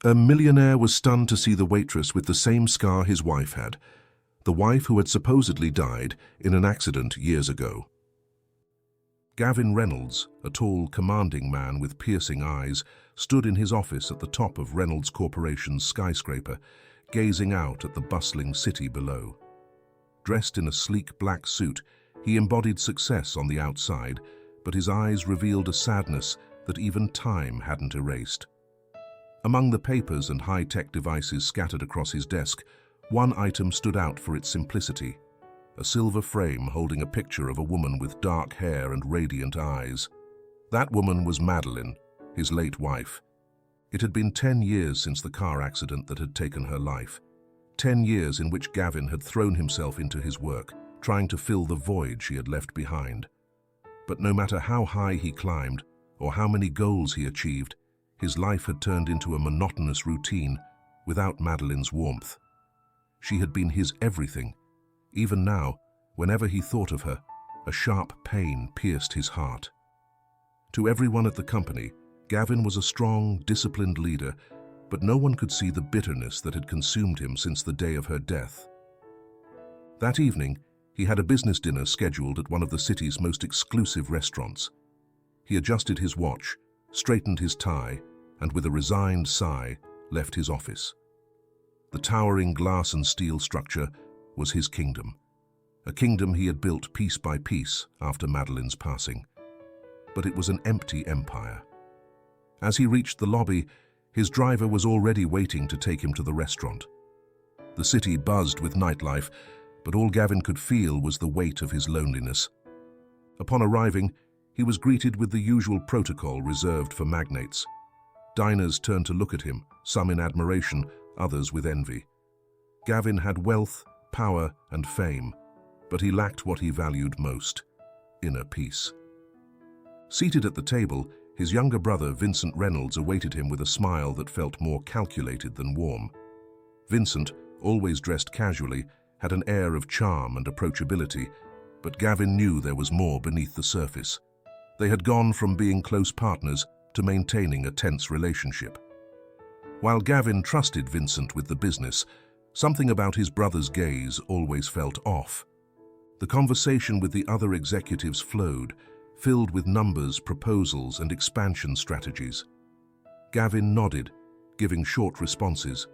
A millionaire was stunned to see the waitress with the same scar his wife had, the wife who had supposedly died in an accident years ago. Gavin Reynolds, a tall, commanding man with piercing eyes, stood in his office at the top of Reynolds Corporation's skyscraper, gazing out at the bustling city below. Dressed in a sleek black suit, he embodied success on the outside, but his eyes revealed a sadness that even time hadn't erased. Among the papers and high-tech devices scattered across his desk, one item stood out for its simplicity: a silver frame holding a picture of a woman with dark hair and radiant eyes. That woman was Madeline, his late wife. It had been 10 years since the car accident that had taken her life. 10 years in which Gavin had thrown himself into his work, trying to fill the void she had left behind. But no matter how high he climbed, or how many goals he achieved, his life had turned into a monotonous routine without Madeline's warmth. She had been his everything. Even now, whenever he thought of her, a sharp pain pierced his heart. To everyone at the company, Gavin was a strong, disciplined leader, but no one could see the bitterness that had consumed him since the day of her death. That evening, he had a business dinner scheduled at one of the city's most exclusive restaurants. He adjusted his watch, straightened his tie, and with a resigned sigh, left his office. The towering glass and steel structure was his kingdom, a kingdom he had built piece by piece after Madeline's passing. But it was an empty empire. As he reached the lobby, his driver was already waiting to take him to the restaurant. The city buzzed with nightlife, but all Gavin could feel was the weight of his loneliness. Upon arriving, he was greeted with the usual protocol reserved for magnates. Diners turned to look at him, some in admiration, others with envy. Gavin had wealth, power, and fame, but he lacked what he valued most: inner peace. Seated at the table, his younger brother, Vincent Reynolds, awaited him with a smile that felt more calculated than warm. Vincent, always dressed casually, had an air of charm and approachability, but Gavin knew there was more beneath the surface. They had gone from being close partners to maintaining a tense relationship. While Gavin trusted Vincent with the business, something about his brother's gaze always felt off. The conversation with the other executives flowed, filled with numbers, proposals, and expansion strategies. Gavin nodded, giving short responses,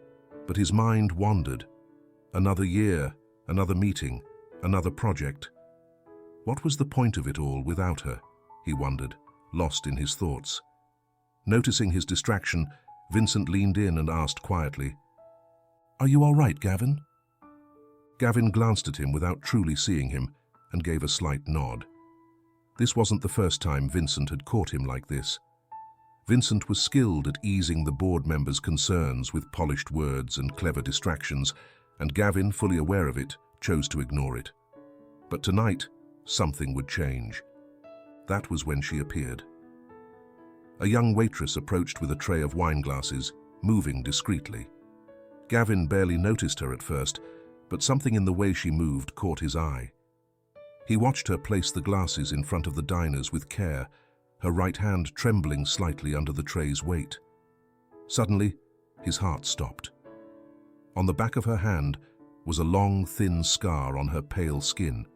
but his mind wandered. Another year, another meeting, another project. What was the point of it all without her? He wondered, lost in his thoughts. Noticing his distraction, Vincent leaned in and asked quietly, "Are you all right, Gavin?" Gavin glanced at him without truly seeing him and gave a slight nod. This wasn't the first time Vincent had caught him like this. Vincent was skilled at easing the board members' concerns with polished words and clever distractions, and Gavin, fully aware of it, chose to ignore it. But tonight, something would change. That was when she appeared. A young waitress approached with a tray of wine glasses, moving discreetly. Gavin barely noticed her at first, but something in the way she moved caught his eye. He watched her place the glasses in front of the diners with care, her right hand trembling slightly under the tray's weight. Suddenly, his heart stopped. On the back of her hand was a long, thin scar on her pale skin,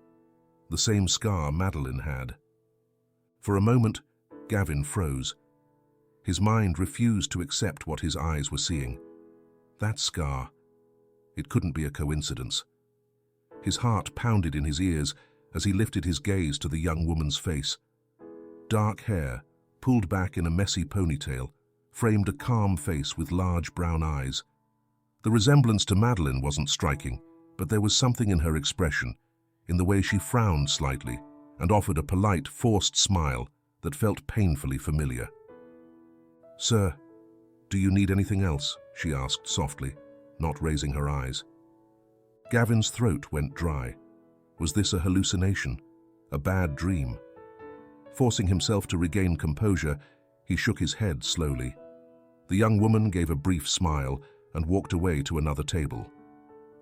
the same scar Madeline had. For a moment, Gavin froze. His mind refused to accept what his eyes were seeing. That scar. It couldn't be a coincidence. His heart pounded in his ears as he lifted his gaze to the young woman's face. Dark hair, pulled back in a messy ponytail, framed a calm face with large brown eyes. The resemblance to Madeline wasn't striking, but there was something in her expression, in the way she frowned slightly and offered a polite, forced smile that felt painfully familiar. "Sir, do you need anything else?" she asked softly, not raising her eyes. Gavin's throat went dry. Was this a hallucination? A bad dream? Forcing himself to regain composure, he shook his head slowly. The young woman gave a brief smile and walked away to another table.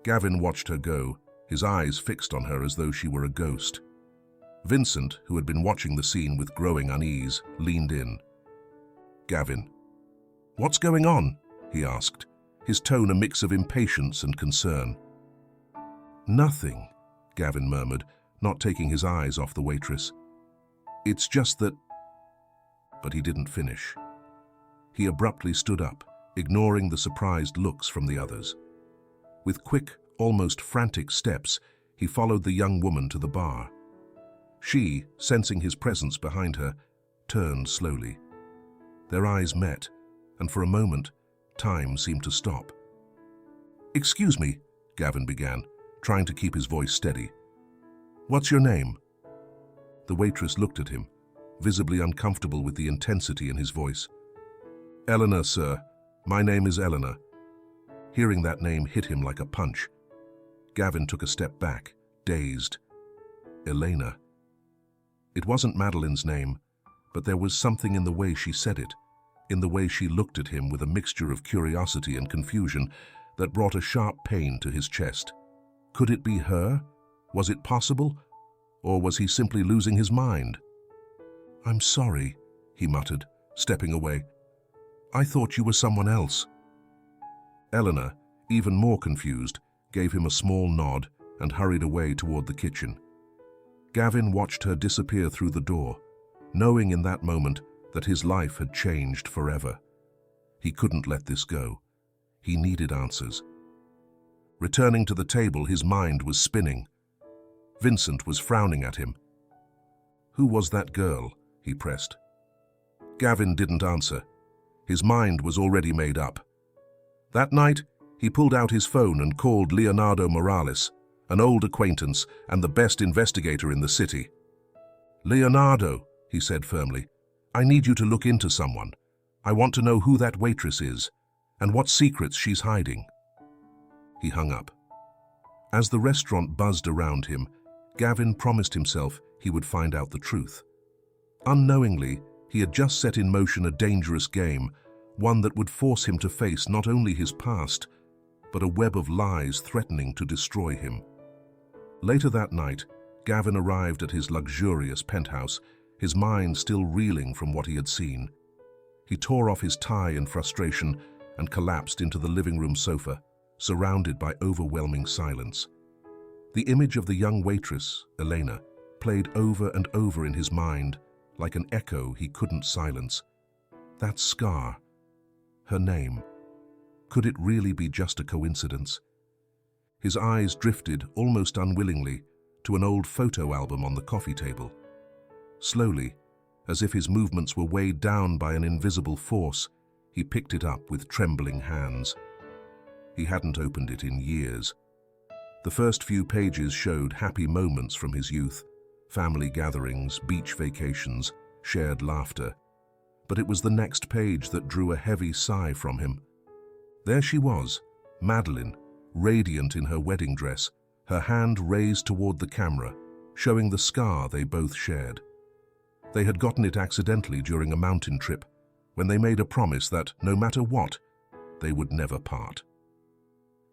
Gavin watched her go, his eyes fixed on her as though she were a ghost. Vincent, who had been watching the scene with growing unease, leaned in. "Gavin, what's going on?" he asked, his tone a mix of impatience and concern. "Nothing," Gavin murmured, not taking his eyes off the waitress. "It's just that—" But he didn't finish. He abruptly stood up, ignoring the surprised looks from the others. With quick, almost frantic steps, he followed the young woman to the bar. She, sensing his presence behind her, turned slowly. Their eyes met, and for a moment, time seemed to stop. "Excuse me," Gavin began, trying to keep his voice steady. "What's your name?" The waitress looked at him, visibly uncomfortable with the intensity in his voice. "Eleanor, sir. My name is Eleanor." Hearing that name hit him like a punch. Gavin took a step back, dazed. Elena. It wasn't Madeline's name, but there was something in the way she said it, in the way she looked at him with a mixture of curiosity and confusion that brought a sharp pain to his chest. Could it be her? Was it possible? Or was he simply losing his mind? "I'm sorry," he muttered, stepping away. "I thought you were someone else." Eleanor, even more confused, gave him a small nod and hurried away toward the kitchen. Gavin watched her disappear through the door, knowing in that moment that his life had changed forever. He couldn't let this go. He needed answers. Returning to the table, his mind was spinning. Vincent was frowning at him. "Who was that girl?" he pressed. Gavin didn't answer. His mind was already made up. That night, he pulled out his phone and called Leonardo Morales, an old acquaintance and the best investigator in the city. "Leonardo," he said firmly, "I need you to look into someone. I want to know who that waitress is and what secrets she's hiding." He hung up. As the restaurant buzzed around him, Gavin promised himself he would find out the truth. Unknowingly, he had just set in motion a dangerous game, one that would force him to face not only his past, but a web of lies threatening to destroy him. Later that night, Gavin arrived at his luxurious penthouse, his mind still reeling from what he had seen. He tore off his tie in frustration and collapsed into the living room sofa, surrounded by overwhelming silence. The image of the young waitress, Elena, played over and over in his mind, like an echo he couldn't silence. That scar, her name, could it really be just a coincidence? His eyes drifted, almost unwillingly, to an old photo album on the coffee table. Slowly, as if his movements were weighed down by an invisible force, he picked it up with trembling hands. He hadn't opened it in years. The first few pages showed happy moments from his youth, family gatherings, beach vacations, shared laughter. But it was the next page that drew a heavy sigh from him. There she was, Madeline, radiant in her wedding dress, her hand raised toward the camera, showing the scar they both shared. They had gotten it accidentally during a mountain trip, when they made a promise that, no matter what, they would never part.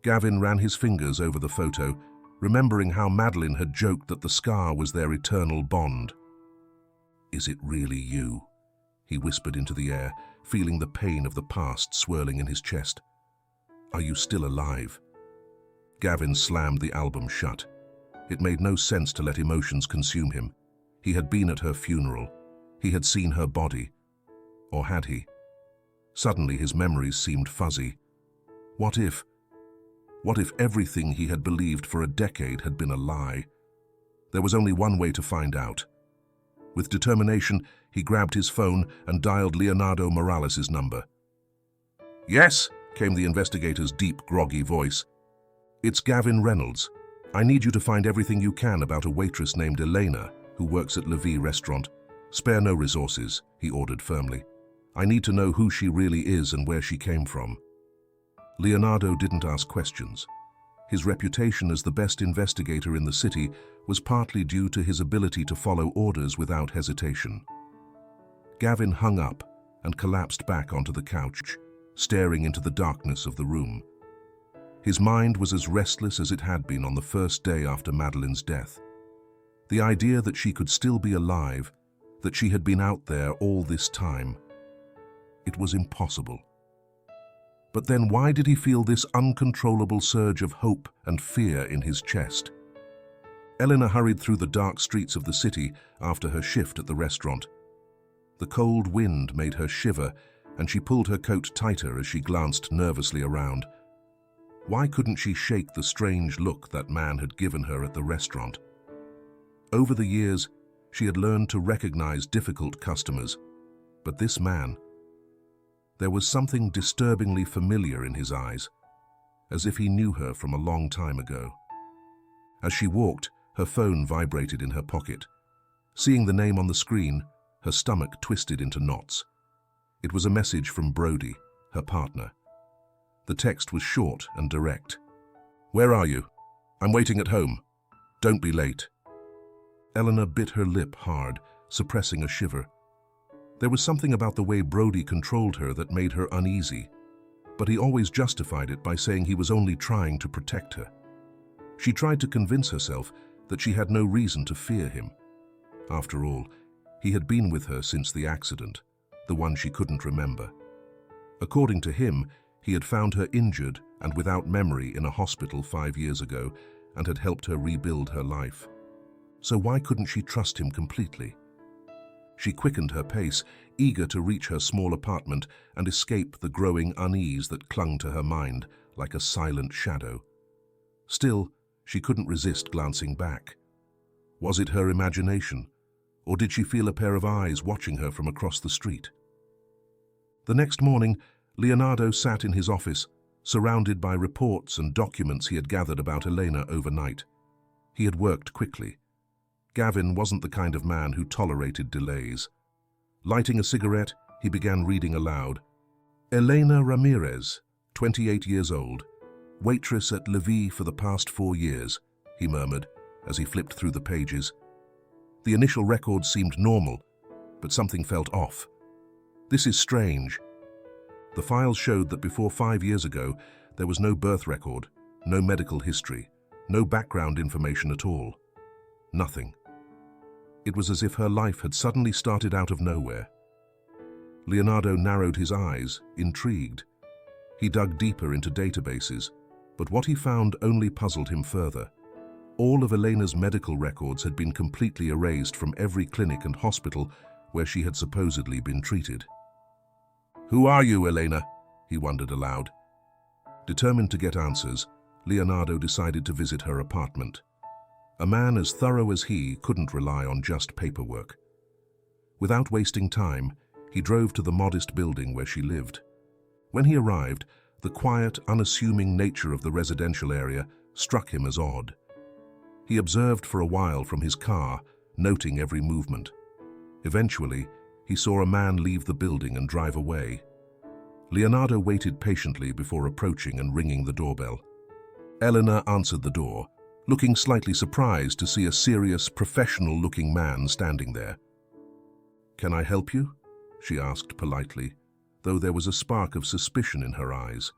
Gavin ran his fingers over the photo, remembering how Madeline had joked that the scar was their eternal bond. "Is it really you?" he whispered into the air, feeling the pain of the past swirling in his chest. "Are you still alive?" Gavin slammed the album shut. It made no sense to let emotions consume him. He had been at her funeral. He had seen her body. Or had he? Suddenly his memories seemed fuzzy. What if everything he had believed for a decade had been a lie? There was only one way to find out. With determination, he grabbed his phone and dialed Leonardo Morales' number. "Yes," came the investigator's deep, groggy voice. "It's Gavin Reynolds. I need you to find everything you can about a waitress named Elena who works at Levi Restaurant. Spare no resources," he ordered firmly. "I need to know who she really is and where she came from." Leonardo didn't ask questions. His reputation as the best investigator in the city was partly due to his ability to follow orders without hesitation. Gavin hung up and collapsed back onto the couch, staring into the darkness of the room. His mind was as restless as it had been on the first day after Madeline's death. The idea that she could still be alive, that she had been out there all this time, it was impossible. But then why did he feel this uncontrollable surge of hope and fear in his chest? Elena hurried through the dark streets of the city after her shift at the restaurant. The cold wind made her shiver, and she pulled her coat tighter as she glanced nervously around. Why couldn't she shake the strange look that man had given her at the restaurant? Over the years, she had learned to recognize difficult customers, but this man, there was something disturbingly familiar in his eyes, as if he knew her from a long time ago. As she walked, her phone vibrated in her pocket. Seeing the name on the screen, her stomach twisted into knots. It was a message from Brody, her partner. The text was short and direct. "Where are you? I'm waiting at home. Don't be late." Elena bit her lip hard, suppressing a shiver. There was something about the way Brody controlled her that made her uneasy, but he always justified it by saying he was only trying to protect her. She tried to convince herself that she had no reason to fear him. After all, he had been with her since the accident, the one she couldn't remember. According to him, he had found her injured and without memory in a hospital 5 years ago and had helped her rebuild her life. So why couldn't she trust him completely? She quickened her pace, eager to reach her small apartment and escape the growing unease that clung to her mind like a silent shadow. Still, she couldn't resist glancing back. Was it her imagination, or did she feel a pair of eyes watching her from across the street? The next morning, Leonardo sat in his office, surrounded by reports and documents he had gathered about Elena overnight. He had worked quickly. Gavin wasn't the kind of man who tolerated delays. Lighting a cigarette, he began reading aloud. "Elena Ramirez, 28 years old, waitress at Levy for the past 4 years, he murmured as he flipped through the pages. The initial record seemed normal, but something felt off. This is strange. The files showed that before 5 years ago, there was no birth record, no medical history, no background information at all. Nothing. It was as if her life had suddenly started out of nowhere. Leonardo narrowed his eyes, intrigued. He dug deeper into databases, but what he found only puzzled him further. All of Elena's medical records had been completely erased from every clinic and hospital where she had supposedly been treated. "Who are you, Elena?" he wondered aloud. Determined to get answers, Leonardo decided to visit her apartment. A man as thorough as he couldn't rely on just paperwork. Without wasting time, he drove to the modest building where she lived. When he arrived, the quiet, unassuming nature of the residential area struck him as odd. He observed for a while from his car, noting every movement. Eventually, he saw a man leave the building and drive away. Leonardo waited patiently before approaching and ringing the doorbell. Elena answered the door, looking slightly surprised to see a serious, professional-looking man standing there. "Can I help you?" she asked politely, though there was a spark of suspicion in her eyes.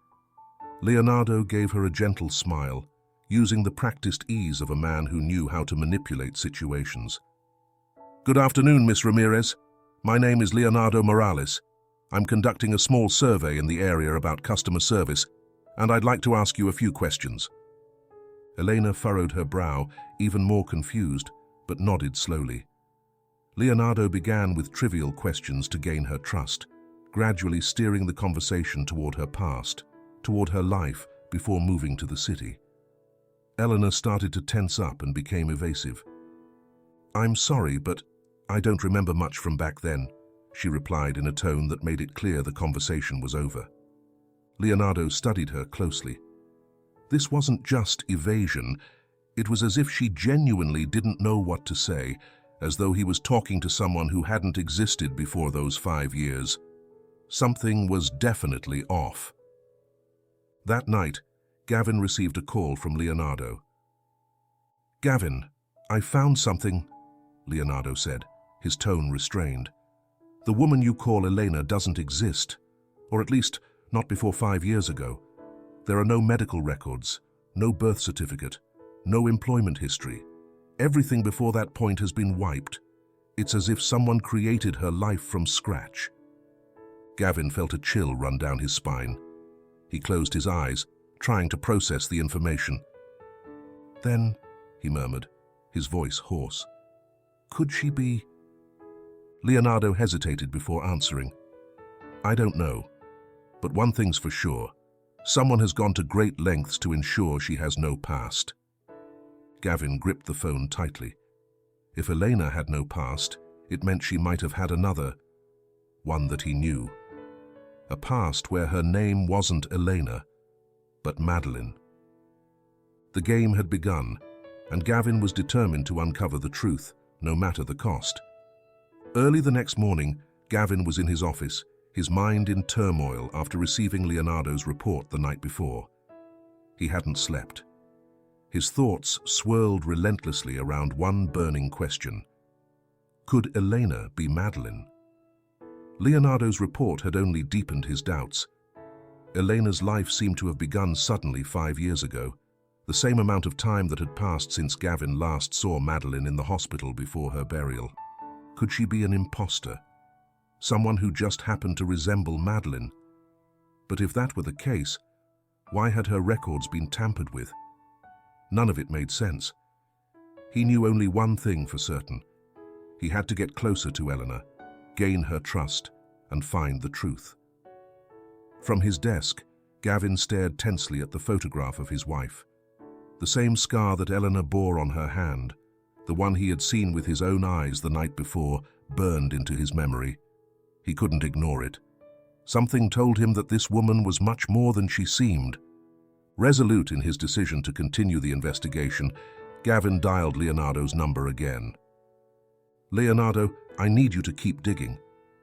Leonardo gave her a gentle smile, using the practiced ease of a man who knew how to manipulate situations. "Good afternoon, Miss Ramirez. My name is Leonardo Morales. I'm conducting a small survey in the area about customer service, and I'd like to ask you a few questions." Elena furrowed her brow, even more confused, but nodded slowly. Leonardo began with trivial questions to gain her trust, gradually steering the conversation toward her past, toward her life before moving to the city. Elena started to tense up and became evasive. "I'm sorry, but I don't remember much from back then," she replied in a tone that made it clear the conversation was over. Leonardo studied her closely. This wasn't just evasion, it was as if she genuinely didn't know what to say, as though he was talking to someone who hadn't existed before those 5 years. Something was definitely off. That night, Gavin received a call from Leonardo. "Gavin, I found something," Leonardo said, his tone restrained. "The woman you call Elena doesn't exist, or at least not before 5 years ago. There are no medical records, no birth certificate, no employment history. Everything before that point has been wiped. It's as if someone created her life from scratch." Gavin felt a chill run down his spine. He closed his eyes, trying to process the information. "Then," he murmured, his voice hoarse, "could she be—" Leonardo hesitated before answering. "I don't know, but one thing's for sure. Someone has gone to great lengths to ensure she has no past." Gavin gripped the phone tightly. If Elena had no past, it meant she might have had another, one that he knew. A past where her name wasn't Elena, but Madeline. The game had begun, and Gavin was determined to uncover the truth, no matter the cost. Early the next morning, Gavin was in his office, his mind in turmoil after receiving Leonardo's report the night before. He hadn't slept. His thoughts swirled relentlessly around one burning question. Could Elena be Madeline? Leonardo's report had only deepened his doubts. Elena's life seemed to have begun suddenly 5 years ago, the same amount of time that had passed since Gavin last saw Madeline in the hospital before her burial. Could she be an imposter? Someone who just happened to resemble Madeline? But if that were the case, why had her records been tampered with? None of it made sense. He knew only one thing for certain. He had to get closer to Elena, gain her trust, and find the truth. From his desk, Gavin stared tensely at the photograph of his wife. The same scar that Elena bore on her hand, the one he had seen with his own eyes the night before, burned into his memory. He couldn't ignore it. Something told him that this woman was much more than she seemed. Resolute in his decision to continue the investigation, Gavin dialed Leonardo's number again. "Leonardo, I need you to keep digging.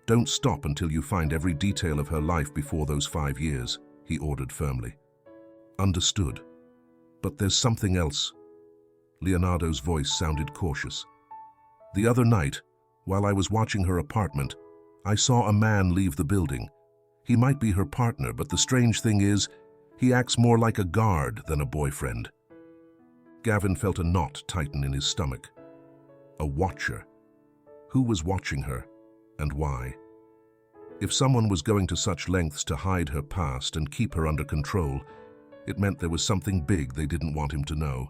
Don't stop until you find every detail of her life before those 5 years," he ordered firmly. "Understood. But there's something else." Leonardo's voice sounded cautious. "The other night, while I was watching her apartment, I saw a man leave the building. He might be her partner, but the strange thing is, he acts more like a guard than a boyfriend." Gavin felt a knot tighten in his stomach. A watcher. Who was watching her, and why? If someone was going to such lengths to hide her past and keep her under control, it meant there was something big they didn't want him to know.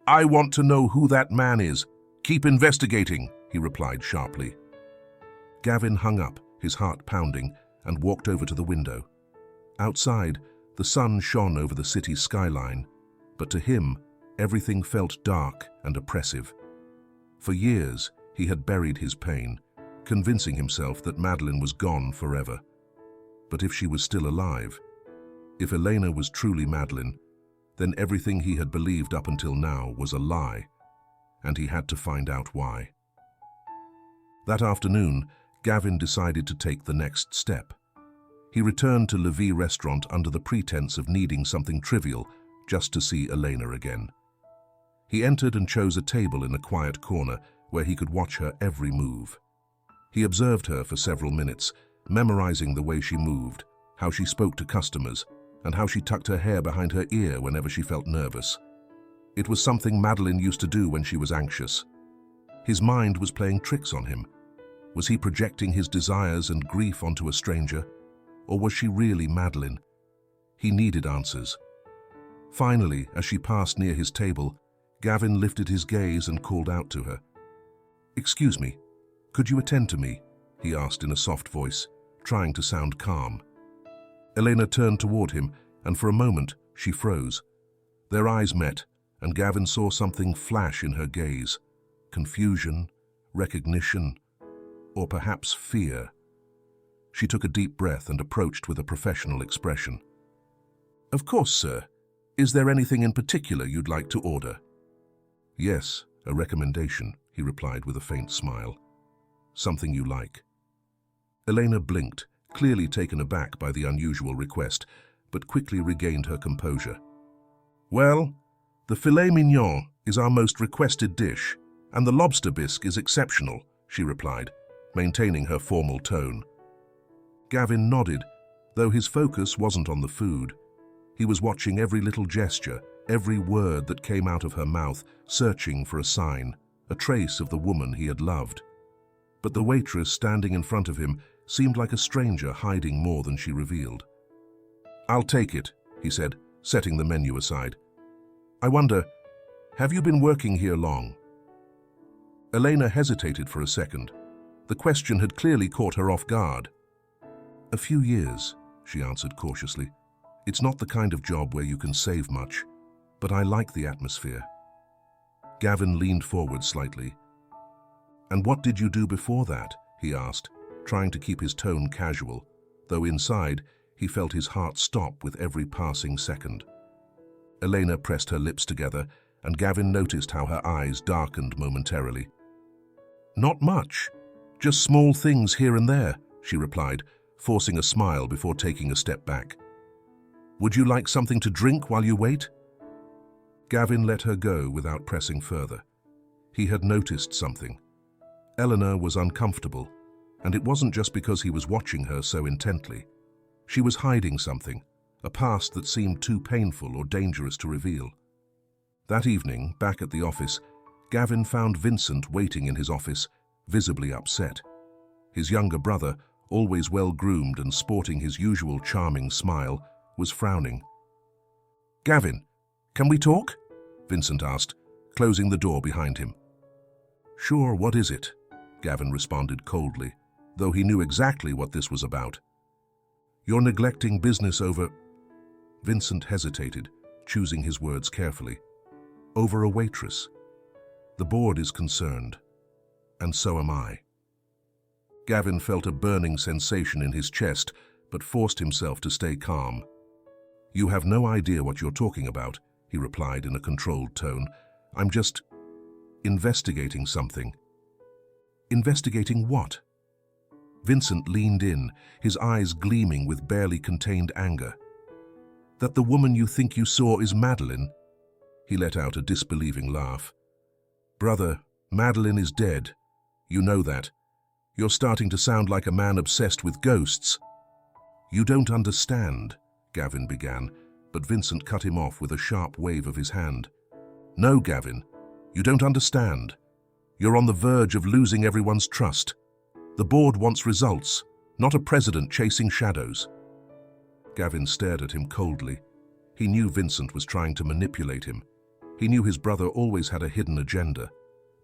"I want to know who that man is. Keep investigating," he replied sharply. Gavin hung up, his heart pounding, and walked over to the window. Outside, the sun shone over the city's skyline, but to him, everything felt dark and oppressive. For years, he had buried his pain, convincing himself that Madeline was gone forever. But if she was still alive, if Elena was truly Madeline, then everything he had believed up until now was a lie, and he had to find out why. That afternoon, Gavin decided to take the next step. He returned to Levi restaurant under the pretense of needing something trivial, just to see Elena again. He entered and chose a table in a quiet corner where he could watch her every move. He observed her for several minutes, memorizing the way she moved, how she spoke to customers, and how she tucked her hair behind her ear whenever she felt nervous. It was something Madeline used to do when she was anxious. His mind was playing tricks on him. Was he projecting his desires and grief onto a stranger? Or was she really Madeline? He needed answers. Finally, as she passed near his table, Gavin lifted his gaze and called out to her. "Excuse me, could you attend to me?" he asked in a soft voice, trying to sound calm. Elena turned toward him, and for a moment she froze. Their eyes met, and Gavin saw something flash in her gaze. Confusion, recognition, or perhaps fear. She took a deep breath and approached with a professional expression. "Of course, sir. Is there anything in particular you'd like to order?" "Yes, a recommendation," he replied with a faint smile. "Something you like." Elena blinked, clearly taken aback by the unusual request, but quickly regained her composure. "Well, the filet mignon is our most requested dish, and the lobster bisque is exceptional," she replied, maintaining her formal tone. Gavin nodded, though his focus wasn't on the food. He was watching every little gesture, every word that came out of her mouth, searching for a sign, a trace of the woman he had loved. But the waitress standing in front of him seemed like a stranger hiding more than she revealed. "I'll take it," he said, setting the menu aside. "I wonder, have you been working here long?" Elena hesitated for a second. The question had clearly caught her off guard. "A few years," she answered cautiously. "It's not the kind of job where you can save much, but I like the atmosphere." Gavin leaned forward slightly. "And what did you do before that?" he asked, trying to keep his tone casual, though inside he felt his heart stop with every passing second. Elena pressed her lips together, and Gavin noticed how her eyes darkened momentarily. "Not much, just small things here and there," she replied, forcing a smile before taking a step back. "Would you like something to drink while you wait?" Gavin let her go without pressing further. He had noticed something. Eleanor was uncomfortable, and it wasn't just because he was watching her so intently. She was hiding something, a past that seemed too painful or dangerous to reveal. That evening, back at the office, Gavin found Vincent waiting in his office, visibly upset. His younger brother, always well-groomed and sporting his usual charming smile, was frowning. "Gavin, can we talk?" Vincent asked, closing the door behind him. "Sure, what is it?" Gavin responded coldly, though he knew exactly what this was about. "You're neglecting business over—" Vincent hesitated, choosing his words carefully. "Over a waitress. The board is concerned, and so am I." Gavin felt a burning sensation in his chest, but forced himself to stay calm. "You have no idea what you're talking about," he replied in a controlled tone. "I'm just investigating something." "Investigating what?" Vincent leaned in, his eyes gleaming with barely contained anger. "That the woman you think you saw is Madeline?" He let out a disbelieving laugh. "Brother, Madeline is dead. You know that. You're starting to sound like a man obsessed with ghosts." "You don't understand," Gavin began, but Vincent cut him off with a sharp wave of his hand. "No, Gavin, you don't understand. You're on the verge of losing everyone's trust. The board wants results, not a president chasing shadows." Gavin stared at him coldly. He knew Vincent was trying to manipulate him. He knew his brother always had a hidden agenda,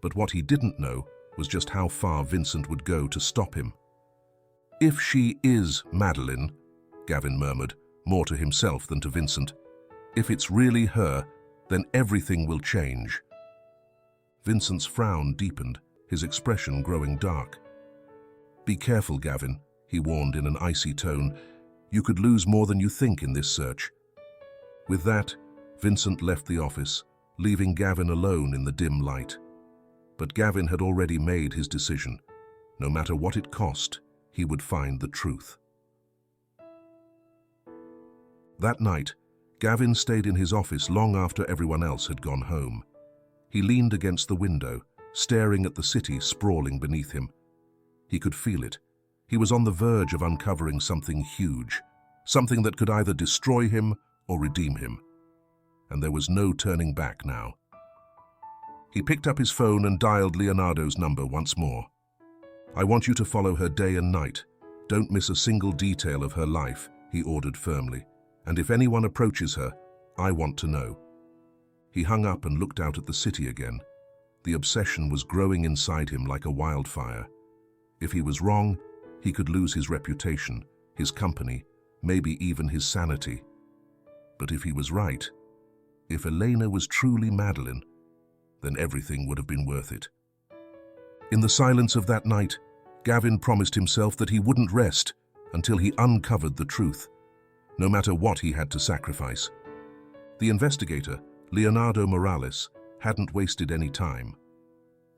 but what he didn't know was just how far Vincent would go to stop him. "If she is Madeline," Gavin murmured, more to himself than to Vincent, "if it's really her, then everything will change." Vincent's frown deepened, his expression growing dark. "Be careful, Gavin," he warned in an icy tone. "You could lose more than you think in this search." With that, Vincent left the office, leaving Gavin alone in the dim light. But Gavin had already made his decision. No matter what it cost, he would find the truth. That night, Gavin stayed in his office long after everyone else had gone home. He leaned against the window, staring at the city sprawling beneath him. He could feel it. He was on the verge of uncovering something huge, something that could either destroy him or redeem him. And there was no turning back now. He picked up his phone and dialed Leonardo's number once more. "I want you to follow her day and night. Don't miss a single detail of her life," he ordered firmly. "And if anyone approaches her, I want to know." He hung up and looked out at the city again. The obsession was growing inside him like a wildfire. If he was wrong, he could lose his reputation, his company, maybe even his sanity. But if he was right, if Elena was truly Madeline, then everything would have been worth it. In the silence of that night, Gavin promised himself that he wouldn't rest until he uncovered the truth, no matter what he had to sacrifice. The investigator, Leonardo Morales, hadn't wasted any time.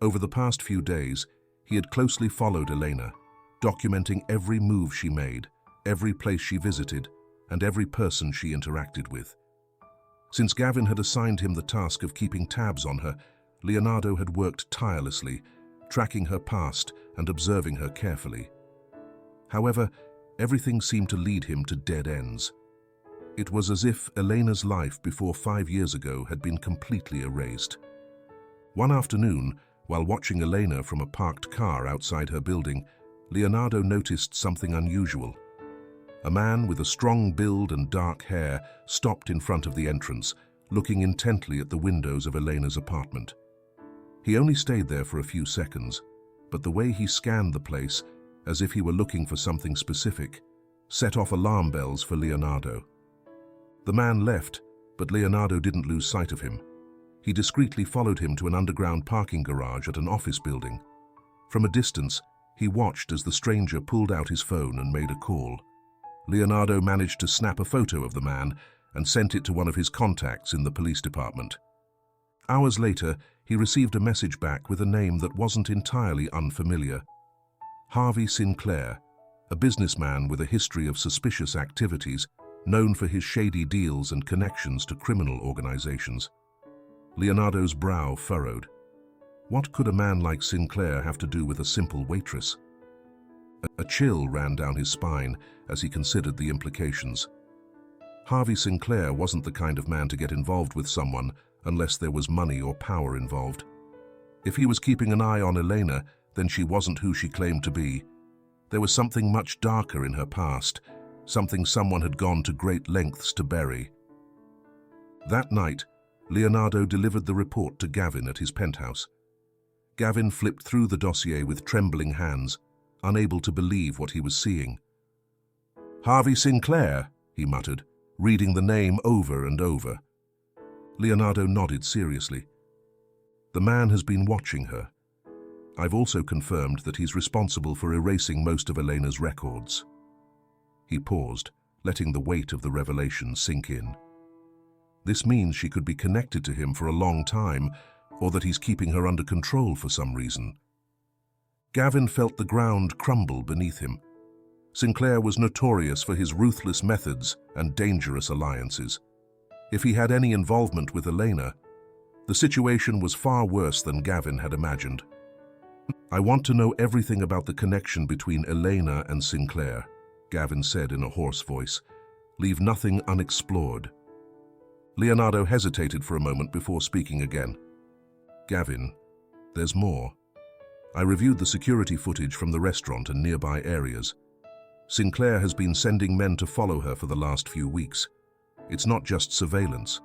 Over the past few days, he had closely followed Elena, documenting every move she made, every place she visited, and every person she interacted with. Since Gavin had assigned him the task of keeping tabs on her, Leonardo had worked tirelessly, tracking her past and observing her carefully. However, everything seemed to lead him to dead ends. It was as if Elena's life before 5 years ago had been completely erased. One afternoon, while watching Elena from a parked car outside her building, Leonardo noticed something unusual. A man with a strong build and dark hair stopped in front of the entrance, looking intently at the windows of Elena's apartment. He only stayed there for a few seconds, but the way he scanned the place, as if he were looking for something specific, set off alarm bells for Leonardo. The man left, but Leonardo didn't lose sight of him. He discreetly followed him to an underground parking garage at an office building. From a distance, he watched as the stranger pulled out his phone and made a call. Leonardo managed to snap a photo of the man and sent it to one of his contacts in the police department. Hours later, he received a message back with a name that wasn't entirely unfamiliar. Harvey Sinclair, a businessman with a history of suspicious activities, known for his shady deals and connections to criminal organizations. Leonardo's brow furrowed. What could a man like Sinclair have to do with a simple waitress? A chill ran down his spine as he considered the implications. Harvey Sinclair wasn't the kind of man to get involved with someone unless there was money or power involved. If he was keeping an eye on Elena, then she wasn't who she claimed to be. There was something much darker in her past, something someone had gone to great lengths to bury. That night, Leonardo delivered the report to Gavin at his penthouse. Gavin flipped through the dossier with trembling hands, unable to believe what he was seeing. "Harvey Sinclair," he muttered, reading the name over and over. Leonardo nodded seriously. "The man has been watching her. I've also confirmed that he's responsible for erasing most of Elena's records." He paused, letting the weight of the revelation sink in. This means she could be connected to him for a long time, or that he's keeping her under control for some reason. Gavin felt the ground crumble beneath him. Sinclair was notorious for his ruthless methods and dangerous alliances. If he had any involvement with Elena, the situation was far worse than Gavin had imagined. "I want to know everything about the connection between Elena and Sinclair," Gavin said in a hoarse voice. "Leave nothing unexplored." Leonardo hesitated for a moment before speaking again. "Gavin, there's more. I reviewed the security footage from the restaurant and nearby areas. Sinclair has been sending men to follow her for the last few weeks. It's not just surveillance.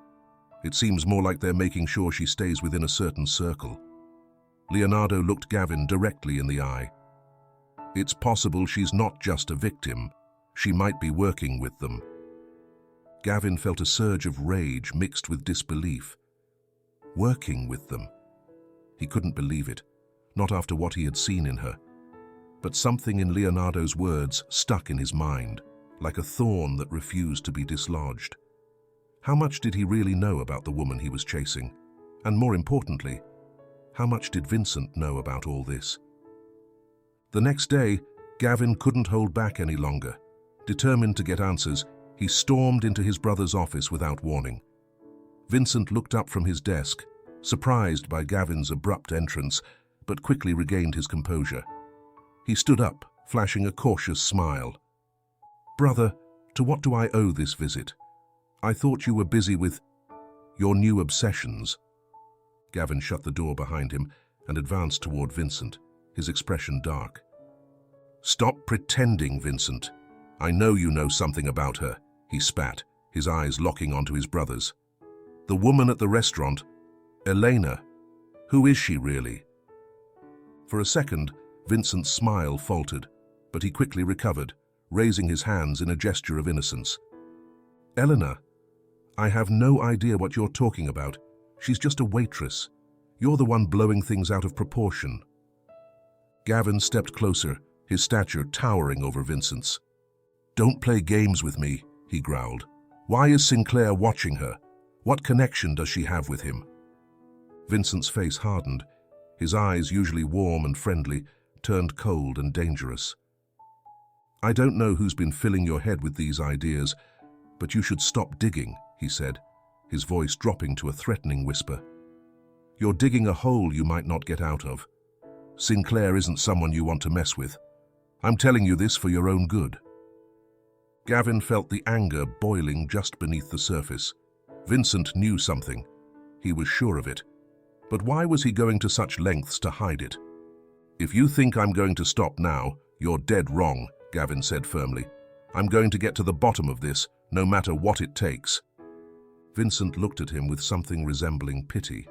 It seems more like they're making sure she stays within a certain circle." Leonardo looked Gavin directly in the eye. "It's possible she's not just a victim. She might be working with them." Gavin felt a surge of rage mixed with disbelief. Working with them? He couldn't believe it, not after what he had seen in her. But something in Leonardo's words stuck in his mind, like a thorn that refused to be dislodged. How much did he really know about the woman he was chasing? And more importantly, how much did Vincent know about all this? The next day, Gavin couldn't hold back any longer. Determined to get answers, he stormed into his brother's office without warning. Vincent looked up from his desk, surprised by Gavin's abrupt entrance, but quickly regained his composure. He stood up, flashing a cautious smile. "Brother, to what do I owe this visit? I thought you were busy with your new obsessions." Gavin shut the door behind him and advanced toward Vincent, his expression dark. "Stop pretending, Vincent. I know you know something about her," he spat, his eyes locking onto his brother's. "The woman at the restaurant, Elena, who is she really?" For a second, Vincent's smile faltered, but he quickly recovered, raising his hands in a gesture of innocence. "Elena, I have no idea what you're talking about. She's just a waitress. You're the one blowing things out of proportion." Gavin stepped closer, his stature towering over Vincent's. "Don't play games with me," he growled. "Why is Sinclair watching her? What connection does she have with him?" Vincent's face hardened. His eyes, usually warm and friendly, turned cold and dangerous. "I don't know who's been filling your head with these ideas, but you should stop digging," he said, his voice dropping to a threatening whisper. "You're digging a hole you might not get out of. Sinclair isn't someone you want to mess with. I'm telling you this for your own good." Gavin felt the anger boiling just beneath the surface. Vincent knew something. He was sure of it. But why was he going to such lengths to hide it? "If you think I'm going to stop now, you're dead wrong," Gavin said firmly. I'm going to get to the bottom of this, no matter what it takes." Vincent looked at him with something resembling pity.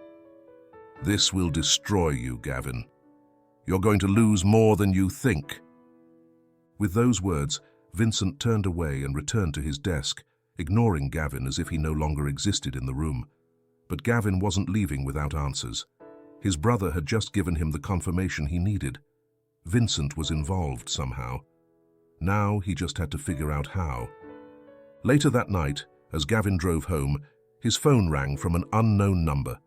"This will destroy you, Gavin. You're going to lose more than you think." With those words, Vincent turned away and returned to his desk, ignoring Gavin as if he no longer existed in the room. But Gavin wasn't leaving without answers. His brother had just given him the confirmation he needed. Vincent was involved somehow. Now he just had to figure out how. Later that night, as Gavin drove home, his phone rang from an unknown number.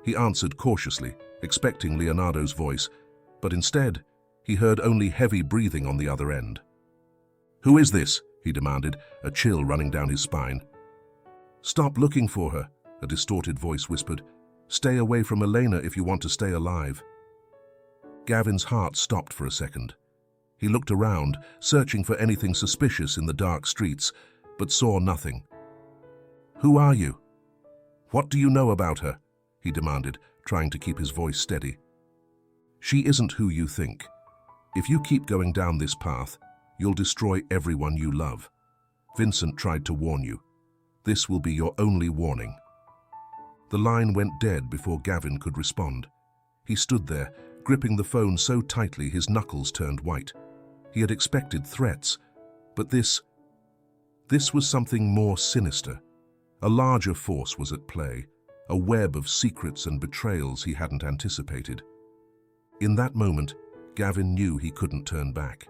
He answered cautiously, expecting Leonardo's voice, but instead, he heard only heavy breathing on the other end. "Who is this?" he demanded, a chill running down his spine. "Stop looking for her," a distorted voice whispered. "Stay away from Elena if you want to stay alive." Gavin's heart stopped for a second. He looked around, searching for anything suspicious in the dark streets, but saw nothing. "Who are you? What do you know about her?" he demanded, trying to keep his voice steady. "She isn't who you think. If you keep going down this path, you'll destroy everyone you love. Vincent tried to warn you. This will be your only warning." The line went dead before Gavin could respond. He stood there, gripping the phone so tightly his knuckles turned white. He had expected threats, but this was something more sinister. A larger force was at play, a web of secrets and betrayals he hadn't anticipated. In that moment, Gavin knew he couldn't turn back.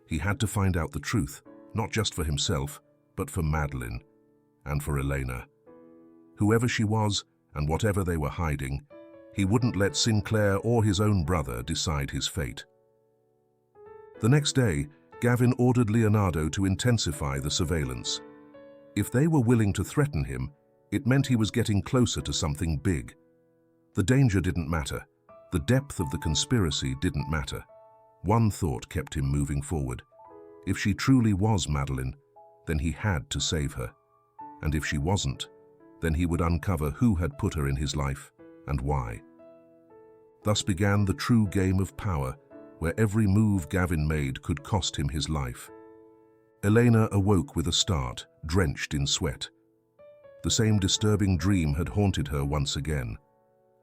He had to find out the truth, not just for himself, but for Madeline and for Elena. Whoever she was and whatever they were hiding, he wouldn't let Sinclair or his own brother decide his fate. The next day, Gavin ordered Leonardo to intensify the surveillance. If they were willing to threaten him, it meant he was getting closer to something big. The danger didn't matter. The depth of the conspiracy didn't matter. One thought kept him moving forward. If she truly was Madeline, then he had to save her. And if she wasn't, then he would uncover who had put her in his life and why. Thus began the true game of power, where every move Gavin made could cost him his life. Elena awoke with a start, drenched in sweat. The same disturbing dream had haunted her once again.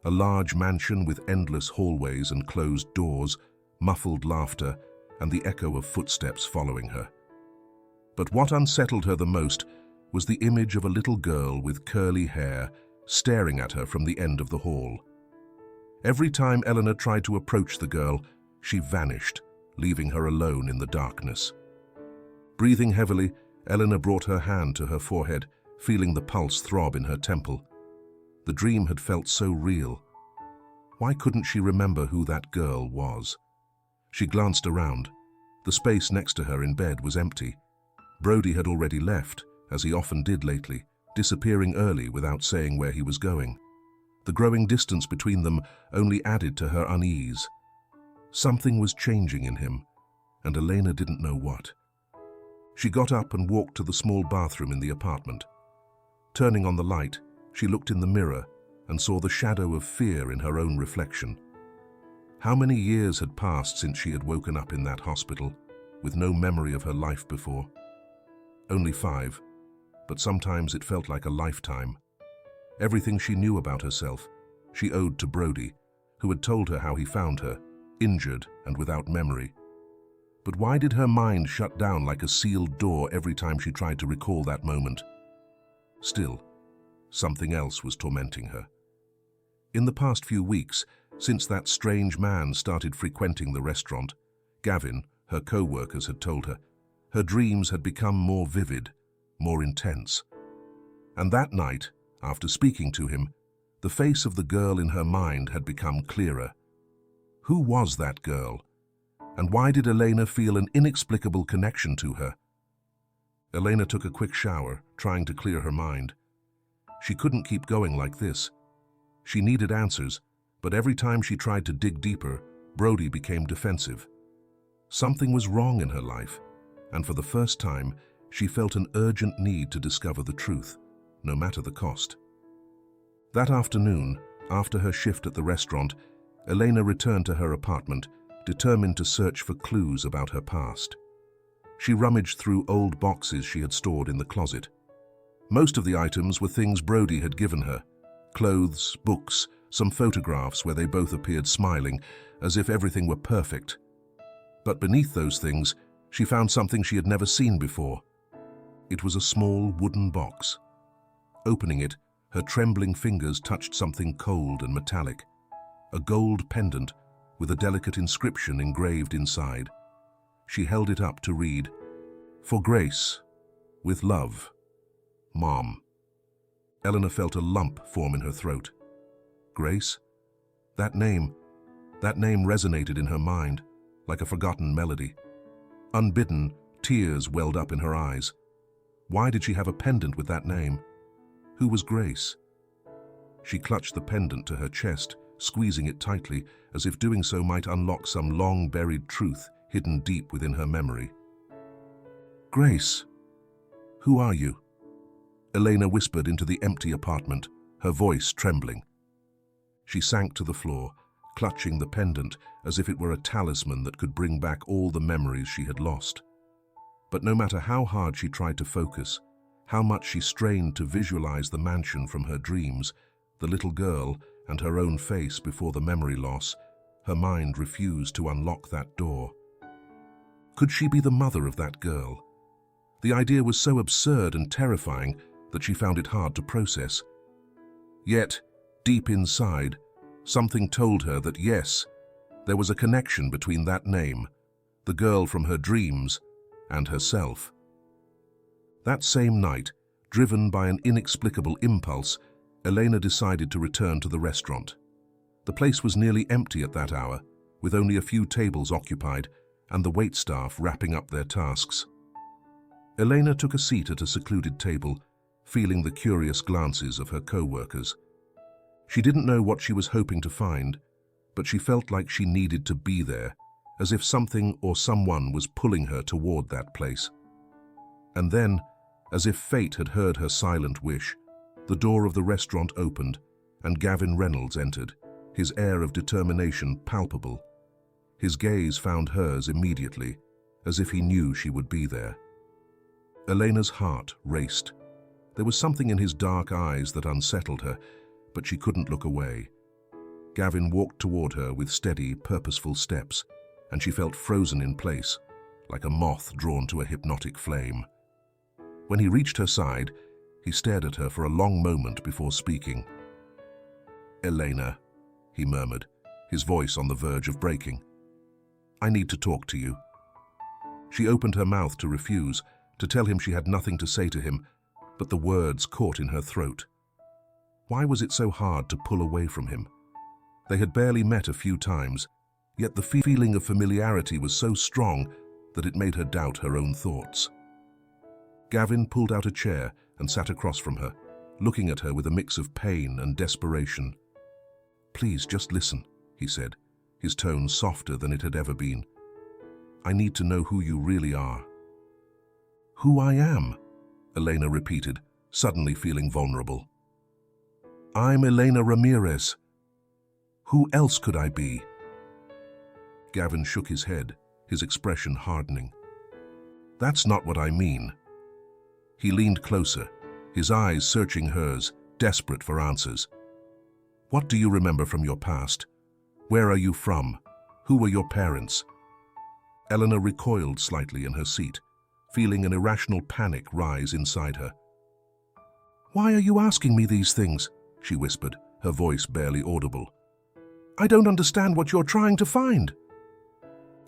A large mansion with endless hallways and closed doors, muffled laughter, and the echo of footsteps following her. But what unsettled her the most was the image of a little girl with curly hair staring at her from the end of the hall. Every time Eleanor tried to approach the girl, she vanished, leaving her alone in the darkness. Breathing heavily, Eleanor brought her hand to her forehead, feeling the pulse throb in her temple. The dream had felt so real. Why couldn't she remember who that girl was? She glanced around. The space next to her in bed was empty. Brody had already left, as he often did lately, disappearing early without saying where he was going. The growing distance between them only added to her unease. Something was changing in him, and Elena didn't know what. She got up and walked to the small bathroom in the apartment. Turning on the light, she looked in the mirror and saw the shadow of fear in her own reflection. How many years had passed since she had woken up in that hospital, with no memory of her life before? Only 5, but sometimes it felt like a lifetime. Everything she knew about herself, she owed to Brody, who had told her how he found her, injured and without memory. But why did her mind shut down like a sealed door every time she tried to recall that moment? Still, something else was tormenting her. In the past few weeks, since that strange man started frequenting the restaurant, Gavin, her co-workers, had told her, her dreams had become more vivid, more intense. And that night, after speaking to him, the face of the girl in her mind had become clearer. Who was that girl? And why did Elena feel an inexplicable connection to her? Elena took a quick shower, trying to clear her mind. She couldn't keep going like this. She needed answers, but every time she tried to dig deeper, Brody became defensive. Something was wrong in her life, and for the first time, she felt an urgent need to discover the truth, no matter the cost. That afternoon, after her shift at the restaurant, Elena returned to her apartment, determined to search for clues about her past. She rummaged through old boxes she had stored in the closet. Most of the items were things Brody had given her: clothes, books, some photographs where they both appeared smiling, as if everything were perfect. But beneath those things, she found something she had never seen before. It was a small wooden box. Opening it, her trembling fingers touched something cold and metallic, a gold pendant with a delicate inscription engraved inside. She held it up to read, "For Grace, with love, Mom." Eleanor felt a lump form in her throat. Grace? That name resonated in her mind like a forgotten melody. Unbidden, tears welled up in her eyes. Why did she have a pendant with that name? Who was Grace? She clutched the pendant to her chest, squeezing it tightly, as if doing so might unlock some long-buried truth hidden deep within her memory. "Grace, who are you?" Elena whispered into the empty apartment, her voice trembling. She sank to the floor, clutching the pendant as if it were a talisman that could bring back all the memories she had lost. But no matter how hard she tried to focus, how much she strained to visualize the mansion from her dreams, the little girl, and her own face before the memory loss, her mind refused to unlock that door. Could she be the mother of that girl? The idea was so absurd and terrifying that she found it hard to process. Yet, deep inside, something told her that yes, there was a connection between that name, the girl from her dreams, and herself. That same night, driven by an inexplicable impulse, Elena decided to return to the restaurant. The place was nearly empty at that hour, with only a few tables occupied and the waitstaff wrapping up their tasks. Elena took a seat at a secluded table, feeling the curious glances of her co-workers. She didn't know what she was hoping to find, but she felt like she needed to be there, as if something or someone was pulling her toward that place. And then, as if fate had heard her silent wish, the door of the restaurant opened and Gavin Reynolds entered, his air of determination palpable. His gaze found hers immediately, as if he knew she would be there. Elena's heart raced. There was something in his dark eyes that unsettled her, but she couldn't look away. Gavin walked toward her with steady, purposeful steps, and she felt frozen in place, like a moth drawn to a hypnotic flame. When he reached her side, he stared at her for a long moment before speaking. "Elena," he murmured, his voice on the verge of breaking. "I need to talk to you." She opened her mouth to refuse, to tell him she had nothing to say to him, but the words caught in her throat. Why was it so hard to pull away from him? They had barely met a few times, yet the feeling of familiarity was so strong that it made her doubt her own thoughts. Gavin pulled out a chair and sat across from her, looking at her with a mix of pain and desperation. "Please, just listen," he said, his tone softer than it had ever been. "I need to know who you really are." "Who I am?" Elena repeated, suddenly feeling vulnerable. "I'm Elena Ramirez. Who else could I be?" Gavin shook his head, his expression hardening. "That's not what I mean." He leaned closer, his eyes searching hers, desperate for answers. "What do you remember from your past? Where are you from? Who were your parents?" Eleanor recoiled slightly in her seat, feeling an irrational panic rise inside her. "Why are you asking me these things?" she whispered, her voice barely audible. "I don't understand what you're trying to find."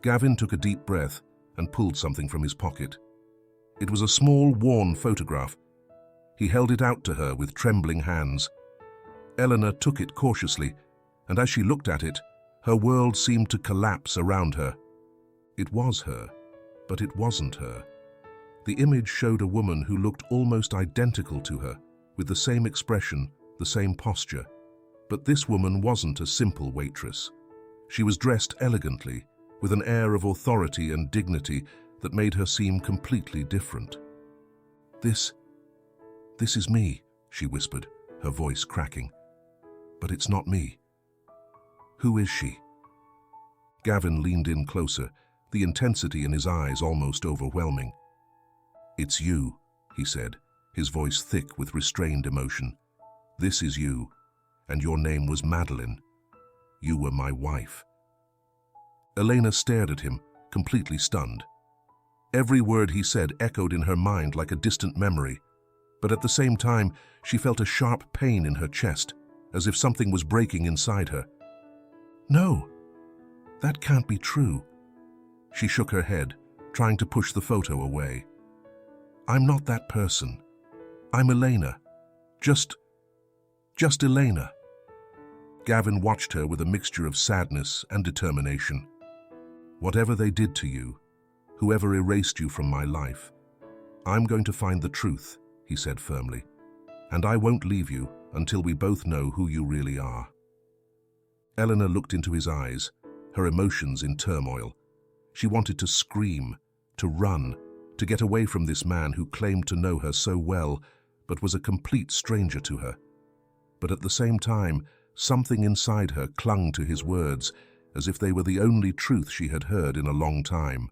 Gavin took a deep breath and pulled something from his pocket. It was a small, worn photograph. He held it out to her with trembling hands. Eleanor took it cautiously, and as she looked at it, her world seemed to collapse around her. It was her, but it wasn't her. The image showed a woman who looked almost identical to her, with the same expression, the same posture. But this woman wasn't a simple waitress. She was dressed elegantly, with an air of authority and dignity that made her seem completely different. This is me," she whispered, her voice cracking. "But it's not me. Who is she?" Gavin leaned in closer, the intensity in his eyes almost overwhelming. "It's you," he said, his voice thick with restrained emotion. "This is you, and your name was Madeline. You were my wife." Elena stared at him, completely stunned. Every word he said echoed in her mind like a distant memory, but at the same time she felt a sharp pain in her chest, as if something was breaking inside her. "No, that can't be true." She shook her head, trying to push the photo away. "I'm not that person. I'm Elena. Just Elena." Gavin watched her with a mixture of sadness and determination. "Whatever they did to you, whoever erased you from my life, I'm going to find the truth," he said firmly. "And I won't leave you until we both know who you really are." Eleanor looked into his eyes, her emotions in turmoil. She wanted to scream, to run, to get away from this man who claimed to know her so well, but was a complete stranger to her. But at the same time, something inside her clung to his words, as if they were the only truth she had heard in a long time.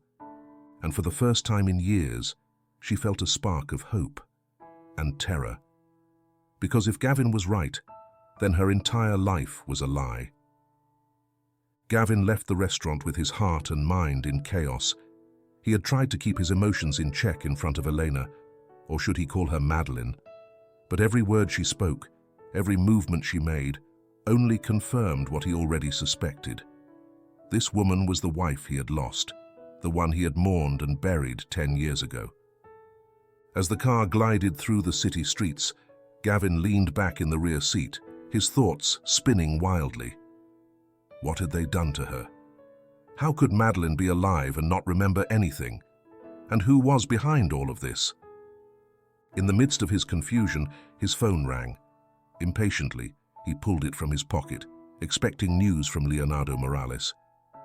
And for the first time in years, she felt a spark of hope and terror. Because if Gavin was right, then her entire life was a lie. Gavin left the restaurant with his heart and mind in chaos. He had tried to keep his emotions in check in front of Elena, or should he call her Madeline? But every word she spoke, every movement she made, only confirmed what he already suspected. This woman was the wife he had lost, the one he had mourned and buried 10 years ago. As the car glided through the city streets, Gavin leaned back in the rear seat, his thoughts spinning wildly. What had they done to her? How could Madeline be alive and not remember anything? And who was behind all of this? In the midst of his confusion, his phone rang. Impatiently, he pulled it from his pocket, expecting news from Leonardo Morales.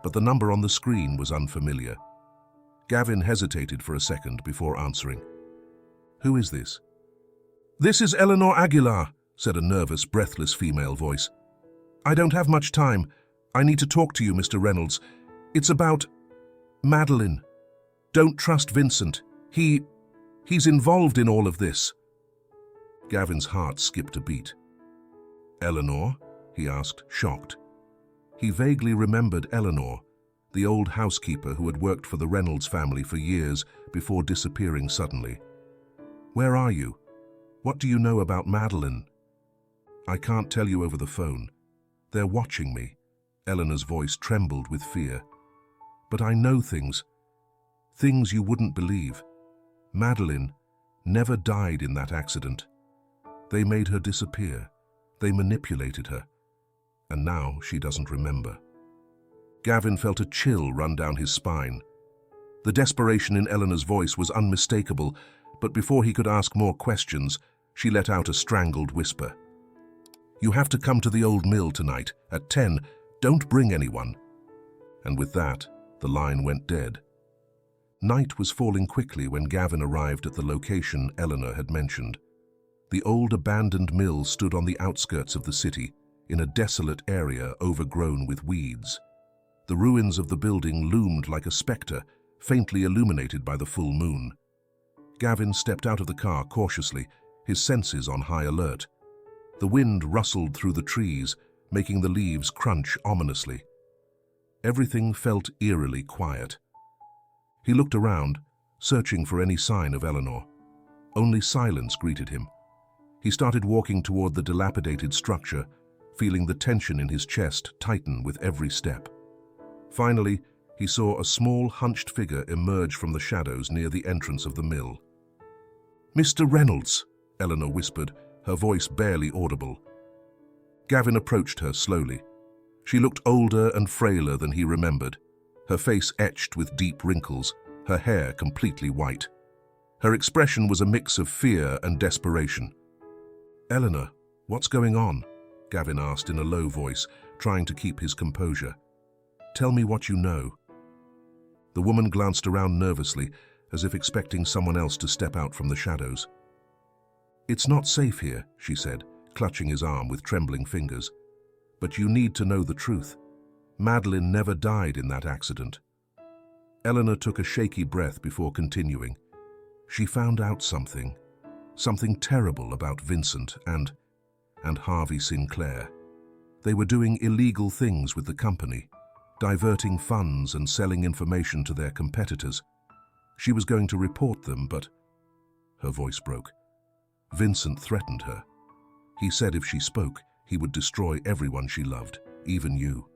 But the number on the screen was unfamiliar. Gavin hesitated for a second before answering. "Who is this?" "This is Eleanor Aguilar," said a nervous, breathless female voice. "I don't have much time. I need to talk to you, Mr. Reynolds. It's about Madeline. Don't trust Vincent. He's involved in all of this." Gavin's heart skipped a beat. "Eleanor?" he asked, shocked. He vaguely remembered Eleanor, the old housekeeper who had worked for the Reynolds family for years before disappearing suddenly. "Where are you? What do you know about Madeline?" "I can't tell you over the phone. They're watching me." Eleanor's voice trembled with fear. "But I know things you wouldn't believe. Madeline never died in that accident. They made her disappear. They manipulated her. And now she doesn't remember." Gavin felt a chill run down his spine. The desperation in Eleanor's voice was unmistakable, but before he could ask more questions, she let out a strangled whisper. "You have to come to the old mill tonight, at 10. Don't bring anyone." And with that, the line went dead. Night was falling quickly when Gavin arrived at the location Eleanor had mentioned. The old abandoned mill stood on the outskirts of the city, in a desolate area overgrown with weeds. The ruins of the building loomed like a spectre, faintly illuminated by the full moon. Gavin stepped out of the car cautiously, his senses on high alert. The wind rustled through the trees, making the leaves crunch ominously. Everything felt eerily quiet. He looked around, searching for any sign of Eleanor. Only silence greeted him. He started walking toward the dilapidated structure, feeling the tension in his chest tighten with every step. Finally, he saw a small, hunched figure emerge from the shadows near the entrance of the mill. "Mr. Reynolds," Eleanor whispered, her voice barely audible. Gavin approached her slowly. She looked older and frailer than he remembered, her face etched with deep wrinkles, her hair completely white. Her expression was a mix of fear and desperation. "Eleanor, what's going on?" Gavin asked in a low voice, trying to keep his composure. "Tell me what you know." The woman glanced around nervously, as if expecting someone else to step out from the shadows. "It's not safe here," she said, clutching his arm with trembling fingers. "But you need to know the truth. Madeline never died in that accident." Eleanor took a shaky breath before continuing. She found out something terrible about Vincent and Harvey Sinclair. They were doing illegal things with the company, diverting funds and selling information to their competitors. She was going to report them, but her voice broke. Vincent threatened her. He said if she spoke, he would destroy everyone she loved, even you.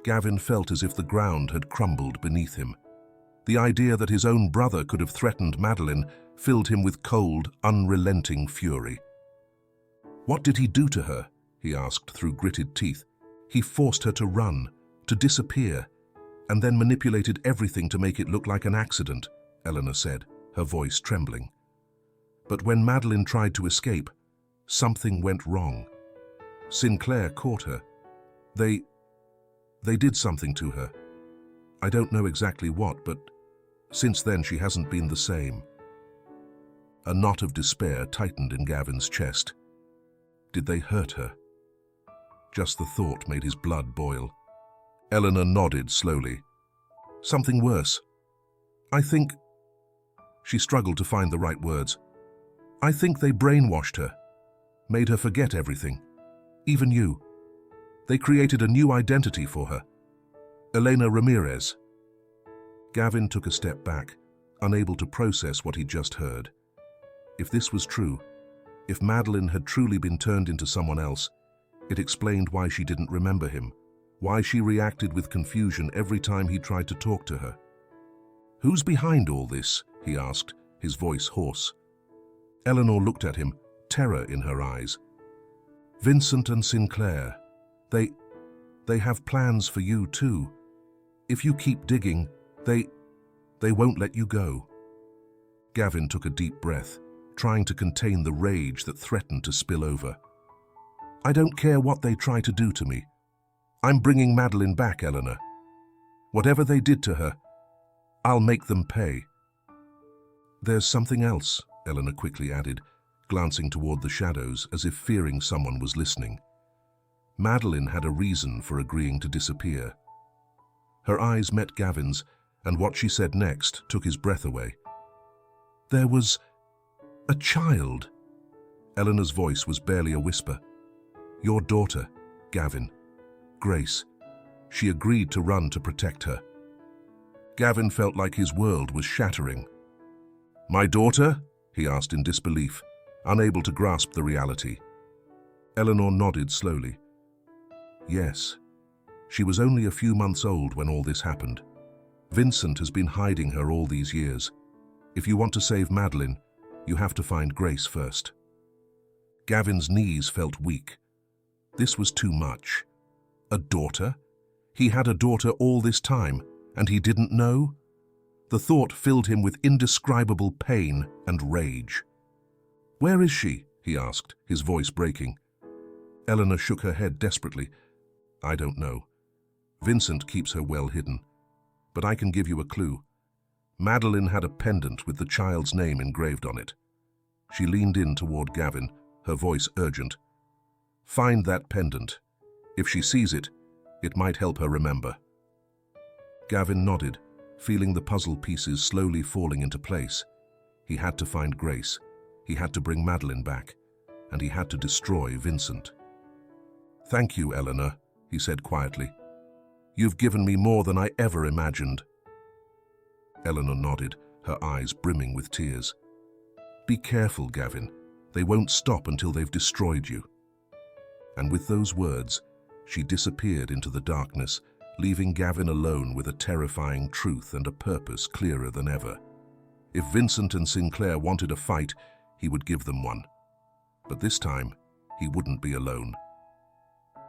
Gavin felt as if the ground had crumbled beneath him. The idea that his own brother could have threatened Madeline filled him with cold, unrelenting fury. What did he do to her? He asked through gritted teeth. He forced her to run, to disappear, and then manipulated everything to make it look like an accident, Eleanor said, her voice trembling. But when Madeline tried to escape, something went wrong. Sinclair caught her. They did something to her. I don't know exactly what, but since then she hasn't been the same. A knot of despair tightened in Gavin's chest. Did they hurt her? Just the thought made his blood boil. Eleanor nodded slowly. Something worse. I think... She struggled to find the right words. I think they brainwashed her, made her forget everything, even you. They created a new identity for her. Elena Ramirez. Gavin took a step back, unable to process what he'd just heard. If this was true, if Madeline had truly been turned into someone else, it explained why she didn't remember him, why she reacted with confusion every time he tried to talk to her. Who's behind all this? He asked, his voice hoarse. Eleanor looked at him, terror in her eyes. Vincent and Sinclair. They have plans for you too. If you keep digging, they won't let you go. Gavin took a deep breath, trying to contain the rage that threatened to spill over. I don't care what they try to do to me. I'm bringing Madeline back, Eleanor. Whatever they did to her, I'll make them pay. There's something else, Eleanor quickly added, glancing toward the shadows as if fearing someone was listening. Madeline had a reason for agreeing to disappear. Her eyes met Gavin's, and what she said next took his breath away. There was a child. Eleanor's voice was barely a whisper. Your daughter, Gavin. Grace. She agreed to run to protect her. Gavin felt like his world was shattering. My daughter? He asked in disbelief, unable to grasp the reality. Eleanor nodded slowly. Yes. She was only a few months old when all this happened. Vincent has been hiding her all these years. If you want to save Madeline, you have to find Grace first. Gavin's knees felt weak. This was too much. A daughter? He had a daughter all this time, and he didn't know? The thought filled him with indescribable pain and rage. Where is she? He asked, his voice breaking. Eleanor shook her head desperately. I don't know. Vincent keeps her well hidden. But I can give you a clue. Madeline had a pendant with the child's name engraved on it. She leaned in toward Gavin, her voice urgent. Find that pendant. If she sees it, it might help her remember. Gavin nodded, feeling the puzzle pieces slowly falling into place. He had to find Grace. He had to bring Madeline back. And he had to destroy Vincent. Thank you, Eleanor, he said quietly. You've given me more than I ever imagined. Eleanor nodded, her eyes brimming with tears. Be careful, Gavin. They won't stop until they've destroyed you. And with those words, she disappeared into the darkness, leaving Gavin alone with a terrifying truth and a purpose clearer than ever. If Vincent and Sinclair wanted a fight, he would give them one. But this time, he wouldn't be alone.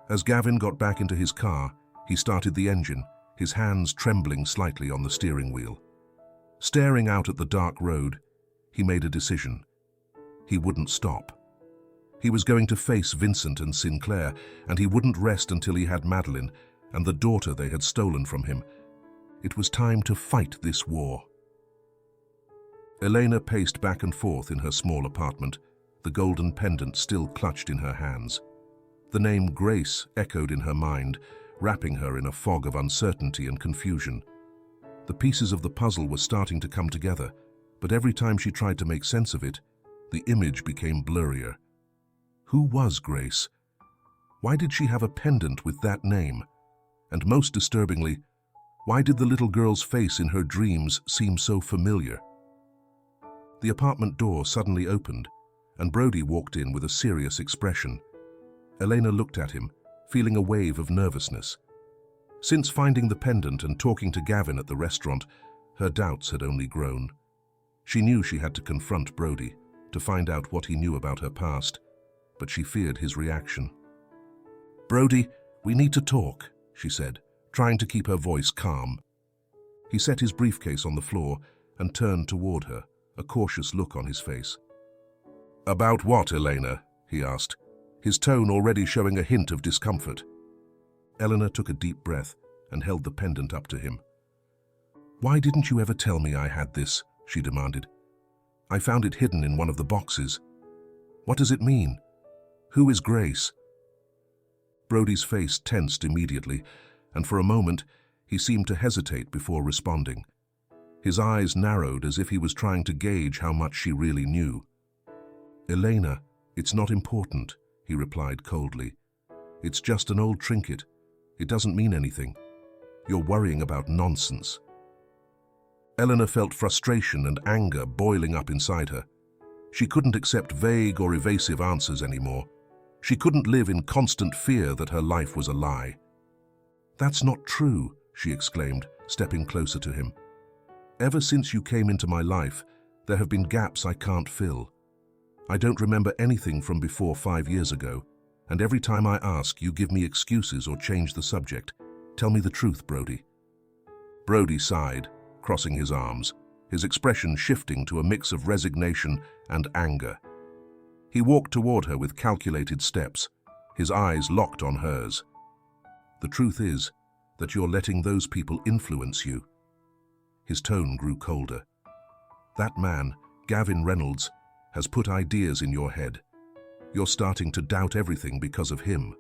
As Gavin got back into his car, he started the engine, his hands trembling slightly on the steering wheel. Staring out at the dark road, he made a decision. He wouldn't stop. He was going to face Vincent and Sinclair, and he wouldn't rest until he had Madeline and the daughter they had stolen from him. It was time to fight this war. Elena paced back and forth in her small apartment, the golden pendant still clutched in her hands. The name Grace echoed in her mind, wrapping her in a fog of uncertainty and confusion. The pieces of the puzzle were starting to come together, but every time she tried to make sense of it, the image became blurrier. Who was Grace? Why did she have a pendant with that name? And most disturbingly, why did the little girl's face in her dreams seem so familiar? The apartment door suddenly opened, and Brody walked in with a serious expression. Elena looked at him, feeling a wave of nervousness. Since finding the pendant and talking to Gavin at the restaurant, her doubts had only grown. She knew she had to confront Brody, to find out what he knew about her past, but she feared his reaction. "Brody, we need to talk," she said, trying to keep her voice calm. He set his briefcase on the floor and turned toward her, a cautious look on his face. "About what, Elena?" he asked, his tone already showing a hint of discomfort. Eleanor took a deep breath and held the pendant up to him. "Why didn't you ever tell me I had this?" she demanded. "I found it hidden in one of the boxes. What does it mean? Who is Grace?" Brody's face tensed immediately, and for a moment he seemed to hesitate before responding. His eyes narrowed as if he was trying to gauge how much she really knew. "Elena, it's not important," he replied coldly. "It's just an old trinket. It doesn't mean anything. You're worrying about nonsense." Eleanor felt frustration and anger boiling up inside her. She couldn't accept vague or evasive answers anymore. She couldn't live in constant fear that her life was a lie. "That's not true," she exclaimed, stepping closer to him. "Ever since you came into my life, there have been gaps I can't fill. I don't remember anything from before 5 years ago, and every time I ask, you give me excuses or change the subject. Tell me the truth, Brody." Brody sighed, crossing his arms, his expression shifting to a mix of resignation and anger. He walked toward her with calculated steps, his eyes locked on hers. "The truth is that you're letting those people influence you." His tone grew colder. "That man, Gavin Reynolds, has put ideas in your head. You're starting to doubt everything because of him."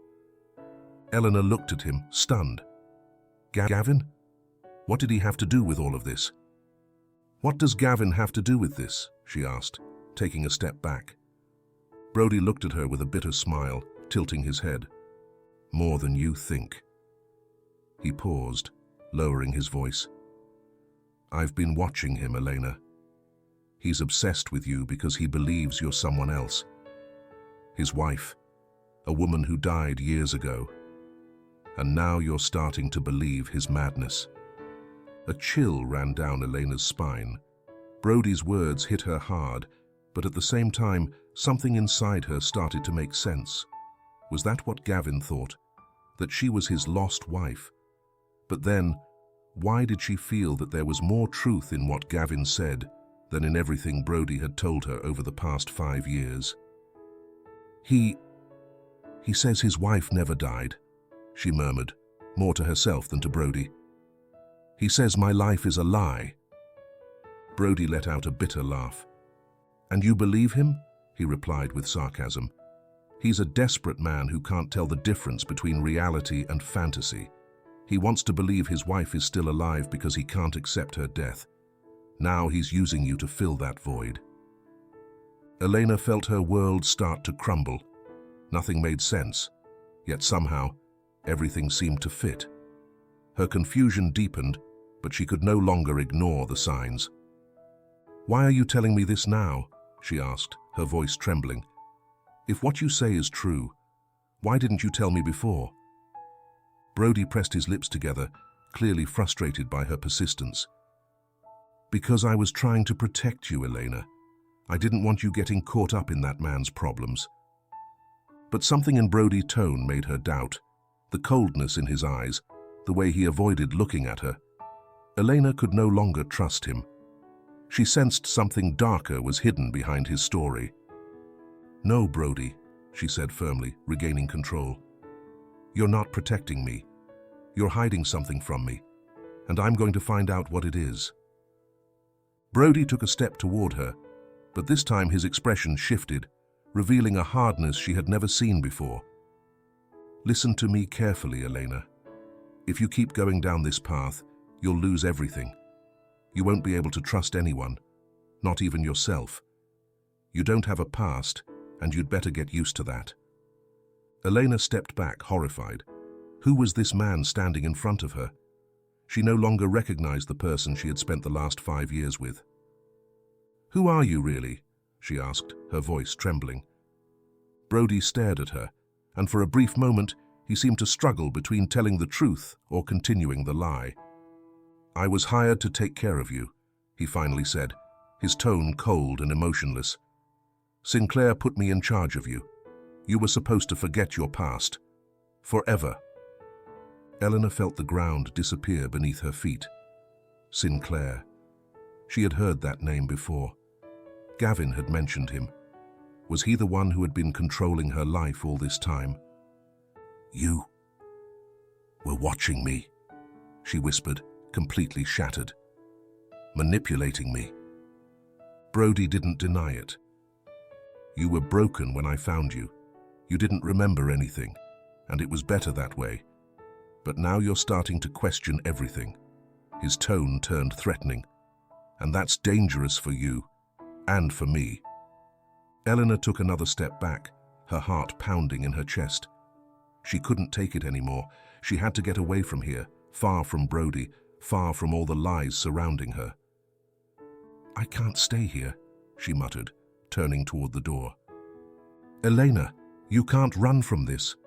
Eleanor looked at him, stunned. "Gavin? What did he have to do with all of this?" "What does Gavin have to do with this?" she asked, taking a step back. Brody looked at her with a bitter smile, tilting his head. "More than you think." He paused, lowering his voice. "I've been watching him, Elena. He's obsessed with you because he believes you're someone else. His wife, a woman who died years ago. And now you're starting to believe his madness." A chill ran down Elena's spine. Brody's words hit her hard, but at the same time, something inside her started to make sense. Was that what Gavin thought? That she was his lost wife? But then, why did she feel that there was more truth in what Gavin said than in everything Brody had told her over the past 5 years? He says his wife never died," she murmured, more to herself than to Brody. "He says my life is a lie." Brody let out a bitter laugh. "And you believe him?" he replied with sarcasm. "He's a desperate man who can't tell the difference between reality and fantasy. He wants to believe his wife is still alive because he can't accept her death. Now he's using you to fill that void." Elena felt her world start to crumble. Nothing made sense, yet somehow everything seemed to fit. Her confusion deepened, but she could no longer ignore the signs. "Why are you telling me this now?" she asked, her voice trembling. "If what you say is true, why didn't you tell me before?" Brody pressed his lips together, clearly frustrated by her persistence. "Because I was trying to protect you, Elena. I didn't want you getting caught up in that man's problems." But something in Brody's tone made her doubt. The coldness in his eyes, the way he avoided looking at her. Elena could no longer trust him. She sensed something darker was hidden behind his story. "No, Brody," she said firmly, regaining control. "You're not protecting me. You're hiding something from me, and I'm going to find out what it is." Brody took a step toward her, but this time his expression shifted, revealing a hardness she had never seen before. "Listen to me carefully, Elena. If you keep going down this path, you'll lose everything. You won't be able to trust anyone, not even yourself. You don't have a past, and you'd better get used to that." Elena stepped back, horrified. Who was this man standing in front of her? She no longer recognized the person she had spent the last 5 years with. "Who are you, really?" she asked, her voice trembling. Brody stared at her, and for a brief moment he seemed to struggle between telling the truth or continuing the lie. "I was hired to take care of you," he finally said, his tone cold and emotionless. "Sinclair put me in charge of you. You were supposed to forget your past. Forever." Eleanor felt the ground disappear beneath her feet. Sinclair. She had heard that name before. Gavin had mentioned him. Was he the one who had been controlling her life all this time? "You were watching me," she whispered, completely shattered. "Manipulating me." Brody didn't deny it. "You were broken when I found you. You didn't remember anything, and it was better that way. But now you're starting to question everything." His tone turned threatening. "And that's dangerous for you, and for me." Eleanor took another step back, her heart pounding in her chest. She couldn't take it anymore. She had to get away from here, far from Brody, far from all the lies surrounding her. "I can't stay here," she muttered, turning toward the door. "Elena, you can't run from this."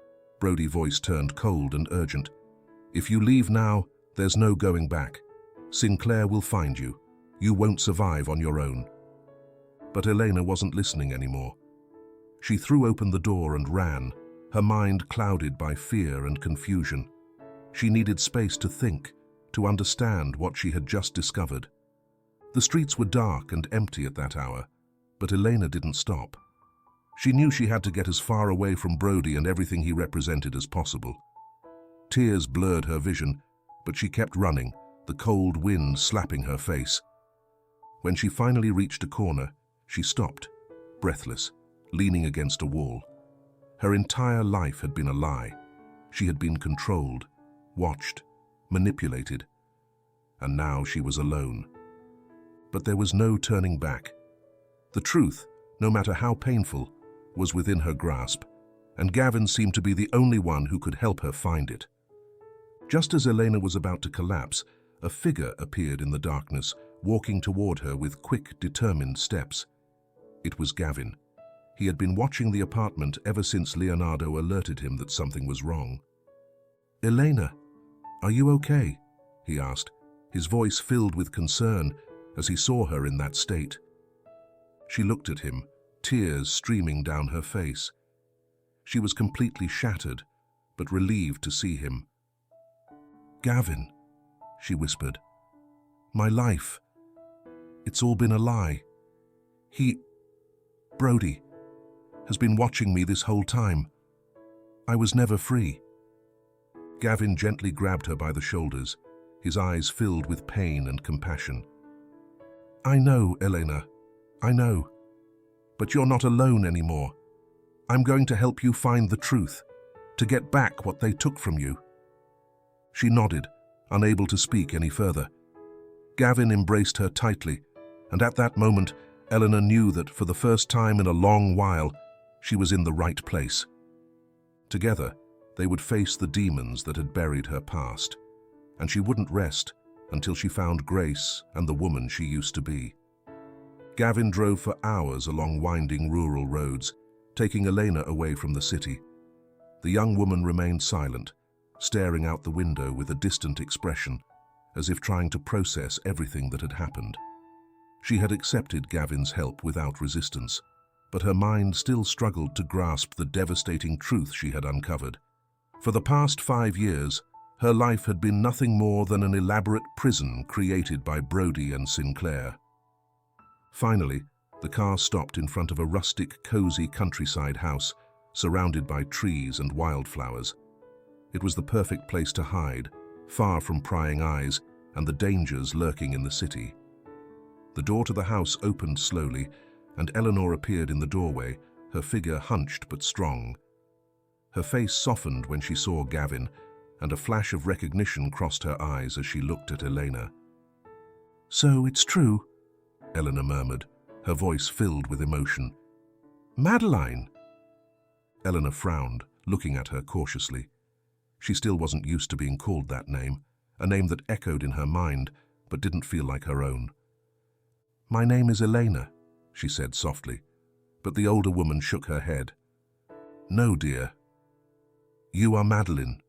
Brody's voice turned cold and urgent. "If you leave now, there's no going back. Sinclair will find you. You won't survive on your own." But Elena wasn't listening anymore. She threw open the door and ran, her mind clouded by fear and confusion. She needed space to think, to understand what she had just discovered. The streets were dark and empty at that hour, but Elena didn't stop. She knew she had to get as far away from Brody and everything he represented as possible. Tears blurred her vision, but she kept running, the cold wind slapping her face. When she finally reached a corner, she stopped, breathless, leaning against a wall. Her entire life had been a lie. She had been controlled, watched, manipulated, and now she was alone. But there was no turning back. The truth, no matter how painful, was within her grasp, and Gavin seemed to be the only one who could help her find it. Just as Elena was about to collapse, a figure appeared in the darkness, walking toward her with quick, determined steps. It was Gavin. He had been watching the apartment ever since Leonardo alerted him that something was wrong. "Elena, are you okay?" he asked, his voice filled with concern as he saw her in that state. She looked at him, tears streaming down her face. She was completely shattered, but relieved to see him. "Gavin," she whispered, "my life, it's all been a lie. Brody, has been watching me this whole time. I was never free." Gavin gently grabbed her by the shoulders, his eyes filled with pain and compassion. "I know, Elena, I know. But you're not alone anymore. I'm going to help you find the truth, to get back what they took from you." She nodded, unable to speak any further. Gavin embraced her tightly, and at that moment, Eleanor knew that for the first time in a long while, she was in the right place. Together, they would face the demons that had buried her past, and she wouldn't rest until she found Grace and the woman she used to be. Gavin drove for hours along winding rural roads, taking Elena away from the city. The young woman remained silent, staring out the window with a distant expression, as if trying to process everything that had happened. She had accepted Gavin's help without resistance, but her mind still struggled to grasp the devastating truth she had uncovered. For the past 5 years, her life had been nothing more than an elaborate prison created by Brody and Sinclair. Finally, the car stopped in front of a rustic, cozy countryside house, surrounded by trees and wildflowers. It was the perfect place to hide, far from prying eyes and the dangers lurking in the city. The door to the house opened slowly, and Eleanor appeared in the doorway, her figure hunched but strong. Her face softened when she saw Gavin, and a flash of recognition crossed her eyes as she looked at Elena. So it's true, Eleanor murmured, her voice filled with emotion. Madeline! Eleanor frowned, looking at her cautiously. She still wasn't used to being called that name, a name that echoed in her mind but didn't feel like her own. My name is Elena, she said softly, but the older woman shook her head. No, dear. You are Madeline.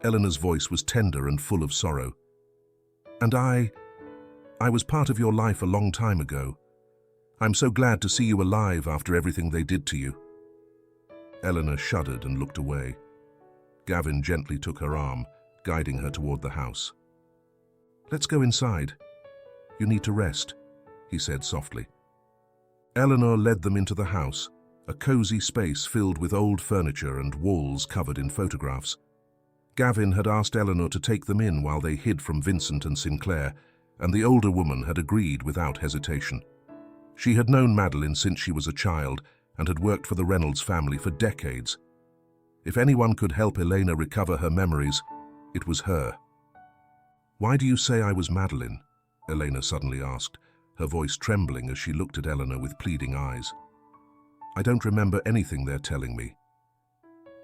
Eleanor's voice was tender and full of sorrow. And I was part of your life a long time ago. I'm so glad to see you alive after everything they did to you. Eleanor shuddered and looked away. Gavin gently took her arm, guiding her toward the house. Let's go inside. You need to rest, he said softly. Eleanor led them into the house, a cozy space filled with old furniture and walls covered in photographs. Gavin had asked Eleanor to take them in while they hid from Vincent and Sinclair, and the older woman had agreed without hesitation. She had known Madeline since she was a child and had worked for the Reynolds family for decades. If anyone could help Elena recover her memories, it was her. Why do you say I was Madeline? Elena suddenly asked, her voice trembling as she looked at Eleanor with pleading eyes. I don't remember anything they're telling me.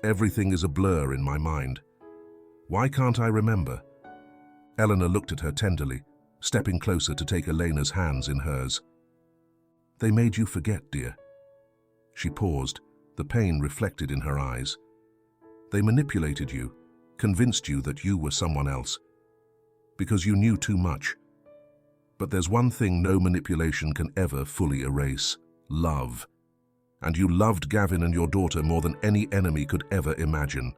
Everything is a blur in my mind. Why can't I remember? Eleanor looked at her tenderly, stepping closer to take Elena's hands in hers. They made you forget, dear. She paused, the pain reflected in her eyes. They manipulated you, convinced you that you were someone else, because you knew too much. But there's one thing no manipulation can ever fully erase: love. And you loved Gavin and your daughter more than any enemy could ever imagine.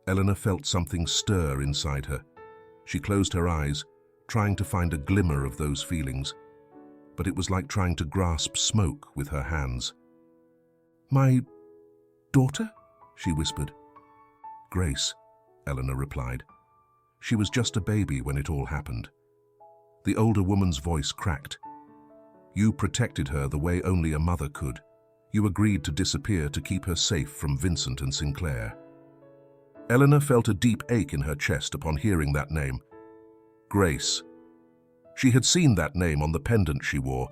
Eleanor felt something stir inside her. She closed her eyes, trying to find a glimmer of those feelings, but it was like trying to grasp smoke with her hands. My daughter? She whispered. Grace, Eleanor replied. She was just a baby when it all happened. The older woman's voice cracked. You protected her the way only a mother could. You agreed to disappear to keep her safe from Vincent and Sinclair. Eleanor felt a deep ache in her chest upon hearing that name. Grace. She had seen that name on the pendant she wore,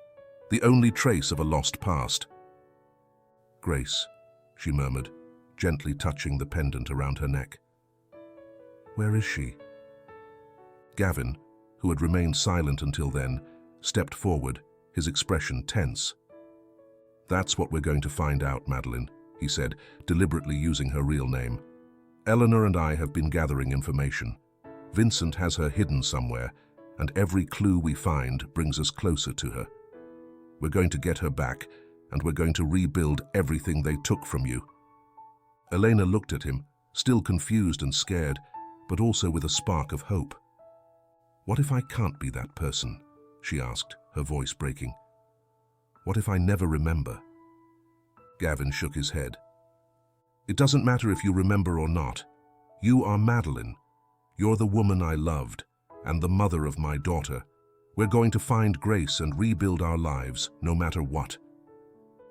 the only trace of a lost past. Grace, she murmured, gently touching the pendant around her neck. Where is she? Gavin, who had remained silent until then, stepped forward, his expression tense. That's what we're going to find out, Madeline, he said, deliberately using her real name. Eleanor and I have been gathering information. Vincent has her hidden somewhere, and every clue we find brings us closer to her. We're going to get her back, and we're going to rebuild everything they took from you. Elena looked at him, still confused and scared, but also with a spark of hope. What if I can't be that person? She asked, her voice breaking. What if I never remember? Gavin shook his head. It doesn't matter if you remember or not. You are Madeline. You're the woman I loved, and the mother of my daughter. We're going to find Grace and rebuild our lives, no matter what.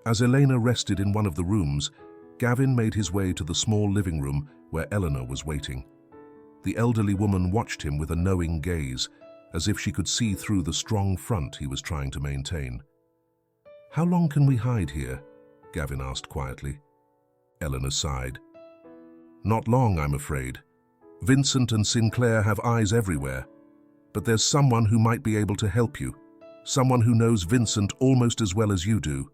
As Elena rested in one of the rooms, Gavin made his way to the small living room where Eleanor was waiting. The elderly woman watched him with a knowing gaze, as if she could see through the strong front he was trying to maintain. How long can we hide here? Gavin asked quietly. Eleanor sighed. Not long, I'm afraid. Vincent and Sinclair have eyes everywhere. But there's someone who might be able to help you. Someone who knows Vincent almost as well as you do.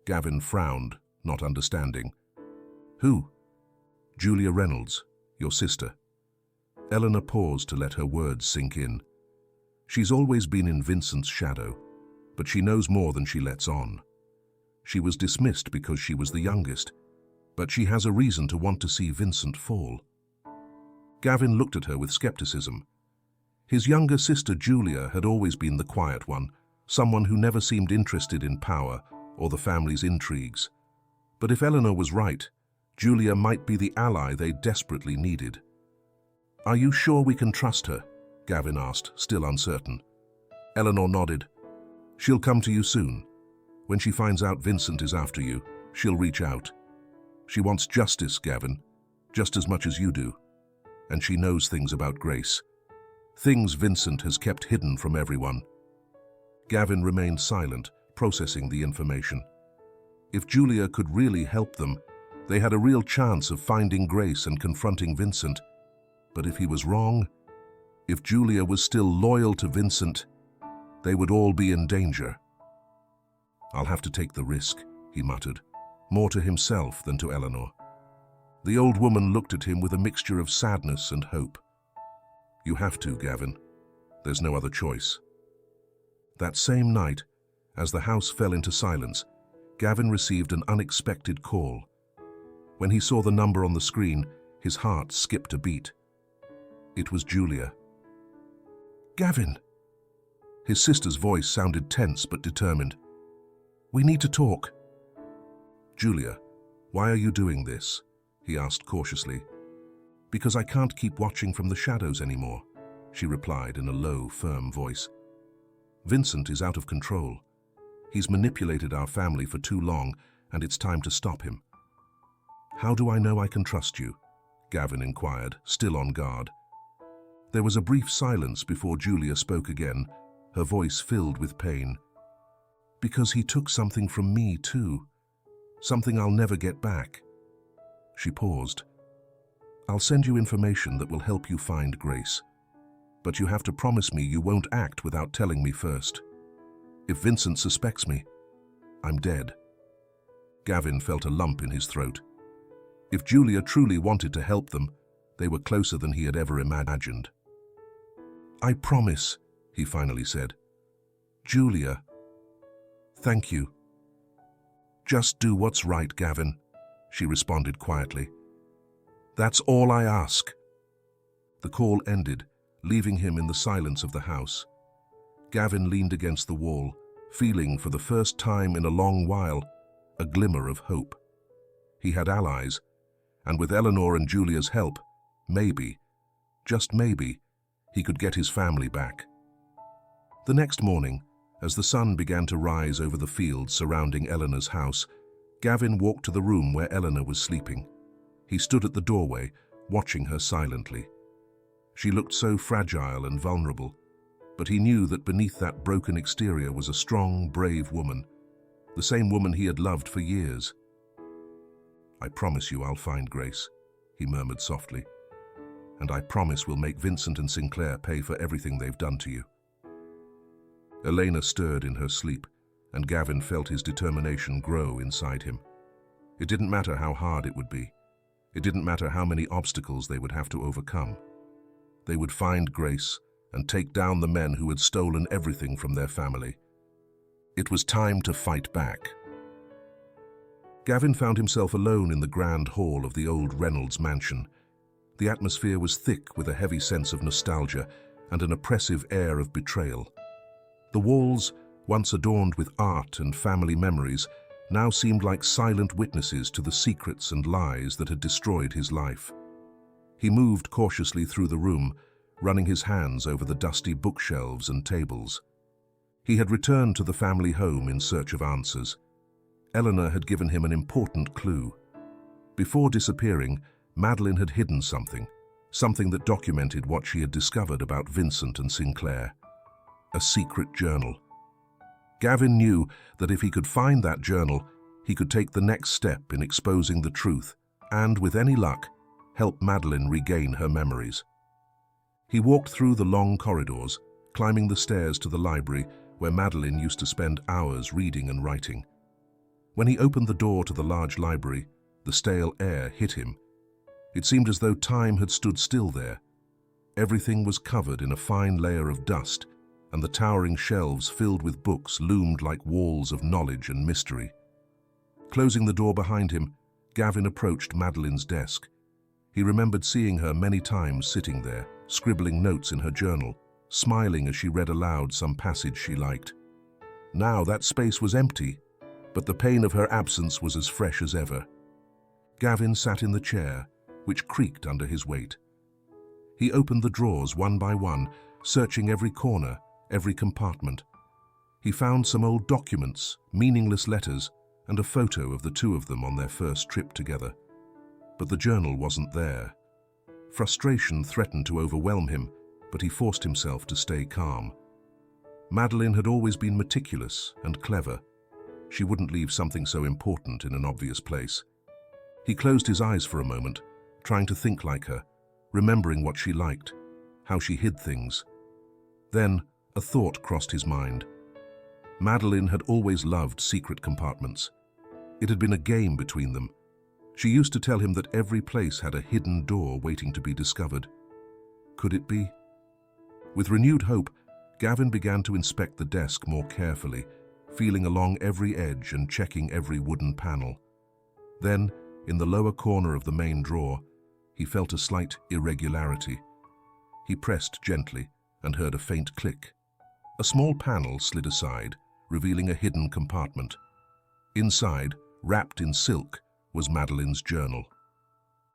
Gavin frowned, not understanding. Who? Julia Reynolds, your sister. Eleanor paused to let her words sink in. She's always been in Vincent's shadow, but she knows more than she lets on. She was dismissed because she was the youngest, but she has a reason to want to see Vincent fall. Gavin looked at her with skepticism. His younger sister Julia had always been the quiet one, someone who never seemed interested in power or the family's intrigues. But if Eleanor was right, Julia might be the ally they desperately needed. Are you sure we can trust her? Gavin asked, still uncertain. Eleanor nodded. She'll come to you soon. When she finds out Vincent is after you, she'll reach out. She wants justice, Gavin, just as much as you do. And she knows things about Grace. Things Vincent has kept hidden from everyone. Gavin remained silent, processing the information. If Julia could really help them, they had a real chance of finding Grace and confronting Vincent. But if he was wrong, if Julia was still loyal to Vincent, they would all be in danger. "I'll have to take the risk," he muttered, more to himself than to Eleanor. The old woman looked at him with a mixture of sadness and hope. "You have to, Gavin. There's no other choice." That same night, as the house fell into silence, Gavin received an unexpected call. When he saw the number on the screen, his heart skipped a beat. It was Julia. "Gavin!" His sister's voice sounded tense but determined. "We need to talk." "Julia, why are you doing this?" he asked cautiously. "Because I can't keep watching from the shadows anymore," she replied in a low, firm voice. "Vincent is out of control. He's manipulated our family for too long, and it's time to stop him." "How do I know I can trust you?" Gavin inquired, still on guard. There was a brief silence before Julia spoke again, her voice filled with pain. "Because he took something from me too. Something I'll never get back." She paused. "I'll send you information that will help you find Grace. But you have to promise me you won't act without telling me first. If Vincent suspects me, I'm dead." Gavin felt a lump in his throat. If Julia truly wanted to help them, they were closer than he had ever imagined. "I promise," he finally said. "Julia, thank you." "Just do what's right, Gavin," she responded quietly. "That's all I ask." The call ended, leaving him in the silence of the house. Gavin leaned against the wall, feeling for the first time in a long while a glimmer of hope. He had allies, and with Eleanor and Julia's help, maybe, just maybe, he could get his family back. The next morning, as the sun began to rise over the fields surrounding Eleanor's house, Gavin walked to the room where Eleanor was sleeping. He stood at the doorway, watching her silently. She looked so fragile and vulnerable, but he knew that beneath that broken exterior was a strong, brave woman, the same woman he had loved for years. "I promise you I'll find Grace," he murmured softly. "And I promise we'll make Vincent and Sinclair pay for everything they've done to you." Elena stirred in her sleep, and Gavin felt his determination grow inside him. It didn't matter how hard it would be. It didn't matter how many obstacles they would have to overcome. They would find Grace and take down the men who had stolen everything from their family. It was time to fight back. Gavin found himself alone in the grand hall of the old Reynolds mansion. The atmosphere was thick with a heavy sense of nostalgia and an oppressive air of betrayal. The walls, once adorned with art and family memories, now seemed like silent witnesses to the secrets and lies that had destroyed his life. He moved cautiously through the room, running his hands over the dusty bookshelves and tables. He had returned to the family home in search of answers. Eleanor had given him an important clue. Before disappearing, Madeline had hidden something that documented what she had discovered about Vincent and Sinclair. A secret journal. Gavin knew that if he could find that journal, he could take the next step in exposing the truth and, with any luck, help Madeline regain her memories. He walked through the long corridors, climbing the stairs to the library where Madeline used to spend hours reading and writing. When he opened the door to the large library, the stale air hit him. It seemed as though time had stood still there. Everything was covered in a fine layer of dust, and the towering shelves filled with books loomed like walls of knowledge and mystery. Closing the door behind him, Gavin approached Madeline's desk. He remembered seeing her many times sitting there, scribbling notes in her journal, smiling as she read aloud some passage she liked. Now that space was empty, but the pain of her absence was as fresh as ever. Gavin sat in the chair, which creaked under his weight. He opened the drawers one by one, searching every corner, every compartment. He found some old documents, meaningless letters, and a photo of the two of them on their first trip together. But the journal wasn't there. Frustration threatened to overwhelm him, but he forced himself to stay calm. Madeline had always been meticulous and clever. She wouldn't leave something so important in an obvious place. He closed his eyes for a moment, trying to think like her, remembering what she liked, how she hid things. Then, a thought crossed his mind. Madeline had always loved secret compartments. It had been a game between them. She used to tell him that every place had a hidden door waiting to be discovered. Could it be? With renewed hope, Gavin began to inspect the desk more carefully, feeling along every edge and checking every wooden panel. Then, in the lower corner of the main drawer, he felt a slight irregularity. He pressed gently and heard a faint click. A small panel slid aside, revealing a hidden compartment. Inside, wrapped in silk, was Madeline's journal.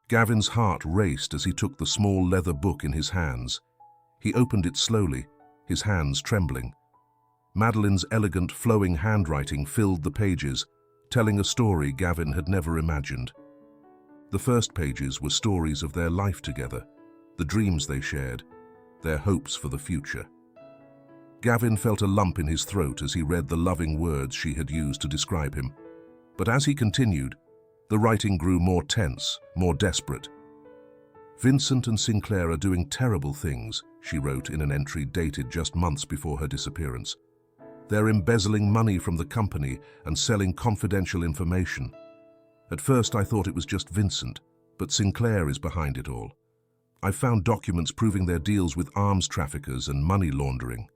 Gavin's heart raced as he took the small leather book in his hands. He opened it slowly, his hands trembling. Madeline's elegant, flowing handwriting filled the pages, telling a story Gavin had never imagined. The first pages were stories of their life together, the dreams they shared, their hopes for the future. Gavin felt a lump in his throat as he read the loving words she had used to describe him. But as he continued, the writing grew more tense, more desperate. "Vincent and Sinclair are doing terrible things," she wrote in an entry dated just months before her disappearance. "They're embezzling money from the company and selling confidential information. At first I thought it was just Vincent, but Sinclair is behind it all. I've found documents proving their deals with arms traffickers and money laundering."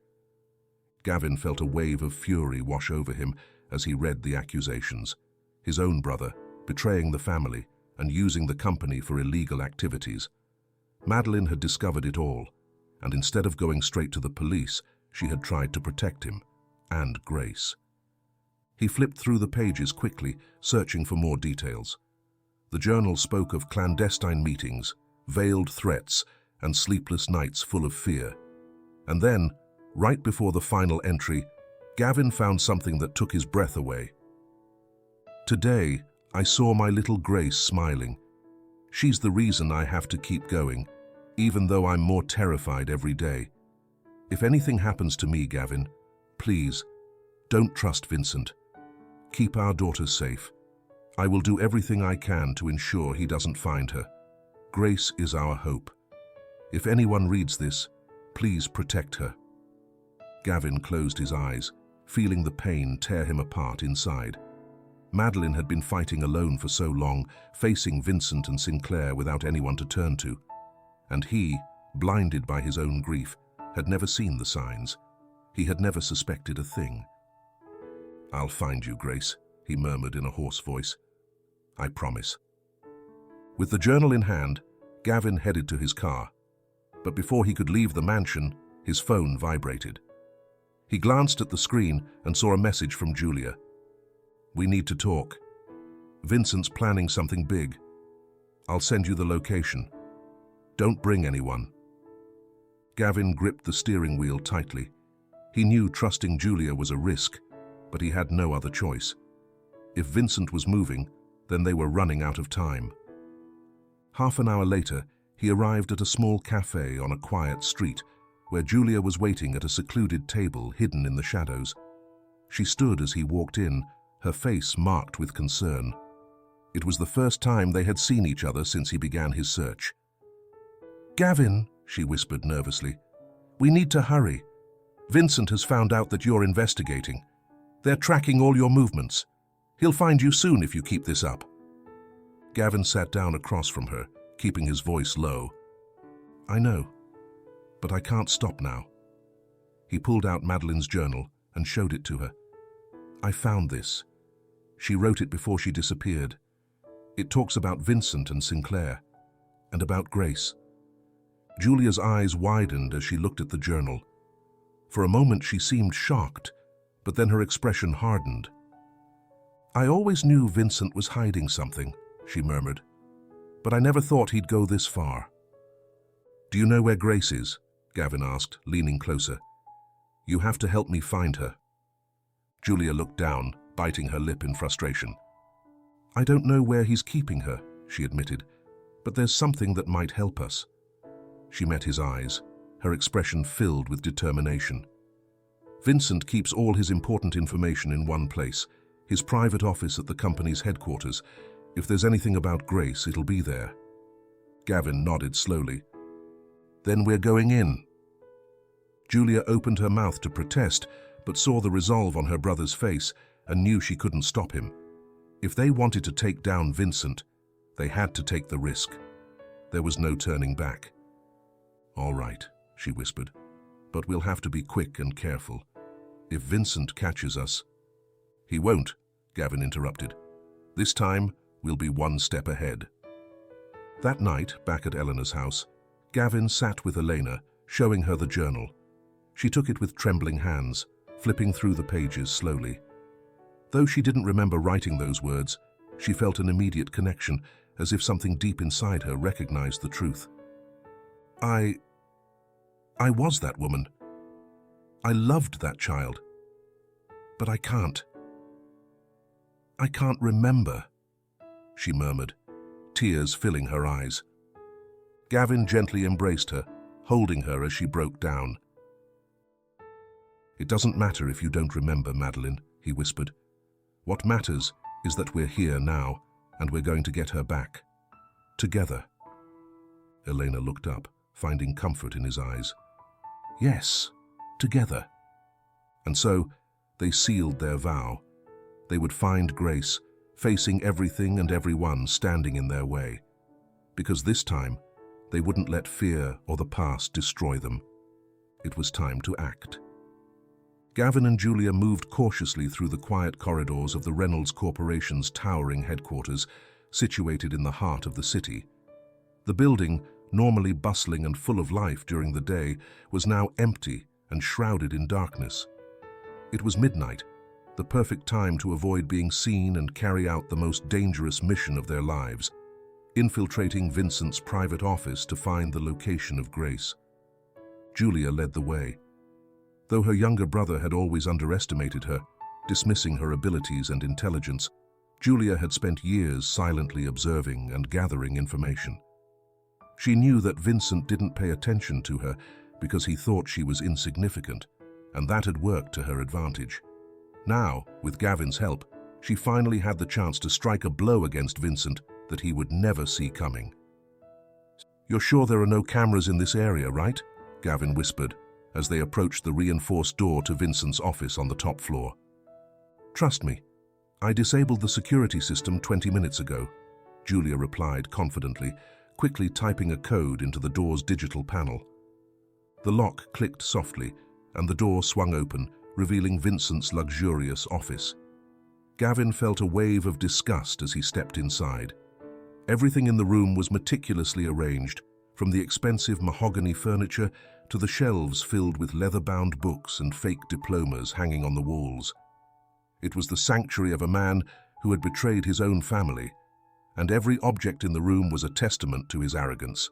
Gavin felt a wave of fury wash over him as he read the accusations. His own brother, betraying the family and using the company for illegal activities. Madeline had discovered it all, and instead of going straight to the police, she had tried to protect him, and Grace. He flipped through the pages quickly, searching for more details. The journal spoke of clandestine meetings, veiled threats, and sleepless nights full of fear. And then, right before the final entry, Gavin found something that took his breath away. "Today, I saw my little Grace smiling. She's the reason I have to keep going, even though I'm more terrified every day. If anything happens to me, Gavin, please, don't trust Vincent. Keep our daughter safe. I will do everything I can to ensure he doesn't find her. Grace is our hope. If anyone reads this, please protect her." Gavin closed his eyes, feeling the pain tear him apart inside. Madeline had been fighting alone for so long, facing Vincent and Sinclair without anyone to turn to. And he, blinded by his own grief, had never seen the signs. He had never suspected a thing. "I'll find you, Grace," he murmured in a hoarse voice. "I promise." With the journal in hand, Gavin headed to his car. But before he could leave the mansion, his phone vibrated. He glanced at the screen and saw a message from Julia. "We need to talk. Vincent's planning something big. I'll send you the location. Don't bring anyone." Gavin gripped the steering wheel tightly. He knew trusting Julia was a risk, but he had no other choice. If Vincent was moving, then they were running out of time. Half an hour later, he arrived at a small cafe on a quiet street, where Julia was waiting at a secluded table hidden in the shadows. She stood as he walked in, her face marked with concern. It was the first time they had seen each other since he began his search. "Gavin," she whispered nervously, "we need to hurry. Vincent has found out that you're investigating. They're tracking all your movements. He'll find you soon if you keep this up." Gavin sat down across from her, keeping his voice low. "I know, but I can't stop now." He pulled out Madeline's journal and showed it to her. "I found this. She wrote it before she disappeared. It talks about Vincent and Sinclair, and about Grace." Julia's eyes widened as she looked at the journal. For a moment she seemed shocked, but then her expression hardened. "I always knew Vincent was hiding something," she murmured, "but I never thought he'd go this far." "Do you know where Grace is?" Gavin asked, leaning closer. "You have to help me find her." Julia looked down, biting her lip in frustration. "I don't know where he's keeping her," she admitted, "but there's something that might help us." She met his eyes, her expression filled with determination. Vincent keeps all his important information in one place, his private office at the company's headquarters. If there's anything about Grace, it'll be there. Gavin nodded slowly. Then we're going in. Julia opened her mouth to protest, but saw the resolve on her brother's face and knew she couldn't stop him. If they wanted to take down Vincent, they had to take the risk. There was no turning back. All right, she whispered, but we'll have to be quick and careful. If Vincent catches us... He won't, Gavin interrupted. This time, we'll be one step ahead. That night, back at Eleanor's house, Gavin sat with Elena, showing her the journal. She took it with trembling hands, flipping through the pages slowly. Though she didn't remember writing those words, she felt an immediate connection, as if something deep inside her recognized the truth. I was that woman. I loved that child. But I can't remember, she murmured, tears filling her eyes. Gavin gently embraced her, holding her as she broke down. It doesn't matter if you don't remember, Madeline, he whispered. What matters is that we're here now, and we're going to get her back. Together. Elena looked up, finding comfort in his eyes. Yes, together. And so, they sealed their vow. They would find Grace, facing everything and everyone standing in their way. Because this time, they wouldn't let fear or the past destroy them. It was time to act. Gavin and Julia moved cautiously through the quiet corridors of the Reynolds Corporation's towering headquarters, situated in the heart of the city. The building, normally bustling and full of life during the day, was now empty and shrouded in darkness. It was midnight, the perfect time to avoid being seen and carry out the most dangerous mission of their lives, infiltrating Vincent's private office to find the location of Grace. Julia led the way. Though her younger brother had always underestimated her, dismissing her abilities and intelligence, Julia had spent years silently observing and gathering information. She knew that Vincent didn't pay attention to her because he thought she was insignificant, and that had worked to her advantage. Now, with Gavin's help, she finally had the chance to strike a blow against Vincent that he would never see coming. "You're sure there are no cameras in this area, right?" Gavin whispered, as they approached the reinforced door to Vincent's office on the top floor. "Trust me, I disabled the security system 20 minutes ago," Julia replied confidently, quickly typing a code into the door's digital panel. The lock clicked softly, and the door swung open, revealing Vincent's luxurious office. Gavin felt a wave of disgust as he stepped inside. Everything in the room was meticulously arranged, from the expensive mahogany furniture to the shelves filled with leather-bound books and fake diplomas hanging on the walls. It was the sanctuary of a man who had betrayed his own family, and every object in the room was a testament to his arrogance.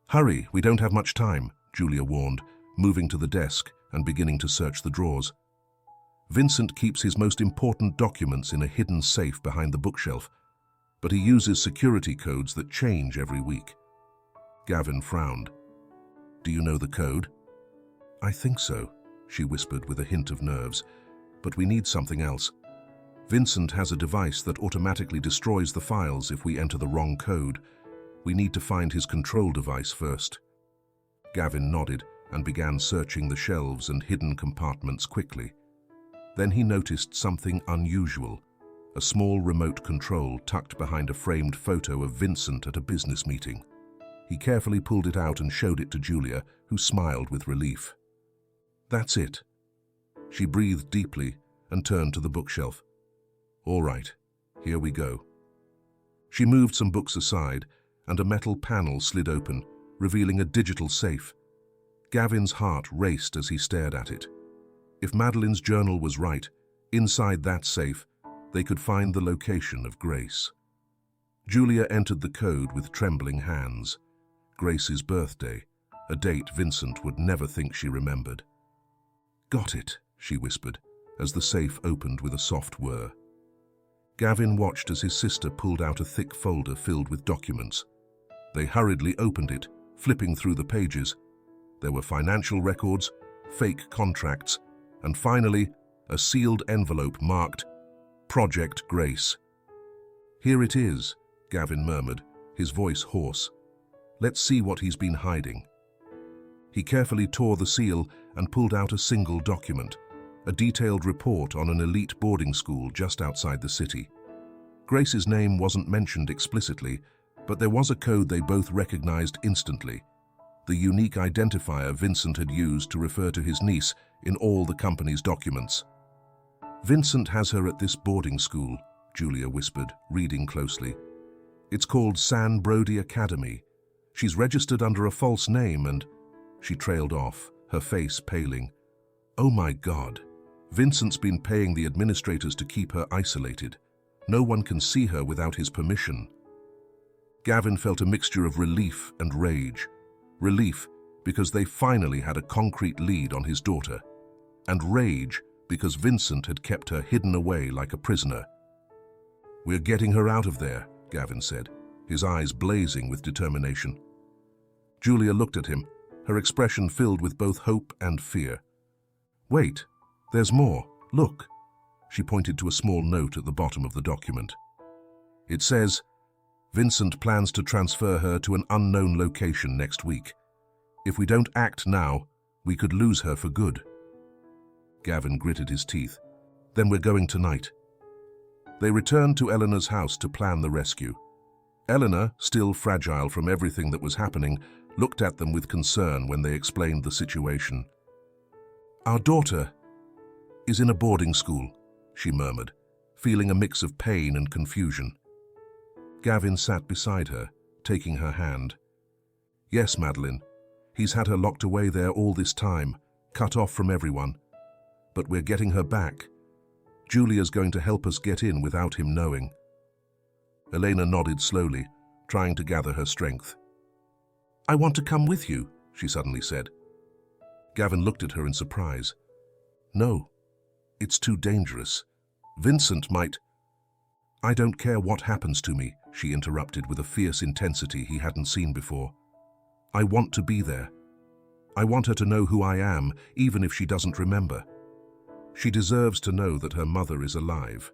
"Hurry, we don't have much time," Julia warned, moving to the desk and beginning to search the drawers. "Vincent keeps his most important documents in a hidden safe behind the bookshelf, but he uses security codes that change every week." Gavin frowned. "Do you know the code?" "I think so," she whispered with a hint of nerves, "but we need something else. Vincent has a device that automatically destroys the files if we enter the wrong code. We need to find his control device first." Gavin nodded and began searching the shelves and hidden compartments quickly. Then he noticed something unusual, a small remote control tucked behind a framed photo of Vincent at a business meeting. He carefully pulled it out and showed it to Julia, who smiled with relief. "That's it." She breathed deeply and turned to the bookshelf. "All right, here we go." She moved some books aside, and a metal panel slid open, revealing a digital safe. Gavin's heart raced as he stared at it. If Madeline's journal was right, inside that safe, they could find the location of Grace. Julia entered the code with trembling hands. Grace's birthday, a date Vincent would never think she remembered. "Got it," she whispered, as the safe opened with a soft whir. Gavin watched as his sister pulled out a thick folder filled with documents. They hurriedly opened it, flipping through the pages, There were financial records, fake contracts, and finally, a sealed envelope marked Project Grace. "Here it is," Gavin murmured, his voice hoarse. "Let's see what he's been hiding." He carefully tore the seal and pulled out a single document, a detailed report on an elite boarding school just outside the city. Grace's name wasn't mentioned explicitly, but there was a code they both recognized instantly, the unique identifier Vincent had used to refer to his niece in all the company's documents. "Vincent has her at this boarding school," Julia whispered, reading closely. "It's called San Brody Academy. She's registered under a false name and—" She trailed off, her face paling. "Oh my God. Vincent's been paying the administrators to keep her isolated. No one can see her without his permission." Gavin felt a mixture of relief and rage. Relief because they finally had a concrete lead on his daughter, and rage because Vincent had kept her hidden away like a prisoner. "We're getting her out of there," Gavin said, his eyes blazing with determination. Julia looked at him, her expression filled with both hope and fear. "Wait, there's more. Look." She pointed to a small note at the bottom of the document. It says, "Vincent plans to transfer her to an unknown location next week. If we don't act now, we could lose her for good." Gavin gritted his teeth. "Then we're going tonight." They returned to Eleanor's house to plan the rescue. Eleanor, still fragile from everything that was happening, looked at them with concern when they explained the situation. "Our daughter is in a boarding school," she murmured, feeling a mix of pain and confusion. Gavin sat beside her, taking her hand. "Yes, Madeline. He's had her locked away there all this time, cut off from everyone. But we're getting her back. Julia's going to help us get in without him knowing." Elena nodded slowly, trying to gather her strength. "I want to come with you," she suddenly said. Gavin looked at her in surprise. "No, it's too dangerous. Vincent might—" "I don't care what happens to me," she interrupted with a fierce intensity he hadn't seen before. "I want to be there. I want her to know who I am, even if she doesn't remember. She deserves to know that her mother is alive."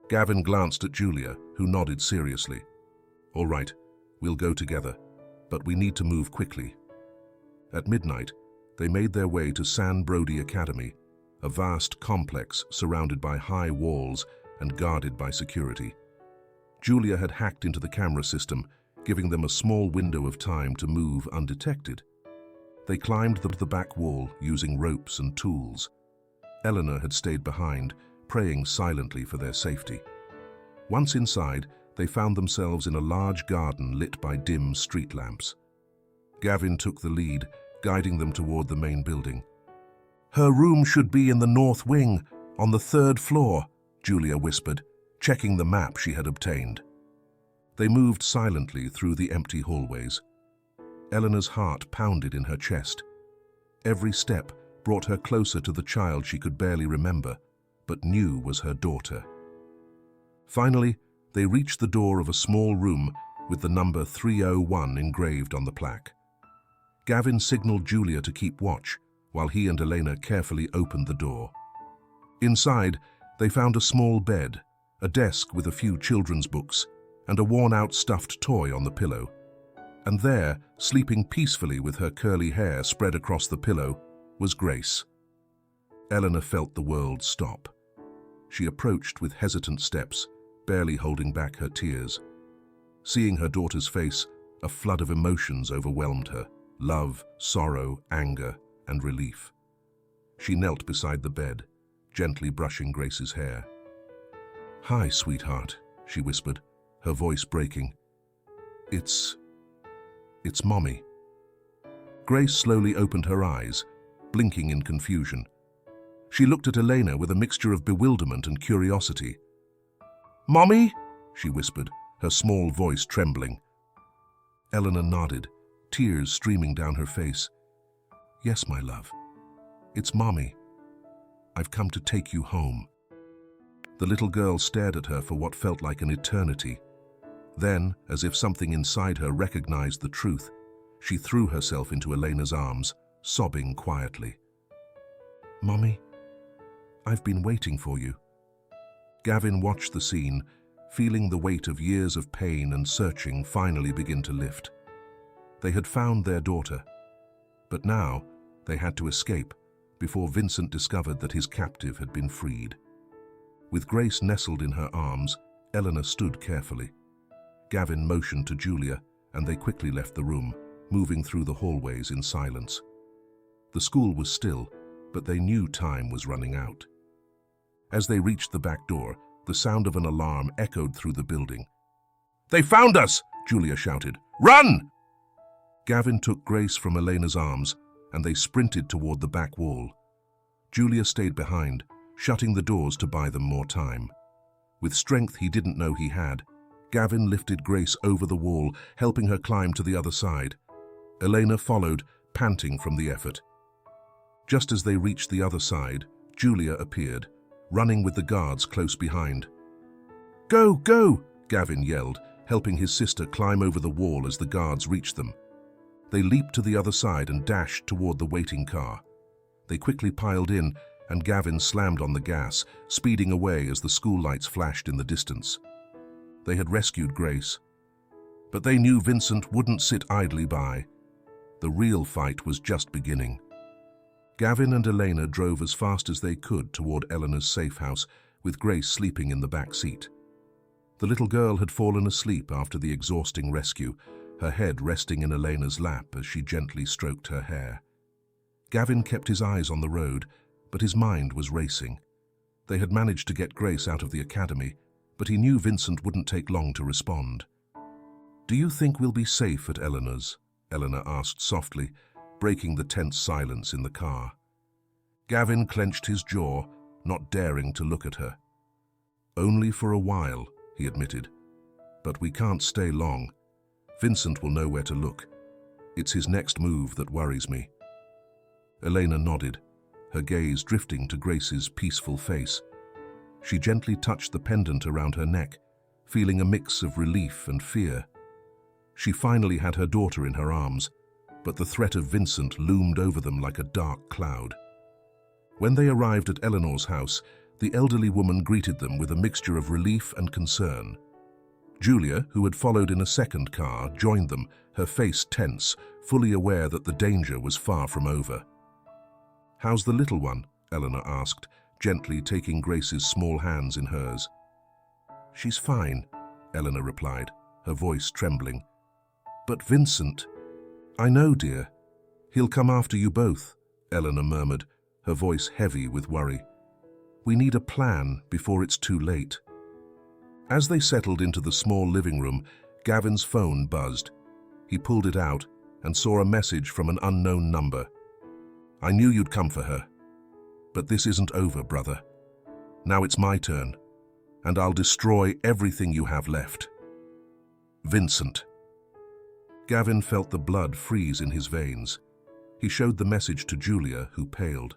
Gavin glanced at Julia, who nodded seriously. "All right, we'll go together, but we need to move quickly." At midnight, they made their way to San Brody Academy, a vast complex surrounded by high walls and guarded by security. Julia had hacked into the camera system, giving them a small window of time to move undetected. They climbed the back wall using ropes and tools. Eleanor had stayed behind, praying silently for their safety. Once inside, they found themselves in a large garden lit by dim street lamps. Gavin took the lead, guiding them toward the main building. "Her room should be in the north wing, on the 3rd floor," Julia whispered, checking the map she had obtained. They moved silently through the empty hallways. Eleanor's heart pounded in her chest. Every step brought her closer to the child she could barely remember, but knew was her daughter. Finally, they reached the door of a small room with the number 301 engraved on the plaque. Gavin signaled Julia to keep watch, while he and Elena carefully opened the door. Inside, they found a small bed, a desk with a few children's books, and a worn-out stuffed toy on the pillow. And there, sleeping peacefully with her curly hair spread across the pillow, was Grace. Eleanor felt the world stop. She approached with hesitant steps, barely holding back her tears. Seeing her daughter's face, a flood of emotions overwhelmed her: love, sorrow, anger, and relief. She knelt beside the bed, gently brushing Grace's hair. "Hi, sweetheart," she whispered, her voice breaking. It's Mommy." Grace slowly opened her eyes, blinking in confusion. She looked at Elena with a mixture of bewilderment and curiosity. "Mommy?" she whispered, her small voice trembling. Eleanor nodded, tears streaming down her face. "Yes, my love. It's Mommy. I've come to take you home." The little girl stared at her for what felt like an eternity. Then, as if something inside her recognized the truth, she threw herself into Elena's arms, sobbing quietly. "Mommy, I've been waiting for you." Gavin watched the scene, feeling the weight of years of pain and searching finally begin to lift. They had found their daughter, but now they had to escape before Vincent discovered that his captive had been freed. With Grace nestled in her arms, Eleanor stood carefully. Gavin motioned to Julia, and they quickly left the room, moving through the hallways in silence. The school was still, but they knew time was running out. As they reached the back door, the sound of an alarm echoed through the building. "They found us!" Julia shouted. "Run!" Gavin took Grace from Elena's arms, and they sprinted toward the back wall. Julia stayed behind, shutting the doors to buy them more time. With strength he didn't know he had, Gavin lifted Grace over the wall, helping her climb to the other side. Elena followed, panting from the effort. Just as they reached the other side, Julia appeared, running with the guards close behind. "Go, go!" Gavin yelled, helping his sister climb over the wall as the guards reached them. They leaped to the other side and dashed toward the waiting car. They quickly piled in, and Gavin slammed on the gas, speeding away as the school lights flashed in the distance. They had rescued Grace, but they knew Vincent wouldn't sit idly by. The real fight was just beginning. Gavin and Elena drove as fast as they could toward Eleanor's safe house, with Grace sleeping in the back seat. The little girl had fallen asleep after the exhausting rescue, her head resting in Elena's lap as she gently stroked her hair. Gavin kept his eyes on the road, but his mind was racing. They had managed to get Grace out of the academy, but he knew Vincent wouldn't take long to respond. "Do you think we'll be safe at Eleanor's?" Eleanor asked softly, breaking the tense silence in the car. Gavin clenched his jaw, not daring to look at her. "Only for a while," he admitted. "But we can't stay long. Vincent will know where to look. It's his next move that worries me." Elena nodded, her gaze drifting to Grace's peaceful face. She gently touched the pendant around her neck, feeling a mix of relief and fear. She finally had her daughter in her arms, but the threat of Vincent loomed over them like a dark cloud. When they arrived at Eleanor's house, the elderly woman greeted them with a mixture of relief and concern. Julia, who had followed in a second car, joined them, her face tense, fully aware that the danger was far from over. "How's the little one?" Eleanor asked, gently taking Grace's small hands in hers. "She's fine," Eleanor replied, her voice trembling. "But Vincent—" "I know, dear. He'll come after you both," Eleanor murmured, her voice heavy with worry. "We need a plan before it's too late." As they settled into the small living room, Gavin's phone buzzed. He pulled it out and saw a message from an unknown number. "I knew you'd come for her. But this isn't over, brother. Now it's my turn, and I'll destroy everything you have left. Vincent." Gavin felt the blood freeze in his veins. He showed the message to Julia, who paled.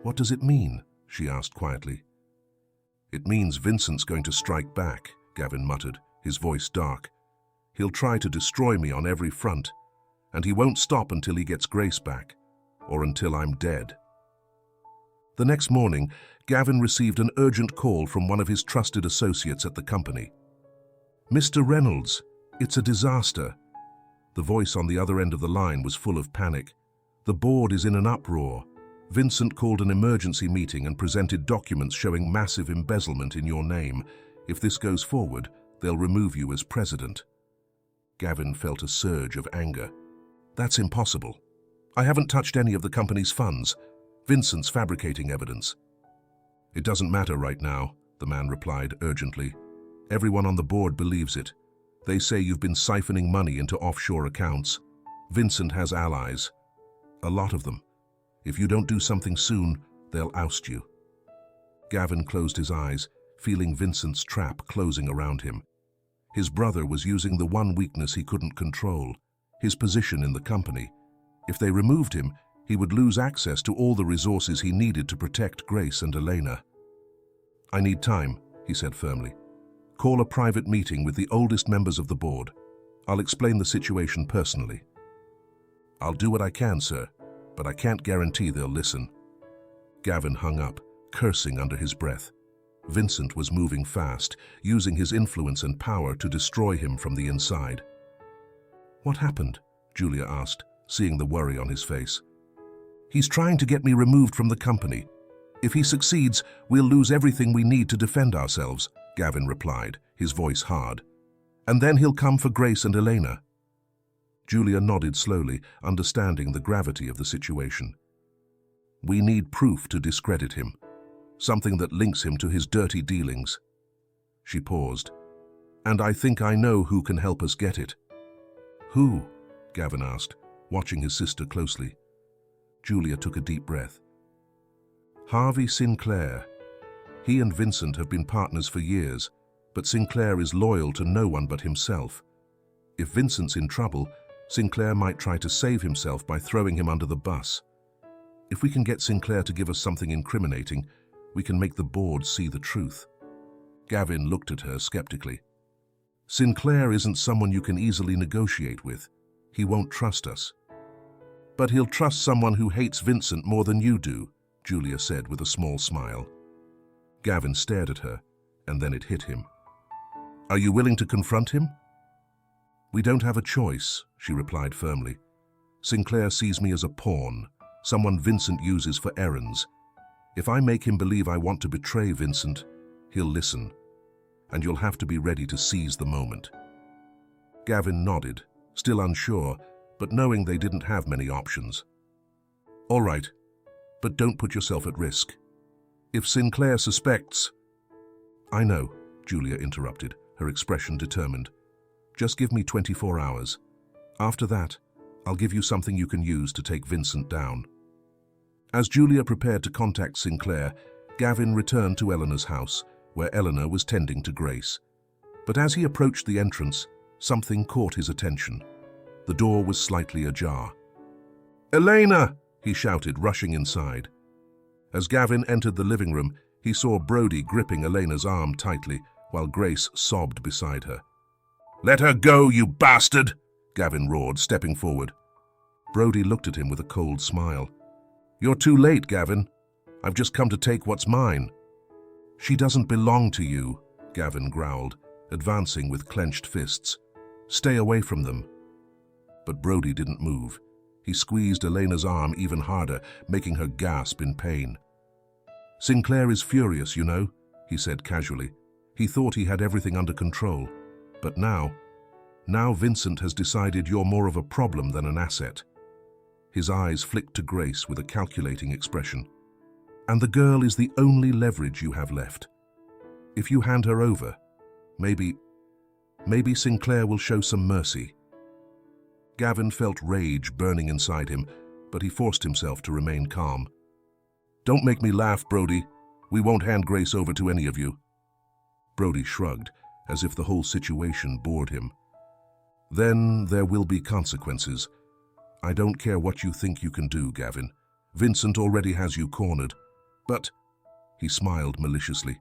"What does it mean?" she asked quietly. "It means Vincent's going to strike back," Gavin muttered, his voice dark. "He'll try to destroy me on every front, and he won't stop until he gets Grace back, or until I'm dead." The next morning, Gavin received an urgent call from one of his trusted associates at the company. "Mr. Reynolds, it's a disaster." The voice on the other end of the line was full of panic. "The board is in an uproar. Vincent called an emergency meeting and presented documents showing massive embezzlement in your name. If this goes forward, they'll remove you as president." Gavin felt a surge of anger. "That's impossible. I haven't touched any of the company's funds. Vincent's fabricating evidence." "It doesn't matter right now," the man replied urgently. "Everyone on the board believes it. They say you've been siphoning money into offshore accounts. Vincent has allies. A lot of them. If you don't do something soon, they'll oust you." Gavin closed his eyes, feeling Vincent's trap closing around him. His brother was using the one weakness he couldn't control, his position in the company. If they removed him, he would lose access to all the resources he needed to protect Grace and Elena. "I need time," he said firmly. "Call a private meeting with the oldest members of the board. I'll explain the situation personally." "I'll do what I can, sir," but I can't guarantee they'll listen." Gavin hung up, cursing under his breath. Vincent was moving fast, using his influence and power to destroy him from the inside. "What happened?" Julia asked, seeing the worry on his face. "He's trying to get me removed from the company. If he succeeds, we'll lose everything we need to defend ourselves," Gavin replied, his voice hard. "And then he'll come for Grace and Elena." Julia nodded slowly, understanding the gravity of the situation. "We need proof to discredit him, something that links him to his dirty dealings." She paused. "And I think I know who can help us get it." "Who?" Gavin asked, watching his sister closely. Julia took a deep breath. "Harvey Sinclair. He and Vincent have been partners for years, but Sinclair is loyal to no one but himself. If Vincent's in trouble, Sinclair might try to save himself by throwing him under the bus. If we can get Sinclair to give us something incriminating, we can make the board see the truth." Gavin looked at her skeptically. "Sinclair isn't someone you can easily negotiate with. He won't trust us." "But he'll trust someone who hates Vincent more than you do," Julia said with a small smile. Gavin stared at her, and then it hit him. "Are you willing to confront him?" "We don't have a choice," she replied firmly. "Sinclair sees me as a pawn, someone Vincent uses for errands. If I make him believe I want to betray Vincent, he'll listen, and you'll have to be ready to seize the moment." Gavin nodded, still unsure, but knowing they didn't have many options. "All right, but don't put yourself at risk. If Sinclair suspects—" "I know," Julia interrupted, her expression determined. "Just give me 24 hours. After that, I'll give you something you can use to take Vincent down." As Julia prepared to contact Sinclair, Gavin returned to Eleanor's house, where Eleanor was tending to Grace. But as he approached the entrance, something caught his attention. The door was slightly ajar. "Elena!" he shouted, rushing inside. As Gavin entered the living room, he saw Brody gripping Elena's arm tightly, while Grace sobbed beside her. "Let her go, you bastard!" Gavin roared, stepping forward. Brody looked at him with a cold smile. "You're too late, Gavin. I've just come to take what's mine." "She doesn't belong to you," Gavin growled, advancing with clenched fists. "Stay away from them." But Brody didn't move. He squeezed Elena's arm even harder, making her gasp in pain. "Sinclair is furious, you know," he said casually. "He thought he had everything under control. But now Vincent has decided you're more of a problem than an asset." His eyes flicked to Grace with a calculating expression. "And the girl is the only leverage you have left. If you hand her over, maybe Sinclair will show some mercy." Gavin felt rage burning inside him, but he forced himself to remain calm. "Don't make me laugh, Brody. We won't hand Grace over to any of you." Brody shrugged, as if the whole situation bored him. "Then there will be consequences. I don't care what you think you can do, Gavin. Vincent already has you cornered. But," he smiled maliciously,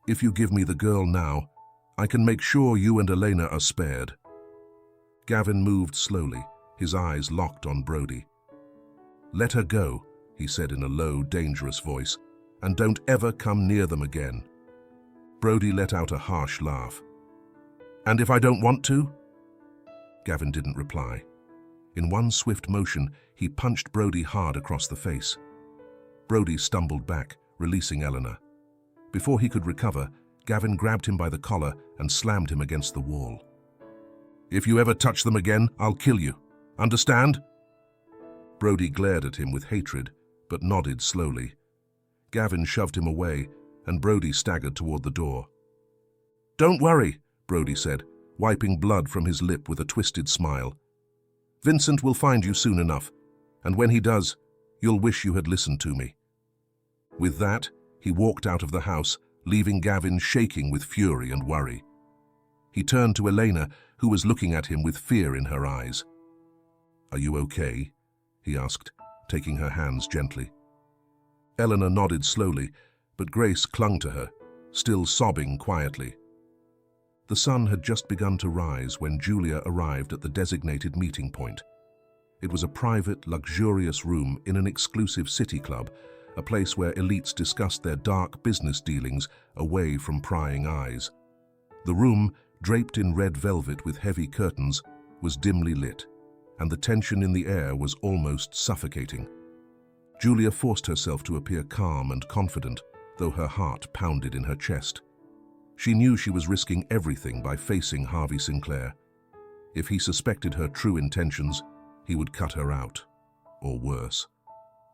"if you give me the girl now, I can make sure you and Elena are spared." Gavin moved slowly, his eyes locked on Brody. "Let her go," he said in a low, dangerous voice, "and don't ever come near them again." Brody let out a harsh laugh. "And if I don't want to?" Gavin didn't reply. In one swift motion, he punched Brody hard across the face. Brody stumbled back, releasing Eleanor. Before he could recover, Gavin grabbed him by the collar and slammed him against the wall. "If you ever touch them again, I'll kill you. Understand?" Brody glared at him with hatred, but nodded slowly. Gavin shoved him away, and Brody staggered toward the door. "Don't worry," Brody said, wiping blood from his lip with a twisted smile. "Vincent will find you soon enough, and when he does, you'll wish you had listened to me." With that, he walked out of the house, leaving Gavin shaking with fury and worry. He turned to Elena, who was looking at him with fear in her eyes. "Are you okay?" he asked, taking her hands gently. Eleanor nodded slowly, but Grace clung to her, still sobbing quietly. The sun had just begun to rise when Julia arrived at the designated meeting point. It was a private, luxurious room in an exclusive city club, a place where elites discussed their dark business dealings away from prying eyes. The room, draped in red velvet with heavy curtains, was dimly lit, and the tension in the air was almost suffocating. Julia forced herself to appear calm and confident, though her heart pounded in her chest. She knew she was risking everything by facing Harvey Sinclair. If he suspected her true intentions, he would cut her out, or worse.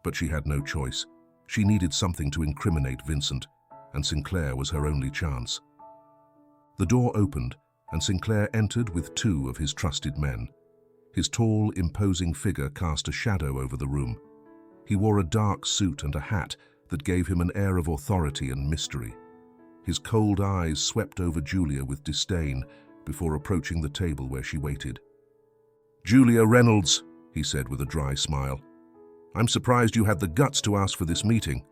But she had no choice. She needed something to incriminate Vincent, and Sinclair was her only chance. The door opened, and Sinclair entered with two of his trusted men. His tall, imposing figure cast a shadow over the room. He wore a dark suit and a hat that gave him an air of authority and mystery. His cold eyes swept over Julia with disdain before approaching the table where she waited. "Julia Reynolds," he said with a dry smile. "I'm surprised you had the guts to ask for this meeting."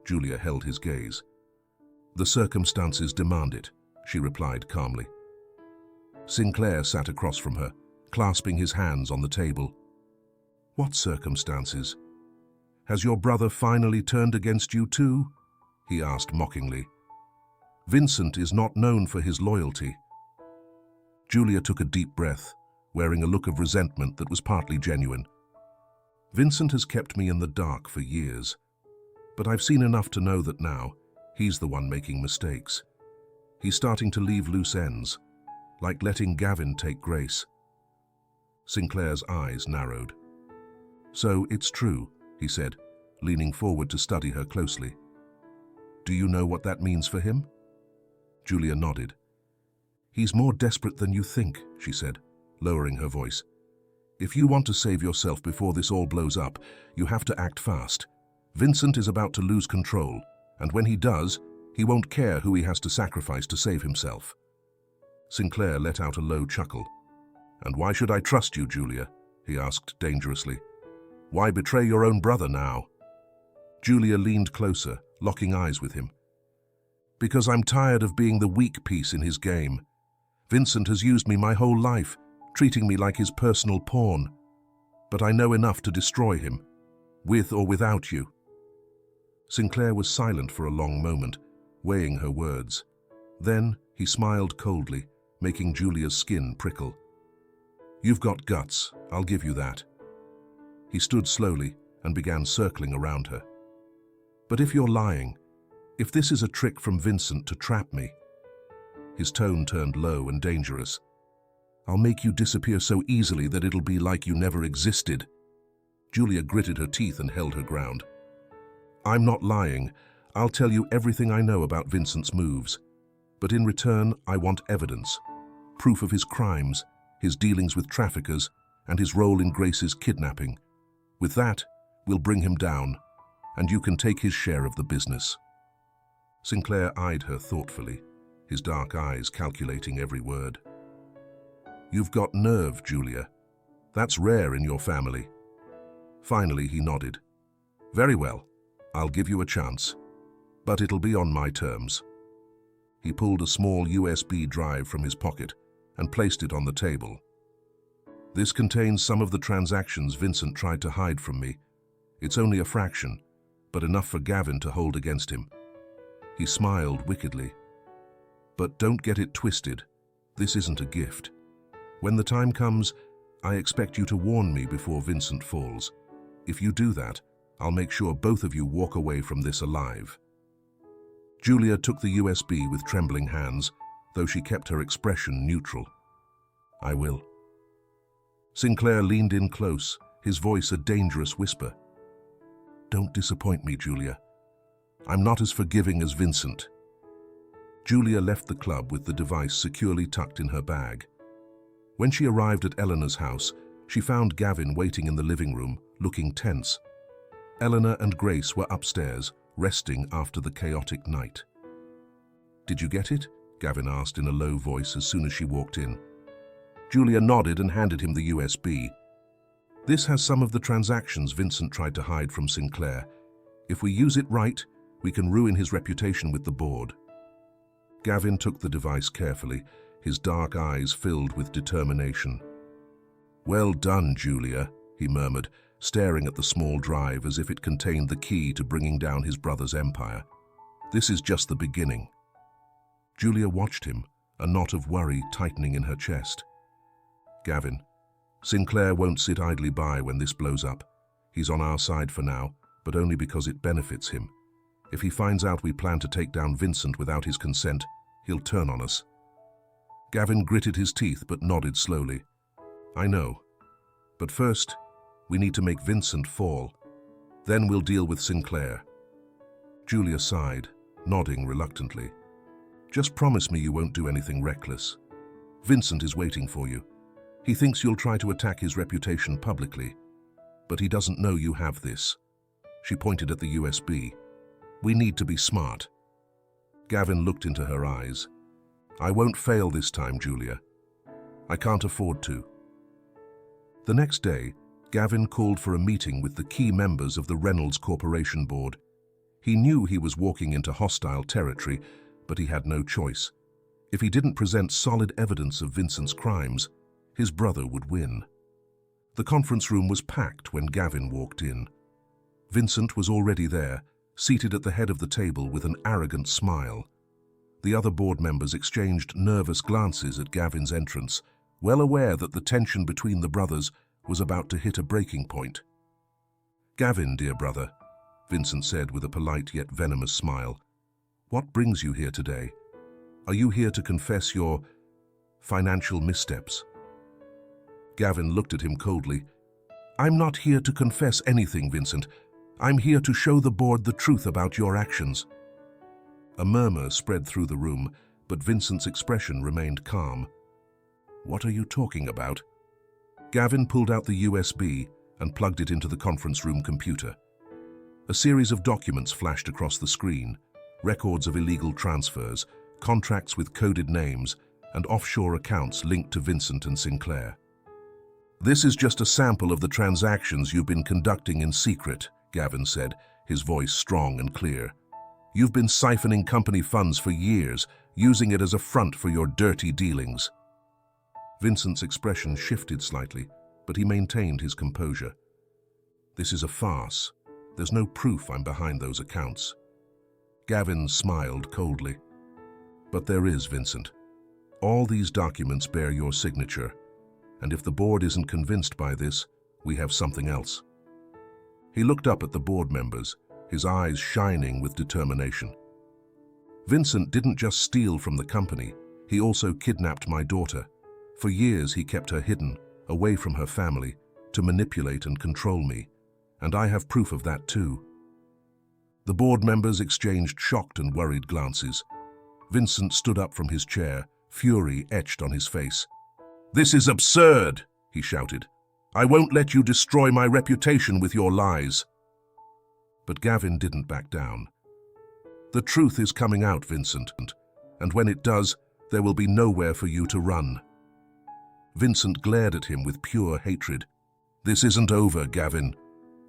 Julia held his gaze. "The circumstances demand it," she replied calmly. Sinclair sat across from her, clasping his hands on the table. "What circumstances? Has your brother finally turned against you too?" he asked mockingly. "Vincent is not known for his loyalty." Julia took a deep breath, wearing a look of resentment that was partly genuine. "Vincent has kept me in the dark for years, but I've seen enough to know that now he's the one making mistakes. He's starting to leave loose ends, like letting Gavin take Grace." Sinclair's eyes narrowed. "So it's true," he said, leaning forward to study her closely. "Do you know what that means for him?" Julia nodded. "He's more desperate than you think," she said, lowering her voice. "If you want to save yourself before this all blows up, you have to act fast. Vincent is about to lose control, and when he does, he won't care who he has to sacrifice to save himself." Sinclair let out a low chuckle. "And why should I trust you, Julia?" he asked dangerously. "Why betray your own brother now?" Julia leaned closer, locking eyes with him. "Because I'm tired of being the weak piece in his game. Vincent has used me my whole life, treating me like his personal pawn. But I know enough to destroy him, with or without you." Sinclair was silent for a long moment, weighing her words. Then he smiled coldly, making Julia's skin prickle. "You've got guts, I'll give you that." He stood slowly and began circling around her. "But if you're lying, if this is a trick from Vincent to trap me—" His tone turned low and dangerous. "I'll make you disappear so easily that it'll be like you never existed." Julia gritted her teeth and held her ground. "I'm not lying. I'll tell you everything I know about Vincent's moves. But in return, I want evidence. Proof of his crimes, his dealings with traffickers, and his role in Grace's kidnapping. With that, we'll bring him down, and you can take his share of the business." Sinclair eyed her thoughtfully, his dark eyes calculating every word. "You've got nerve, Julia. That's rare in your family." Finally, he nodded. "Very well. I'll give you a chance. But it'll be on my terms." He pulled a small USB drive from his pocket and placed it on the table. "This contains some of the transactions Vincent tried to hide from me. It's only a fraction, but enough for Gavin to hold against him." He smiled wickedly. "But don't get it twisted. This isn't a gift. When the time comes, I expect you to warn me before Vincent falls. If you do that, I'll make sure both of you walk away from this alive." Julia took the USB with trembling hands, though she kept her expression neutral. "I will." Sinclair leaned in close, his voice a dangerous whisper. "Don't disappoint me, Julia. I'm not as forgiving as Vincent." Julia left the club with the device securely tucked in her bag. When she arrived at Eleanor's house, she found Gavin waiting in the living room, looking tense. Eleanor and Grace were upstairs, resting after the chaotic night. "Did you get it?" Gavin asked in a low voice as soon as she walked in. Julia nodded and handed him the USB. "This has some of the transactions Vincent tried to hide from Sinclair. If we use it right, we can ruin his reputation with the board." Gavin took the device carefully, his dark eyes filled with determination. "Well done, Julia," he murmured, staring at the small drive as if it contained the key to bringing down his brother's empire. "This is just the beginning." Julia watched him, a knot of worry tightening in her chest. "Gavin, Sinclair won't sit idly by when this blows up. He's on our side for now, but only because it benefits him. If he finds out we plan to take down Vincent without his consent, he'll turn on us." Gavin gritted his teeth but nodded slowly. "I know. But first, we need to make Vincent fall. Then we'll deal with Sinclair." Julia sighed, nodding reluctantly. "Just promise me you won't do anything reckless. Vincent is waiting for you. He thinks you'll try to attack his reputation publicly, but he doesn't know you have this." She pointed at the USB. "We need to be smart." Gavin looked into her eyes. "I won't fail this time, Julia. I can't afford to." The next day, Gavin called for a meeting with the key members of the Reynolds Corporation board. He knew he was walking into hostile territory, but he had no choice. If he didn't present solid evidence of Vincent's crimes, his brother would win. The conference room was packed when Gavin walked in. Vincent was already there, seated at the head of the table with an arrogant smile. The other board members exchanged nervous glances at Gavin's entrance, well aware that the tension between the brothers was about to hit a breaking point. "Gavin, dear brother," Vincent said with a polite yet venomous smile, "what brings you here today? Are you here to confess your financial missteps?" Gavin looked at him coldly. "I'm not here to confess anything, Vincent. I'm here to show the board the truth about your actions." A murmur spread through the room, but Vincent's expression remained calm. "What are you talking about?" Gavin pulled out the USB and plugged it into the conference room computer. A series of documents flashed across the screen, records of illegal transfers, contracts with coded names, and offshore accounts linked to Vincent and Sinclair. "This is just a sample of the transactions you've been conducting in secret," Gavin said, his voice strong and clear. "You've been siphoning company funds for years, using it as a front for your dirty dealings." Vincent's expression shifted slightly, but he maintained his composure. "This is a farce. There's no proof I'm behind those accounts." Gavin smiled coldly. "But there is, Vincent. All these documents bear your signature, and if the board isn't convinced by this, we have something else." He looked up at the board members, his eyes shining with determination. "Vincent didn't just steal from the company, he also kidnapped my daughter. For years he kept her hidden, away from her family, to manipulate and control me, and I have proof of that too." The board members exchanged shocked and worried glances. Vincent stood up from his chair, fury etched on his face. "This is absurd," he shouted. "I won't let you destroy my reputation with your lies." But Gavin didn't back down. "The truth is coming out, Vincent, and when it does, there will be nowhere for you to run." Vincent glared at him with pure hatred. "This isn't over, Gavin.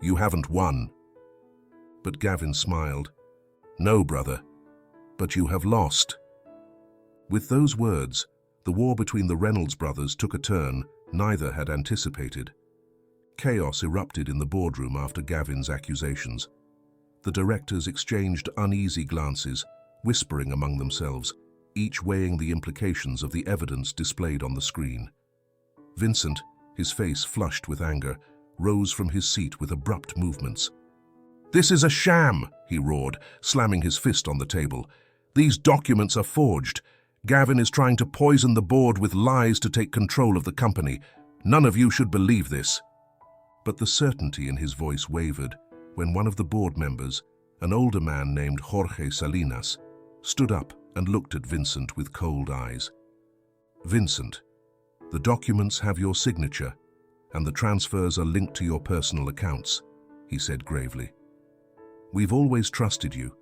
You haven't won." But Gavin smiled. "No, brother, but you have lost." With those words, the war between the Reynolds brothers took a turn neither had anticipated. Chaos erupted in the boardroom after Gavin's accusations. The directors exchanged uneasy glances, whispering among themselves, each weighing the implications of the evidence displayed on the screen. Vincent, his face flushed with anger, rose from his seat with abrupt movements. "This is a sham," he roared, slamming his fist on the table. "These documents are forged. Gavin is trying to poison the board with lies to take control of the company. None of you should believe this." But the certainty in his voice wavered when one of the board members, an older man named Jorge Salinas, stood up and looked at Vincent with cold eyes. "Vincent, the documents have your signature, and the transfers are linked to your personal accounts," he said gravely. "We've always trusted you,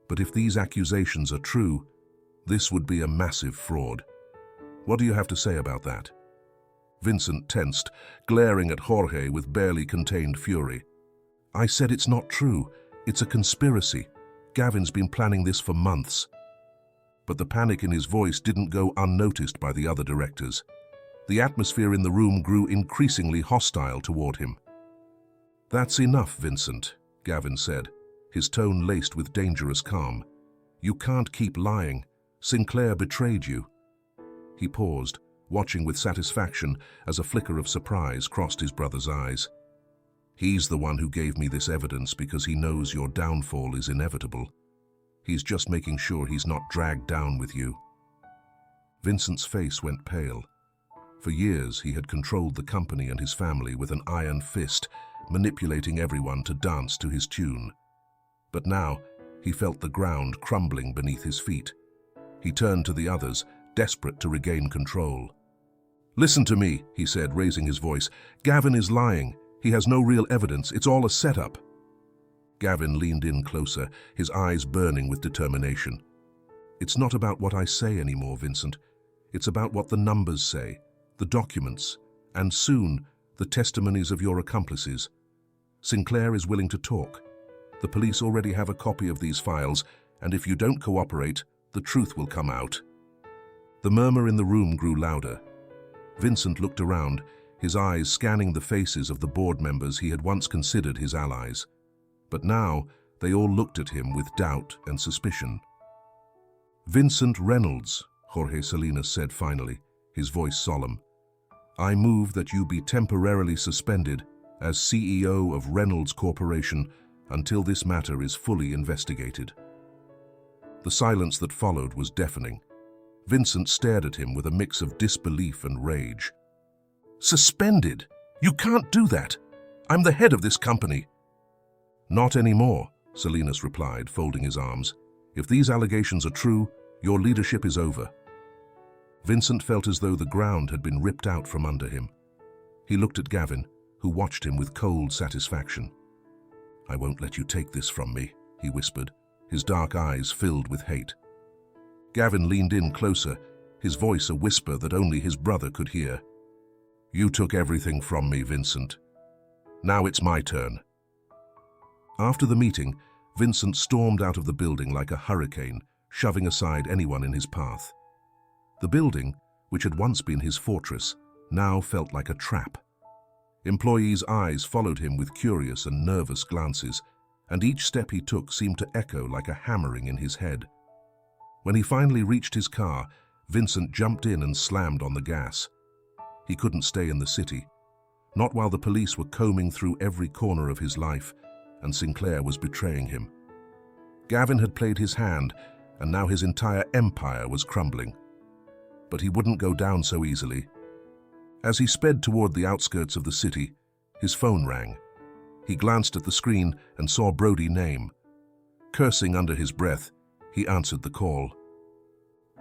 but if these accusations are true, this would be a massive fraud. What do you have to say about that?" Vincent tensed, glaring at Jorge with barely contained fury. "I said it's not true. It's a conspiracy. Gavin's been planning this for months." But the panic in his voice didn't go unnoticed by the other directors. The atmosphere in the room grew increasingly hostile toward him. "That's enough, Vincent," Gavin said, his tone laced with dangerous calm. "You can't keep lying. Sinclair betrayed you." He paused, watching with satisfaction as a flicker of surprise crossed his brother's eyes. "He's the one who gave me this evidence because he knows your downfall is inevitable. He's just making sure he's not dragged down with you." Vincent's face went pale. For years he had controlled the company and his family with an iron fist, manipulating everyone to dance to his tune. But now he felt the ground crumbling beneath his feet. He turned to the others, desperate to regain control. "Listen to me," he said, raising his voice. "Gavin is lying. He has no real evidence. It's all a setup." Gavin leaned in closer, his eyes burning with determination. "It's not about what I say anymore, Vincent. It's about what the numbers say, the documents, and soon the testimonies of your accomplices. Sinclair is willing to talk. The police already have a copy of these files, and if you don't cooperate, the truth will come out." The murmur in the room grew louder. Vincent looked around, his eyes scanning the faces of the board members he had once considered his allies. But now they all looked at him with doubt and suspicion. "Vincent Reynolds," Jorge Salinas said finally, his voice solemn, "I move that you be temporarily suspended as CEO of Reynolds Corporation until this matter is fully investigated." The silence that followed was deafening. Vincent stared at him with a mix of disbelief and rage. "Suspended? You can't do that. I'm the head of this company." "Not anymore," Salinas replied, folding his arms. "If these allegations are true, your leadership is over." Vincent felt as though the ground had been ripped out from under him. He looked at Gavin, who watched him with cold satisfaction. "I won't let you take this from me," he whispered, his dark eyes filled with hate. Gavin leaned in closer, his voice a whisper that only his brother could hear. "You took everything from me, Vincent. Now it's my turn." After the meeting, Vincent stormed out of the building like a hurricane, shoving aside anyone in his path. The building, which had once been his fortress, now felt like a trap. Employees' eyes followed him with curious and nervous glances, and each step he took seemed to echo like a hammering in his head. When he finally reached his car, Vincent jumped in and slammed on the gas. He couldn't stay in the city, not while the police were combing through every corner of his life, and Sinclair was betraying him. Gavin had played his hand, and now his entire empire was crumbling. But he wouldn't go down so easily. As he sped toward the outskirts of the city, his phone rang. He glanced at the screen and saw Brody's name. Cursing under his breath, he answered the call.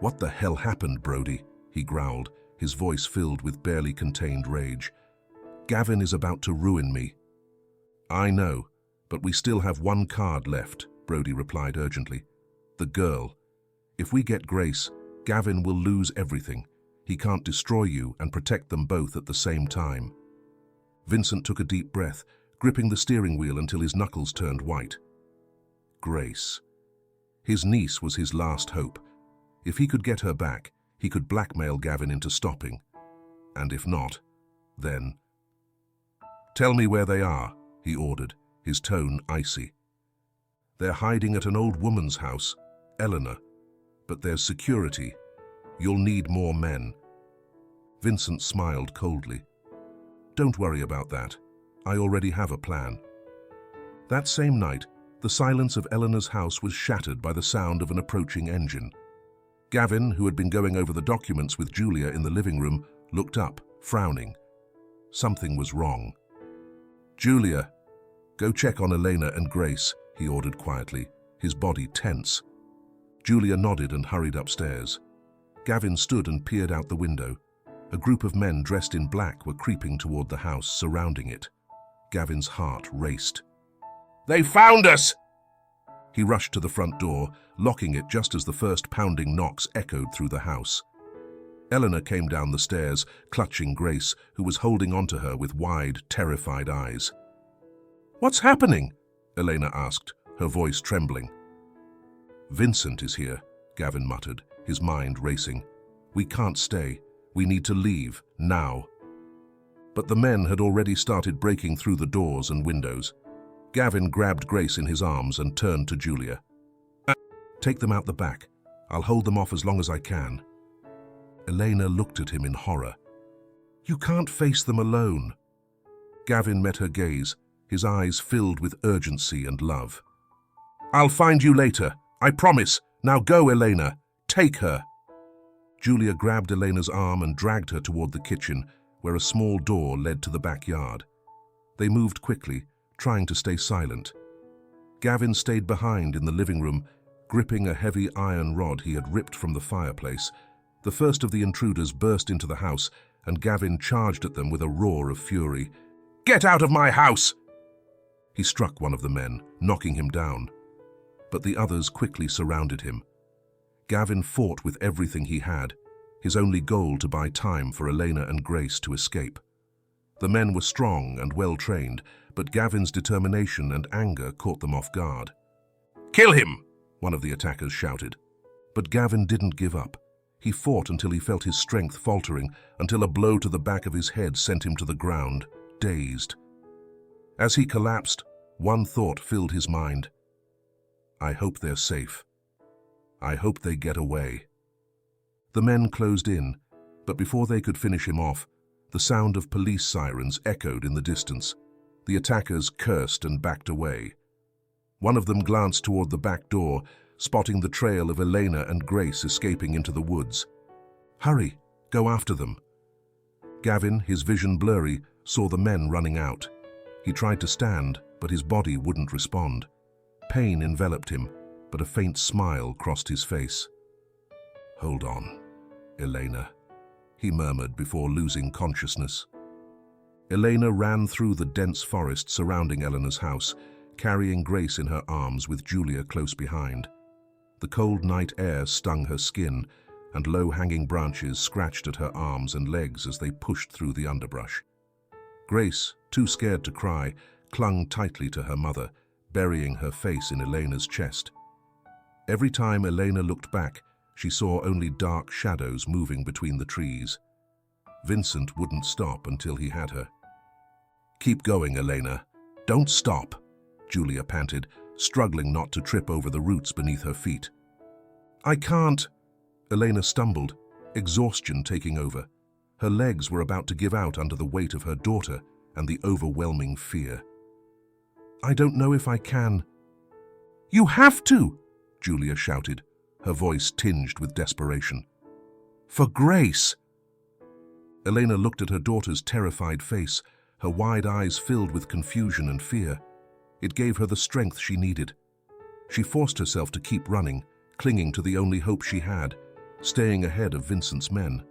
"What the hell happened, Brody?" he growled, his voice filled with barely contained rage. "Gavin is about to ruin me." "I know, but we still have one card left," Brody replied urgently. "The girl. If we get Grace, Gavin will lose everything. He can't destroy you and protect them both at the same time." Vincent took a deep breath, gripping the steering wheel until his knuckles turned white. Grace. His niece was his last hope. If he could get her back, he could blackmail Gavin into stopping. And if not, then... "Tell me where they are," he ordered, his tone icy. "They're hiding at an old woman's house, Eleanor. But there's security. You'll need more men." Vincent smiled coldly. "Don't worry about that. I already have a plan." That same night, the silence of Eleanor's house was shattered by the sound of an approaching engine. Gavin, who had been going over the documents with Julia in the living room, looked up, frowning. Something was wrong. "Julia, go check on Elena and Grace," he ordered quietly, his body tense. Julia nodded and hurried upstairs. Gavin stood and peered out the window. A group of men dressed in black were creeping toward the house, surrounding it. Gavin's heart raced. "They found us!" He rushed to the front door, locking it just as the first pounding knocks echoed through the house. Eleanor came down the stairs, clutching Grace, who was holding onto her with wide, terrified eyes. "What's happening?" Elena asked, her voice trembling. "Vincent is here," Gavin muttered, his mind racing. "We can't stay. We need to leave, now." but the men had already started breaking through the doors and windows. Gavin grabbed Grace in his arms and turned to Julia. "Take them out the back. I'll hold them off as long as I can." Elena looked at him in horror. "You can't face them alone." Gavin met her gaze, his eyes filled with urgency and love. "I'll find you later, I promise. Now go, Elena. Take her." Julia grabbed Elena's arm and dragged her toward the kitchen, where a small door led to the backyard. They moved quickly, trying to stay silent. Gavin stayed behind in the living room, gripping a heavy iron rod he had ripped from the fireplace. The first of the intruders burst into the house, and Gavin charged at them with a roar of fury. "Get out of my house!" He struck one of the men, knocking him down. But the others quickly surrounded him. Gavin fought with everything he had, his only goal to buy time for Elena and Grace to escape. The men were strong and well-trained, but Gavin's determination and anger caught them off guard. "Kill him!" one of the attackers shouted. But Gavin didn't give up. He fought until he felt his strength faltering, until a blow to the back of his head sent him to the ground, dazed. As he collapsed, one thought filled his mind. "I hope they're safe. I hope they get away." The men closed in, but before they could finish him off, the sound of police sirens echoed in the distance. The attackers cursed and backed away. One of them glanced toward the back door, spotting the trail of Elena and Grace escaping into the woods. "Hurry, go after them." Gavin, his vision blurry, saw the men running out. He tried to stand, but his body wouldn't respond. Pain enveloped him, but a faint smile crossed his face. "Hold on, Elena," he murmured before losing consciousness. Elena ran through the dense forest surrounding Eleanor's house, carrying Grace in her arms with Julia close behind. The cold night air stung her skin, and low-hanging branches scratched at her arms and legs as they pushed through the underbrush. Grace, too scared to cry, clung tightly to her mother, burying her face in Elena's chest. Every time Elena looked back, she saw only dark shadows moving between the trees. Vincent wouldn't stop until he had her. "Keep going, Elena. Don't stop," Julia panted, struggling not to trip over the roots beneath her feet. "I can't." Elena stumbled, exhaustion taking over. Her legs were about to give out under the weight of her daughter and the overwhelming fear. "I don't know if I can." "You have to!" Julia shouted, her voice tinged with desperation. "For Grace!" Elena looked at her daughter's terrified face, her wide eyes filled with confusion and fear. It gave her the strength she needed. She forced herself to keep running, clinging to the only hope she had, staying ahead of Vincent's men.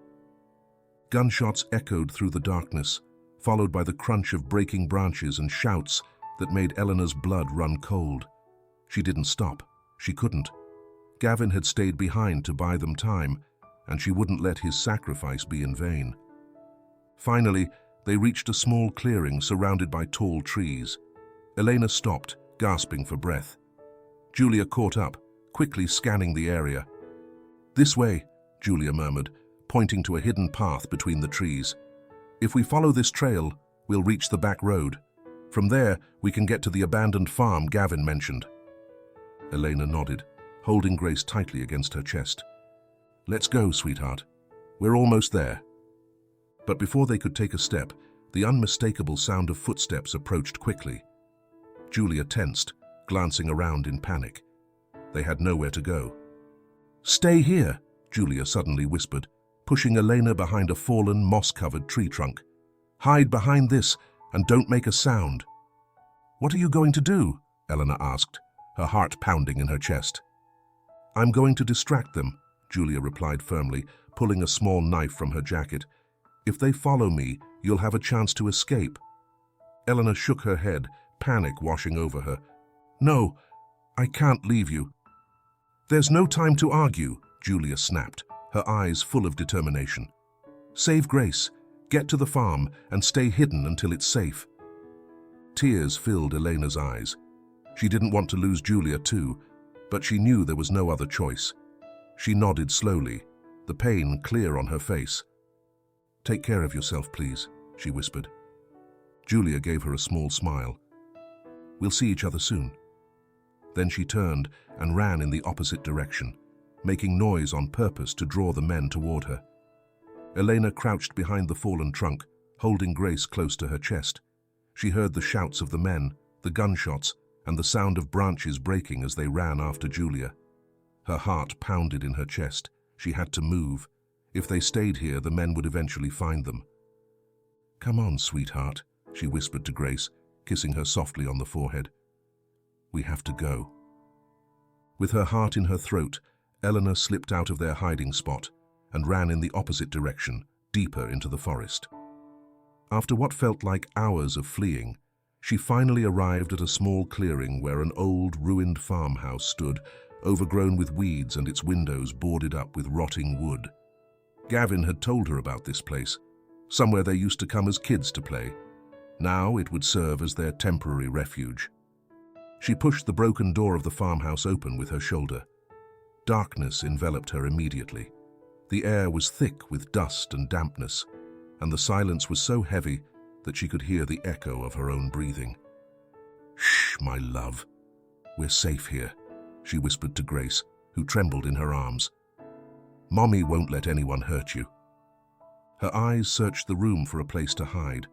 Gunshots echoed through the darkness, followed by the crunch of breaking branches and shouts that made Eleanor's blood run cold. She didn't stop. She couldn't. Gavin had stayed behind to buy them time, and she wouldn't let his sacrifice be in vain. Finally, they reached a small clearing surrounded by tall trees. Elena stopped, gasping for breath. Julia caught up, quickly scanning the area. "This way," Julia murmured, pointing to a hidden path between the trees. "If we follow this trail, we'll reach the back road. From there, we can get to the abandoned farm Gavin mentioned." Elena nodded, holding Grace tightly against her chest. "Let's go, sweetheart. We're almost there." But before they could take a step, the unmistakable sound of footsteps approached quickly. Julia tensed, glancing around in panic. They had nowhere to go. "Stay here," Julia suddenly whispered, pushing Elena behind a fallen, moss-covered tree trunk. "Hide behind this and don't make a sound." "What are you going to do?" Elena asked, her heart pounding in her chest. "I'm going to distract them," Julia replied firmly, pulling a small knife from her jacket. "If they follow me, you'll have a chance to escape." Elena shook her head, panic washing over her. "No, I can't leave you." "There's no time to argue," Julia snapped, her eyes full of determination. "Save Grace, get to the farm, and stay hidden until it's safe." Tears filled Elena's eyes. She didn't want to lose Julia too, but she knew there was no other choice. She nodded slowly, the pain clear on her face. "Take care of yourself, please. she whispered. Julia gave her a small smile. We'll see each other soon. Then she turned and ran in the opposite direction, making noise on purpose to draw the men toward her. Elena crouched behind the fallen trunk, holding Grace close to her chest. She heard the shouts of the men, the gunshots, and the sound of branches breaking as they ran after Julia. Her heart pounded in her chest. She had to move. If they stayed here, the men would eventually find them. Come on, sweetheart, she whispered to Grace, kissing her softly on the forehead. We have to go. With her heart in her throat, Eleanor slipped out of their hiding spot and ran in the opposite direction, deeper into the forest. After what felt like hours of fleeing, she finally arrived at a small clearing where an old, ruined farmhouse stood, overgrown with weeds and its windows boarded up with rotting wood. Gavin had told her about this place, somewhere they used to come as kids to play. Now it would serve as their temporary refuge. She pushed the broken door of the farmhouse open with her shoulder. Darkness enveloped her immediately. The air was thick with dust and dampness, and the silence was so heavy that she could hear the echo of her own breathing. Shh, my love. We're safe here, she whispered to Grace, who trembled in her arms. Mommy won't let anyone hurt you. Her eyes searched the room for a place to hide.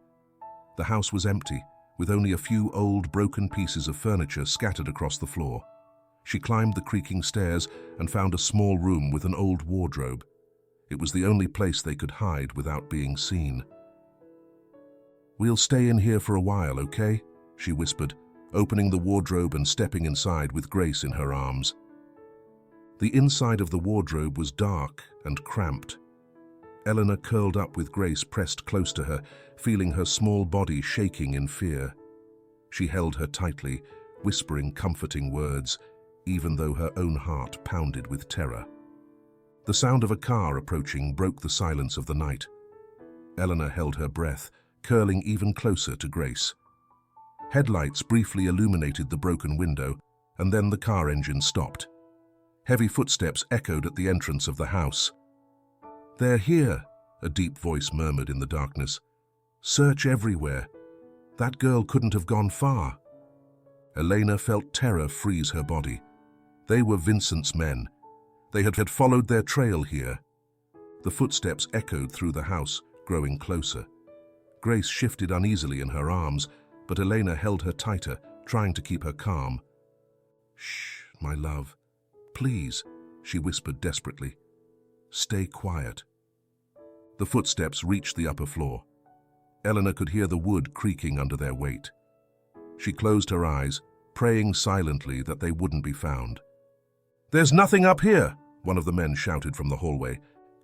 The house was empty, with only a few old, broken pieces of furniture scattered across the floor. She climbed the creaking stairs and found a small room with an old wardrobe. It was the only place they could hide without being seen. We'll stay in here for a while, okay? She whispered, opening the wardrobe and stepping inside with Grace in her arms. The inside of the wardrobe was dark and cramped. Eleanor curled up with Grace pressed close to her, feeling her small body shaking in fear. She held her tightly, whispering comforting words, even though her own heart pounded with terror. The sound of a car approaching broke the silence of the night. Eleanor held her breath, curling even closer to Grace. Headlights briefly illuminated the broken window, and then the car engine stopped. Heavy footsteps echoed at the entrance of the house. They're here, a deep voice murmured in the darkness. Search everywhere. That girl couldn't have gone far. Elena felt terror freeze her body. They were Vincent's men. They had followed their trail here. The footsteps echoed through the house, growing closer. Grace shifted uneasily in her arms, but Elena held her tighter, trying to keep her calm. Shh, my love. Please, she whispered desperately. Stay quiet. The footsteps reached the upper floor. Eleanor could hear the wood creaking under their weight. She closed her eyes, praying silently that they wouldn't be found. There's nothing up here, one of the men shouted from the hallway.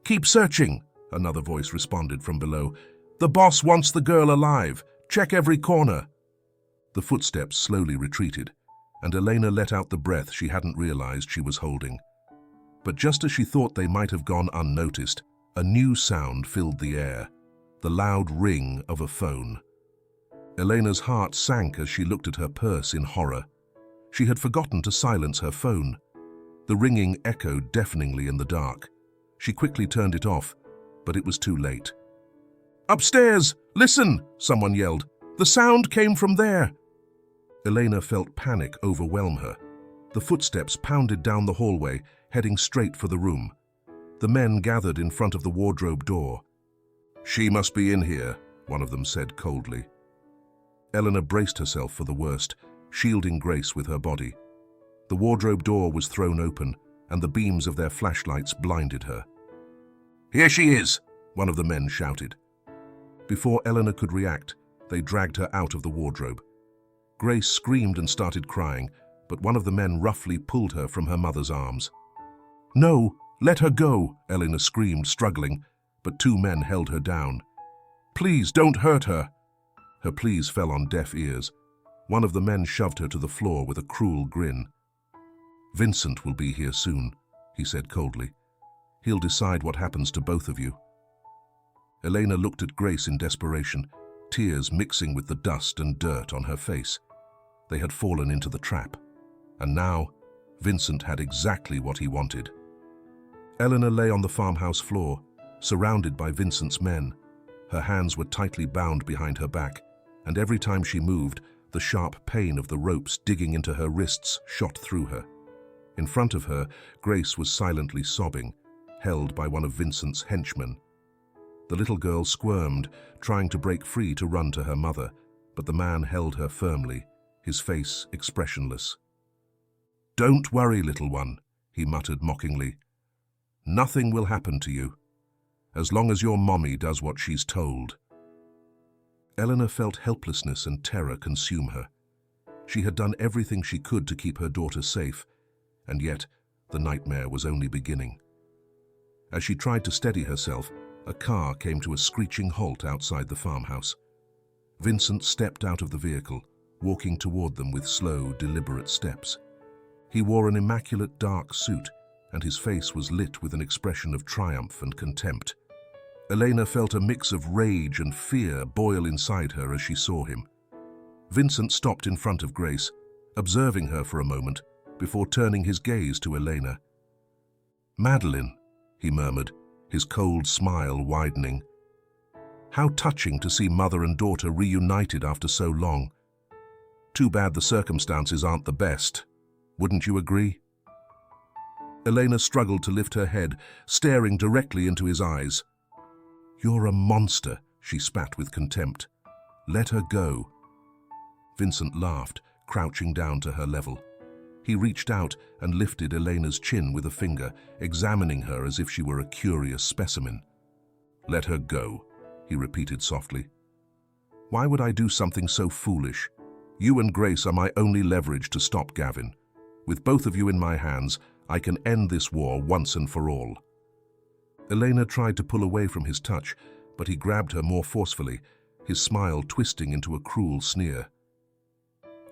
Keep searching, another voice responded from below. The boss wants the girl alive. Check every corner. The footsteps slowly retreated, and Elena let out the breath she hadn't realized she was holding. But just as she thought they might have gone unnoticed, a new sound filled the air, the loud ring of a phone. Elena's heart sank as she looked at her purse in horror. She had forgotten to silence her phone. The ringing echoed deafeningly in the dark. She quickly turned it off, but it was too late. Upstairs! Listen! Someone yelled. The sound came from there! Elena felt panic overwhelm her. The footsteps pounded down the hallway, heading straight for the room. The men gathered in front of the wardrobe door. She must be in here, one of them said coldly. Eleanor braced herself for the worst, shielding Grace with her body. The wardrobe door was thrown open, and the beams of their flashlights blinded her. Here she is, one of the men shouted. Before Eleanor could react, they dragged her out of the wardrobe. Grace screamed and started crying, but one of the men roughly pulled her from her mother's arms. No, let her go, Eleanor screamed, struggling, but two men held her down. Please, don't hurt her. Her pleas fell on deaf ears. One of the men shoved her to the floor with a cruel grin. Vincent will be here soon, he said coldly. He'll decide what happens to both of you. Elena looked at Grace in desperation, tears mixing with the dust and dirt on her face. They had fallen into the trap, and now Vincent had exactly what he wanted. Eleanor lay on the farmhouse floor, surrounded by Vincent's men. Her hands were tightly bound behind her back, and every time she moved, the sharp pain of the ropes digging into her wrists shot through her. In front of her, Grace was silently sobbing, held by one of Vincent's henchmen. The little girl squirmed, trying to break free to run to her mother, but the man held her firmly, his face expressionless. "Don't worry, little one," he muttered mockingly. "Nothing will happen to you, as long as your mommy does what she's told." Eleanor felt helplessness and terror consume her. She had done everything she could to keep her daughter safe, and yet the nightmare was only beginning. As she tried to steady herself, a car came to a screeching halt outside the farmhouse. Vincent stepped out of the vehicle, walking toward them with slow, deliberate steps. He wore an immaculate dark suit, and his face was lit with an expression of triumph and contempt. Elena felt a mix of rage and fear boil inside her as she saw him. Vincent stopped in front of Grace, observing her for a moment, before turning his gaze to Elena. "Madeline," he murmured, his cold smile widening. "How touching to see mother and daughter reunited after so long. Too bad the circumstances aren't the best. Wouldn't you agree?" Elena struggled to lift her head, staring directly into his eyes. "You're a monster," she spat with contempt. "Let her go." Vincent laughed, crouching down to her level. He reached out and lifted Elena's chin with a finger, examining her as if she were a curious specimen. "Let her go," he repeated softly. "Why would I do something so foolish? You and Grace are my only leverage to stop Gavin. With both of you in my hands, I can end this war once and for all." Elena tried to pull away from his touch, but he grabbed her more forcefully, his smile twisting into a cruel sneer.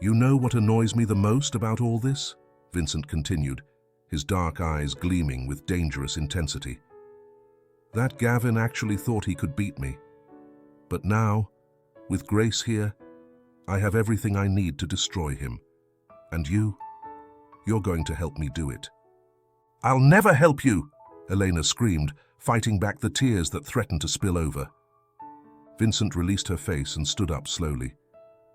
"You know what annoys me the most about all this?" Vincent continued, his dark eyes gleaming with dangerous intensity. "That Gavin actually thought he could beat me. But now, with Grace here, I have everything I need to destroy him. And you're going to help me do it." "I'll never help you!" Elena screamed, fighting back the tears that threatened to spill over. Vincent released her face and stood up slowly.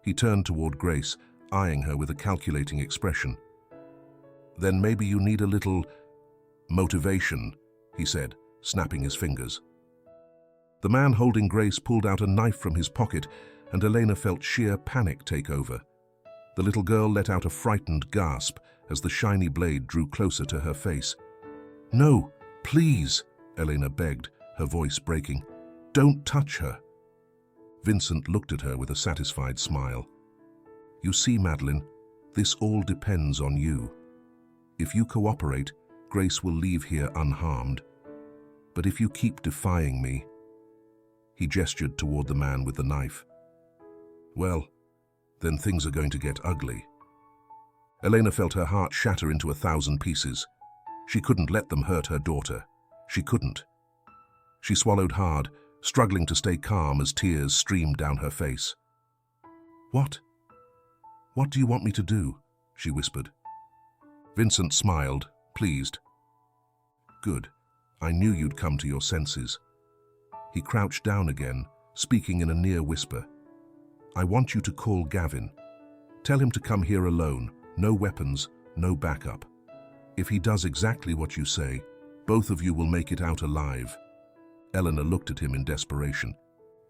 He turned toward Grace, eyeing her with a calculating expression. "Then maybe you need a little motivation," he said, snapping his fingers. The man holding Grace pulled out a knife from his pocket, and Elena felt sheer panic take over. The little girl let out a frightened gasp as the shiny blade drew closer to her face. "No, please," Elena begged, her voice breaking. "Don't touch her." Vincent looked at her with a satisfied smile. "You see, Madeline, this all depends on you. If you cooperate, Grace will leave here unharmed. But if you keep defying me—" He gestured toward the man with the knife. "Well, then things are going to get ugly." Elena felt her heart shatter into 1,000 pieces. She couldn't let them hurt her daughter. She couldn't. She swallowed hard, struggling to stay calm as tears streamed down her face. "What? What do you want me to do?" she whispered. Vincent smiled, pleased. "Good. I knew you'd come to your senses." He crouched down again, speaking in a near whisper. "I want you to call Gavin. Tell him to come here alone, no weapons, no backup. If he does exactly what you say, both of you will make it out alive." Eleanor looked at him in desperation.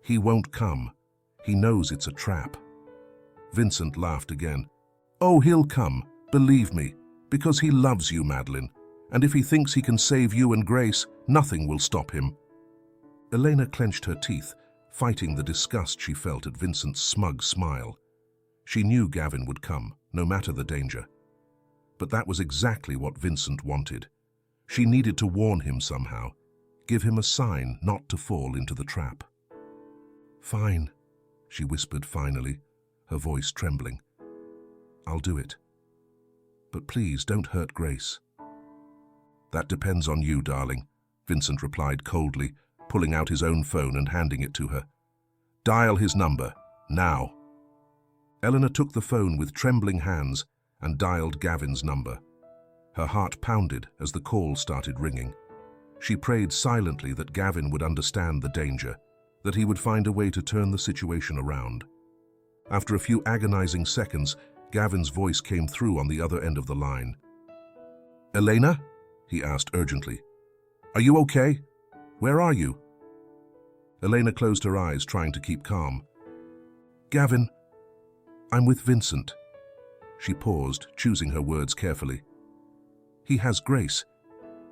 "He won't come. He knows it's a trap." Vincent laughed again. "Oh, he'll come, believe me, because he loves you, Madeline, and if he thinks he can save you and Grace, nothing will stop him." Elena clenched her teeth, fighting the disgust she felt at Vincent's smug smile. She knew Gavin would come, no matter the danger. But that was exactly what Vincent wanted. She needed to warn him somehow, give him a sign not to fall into the trap. "Fine," she whispered finally, her voice trembling. "I'll do it. But please don't hurt Grace." "That depends on you, darling," Vincent replied coldly, pulling out his own phone and handing it to her. "Dial his number, now." Eleanor took the phone with trembling hands and dialed Gavin's number. Her heart pounded as the call started ringing. She prayed silently that Gavin would understand the danger, that he would find a way to turn the situation around. After a few agonizing seconds, Gavin's voice came through on the other end of the line. "Elena?" he asked urgently. "Are you okay? Where are you?" Elena closed her eyes, trying to keep calm. "Gavin, I'm with Vincent." She paused, choosing her words carefully. "He has Grace.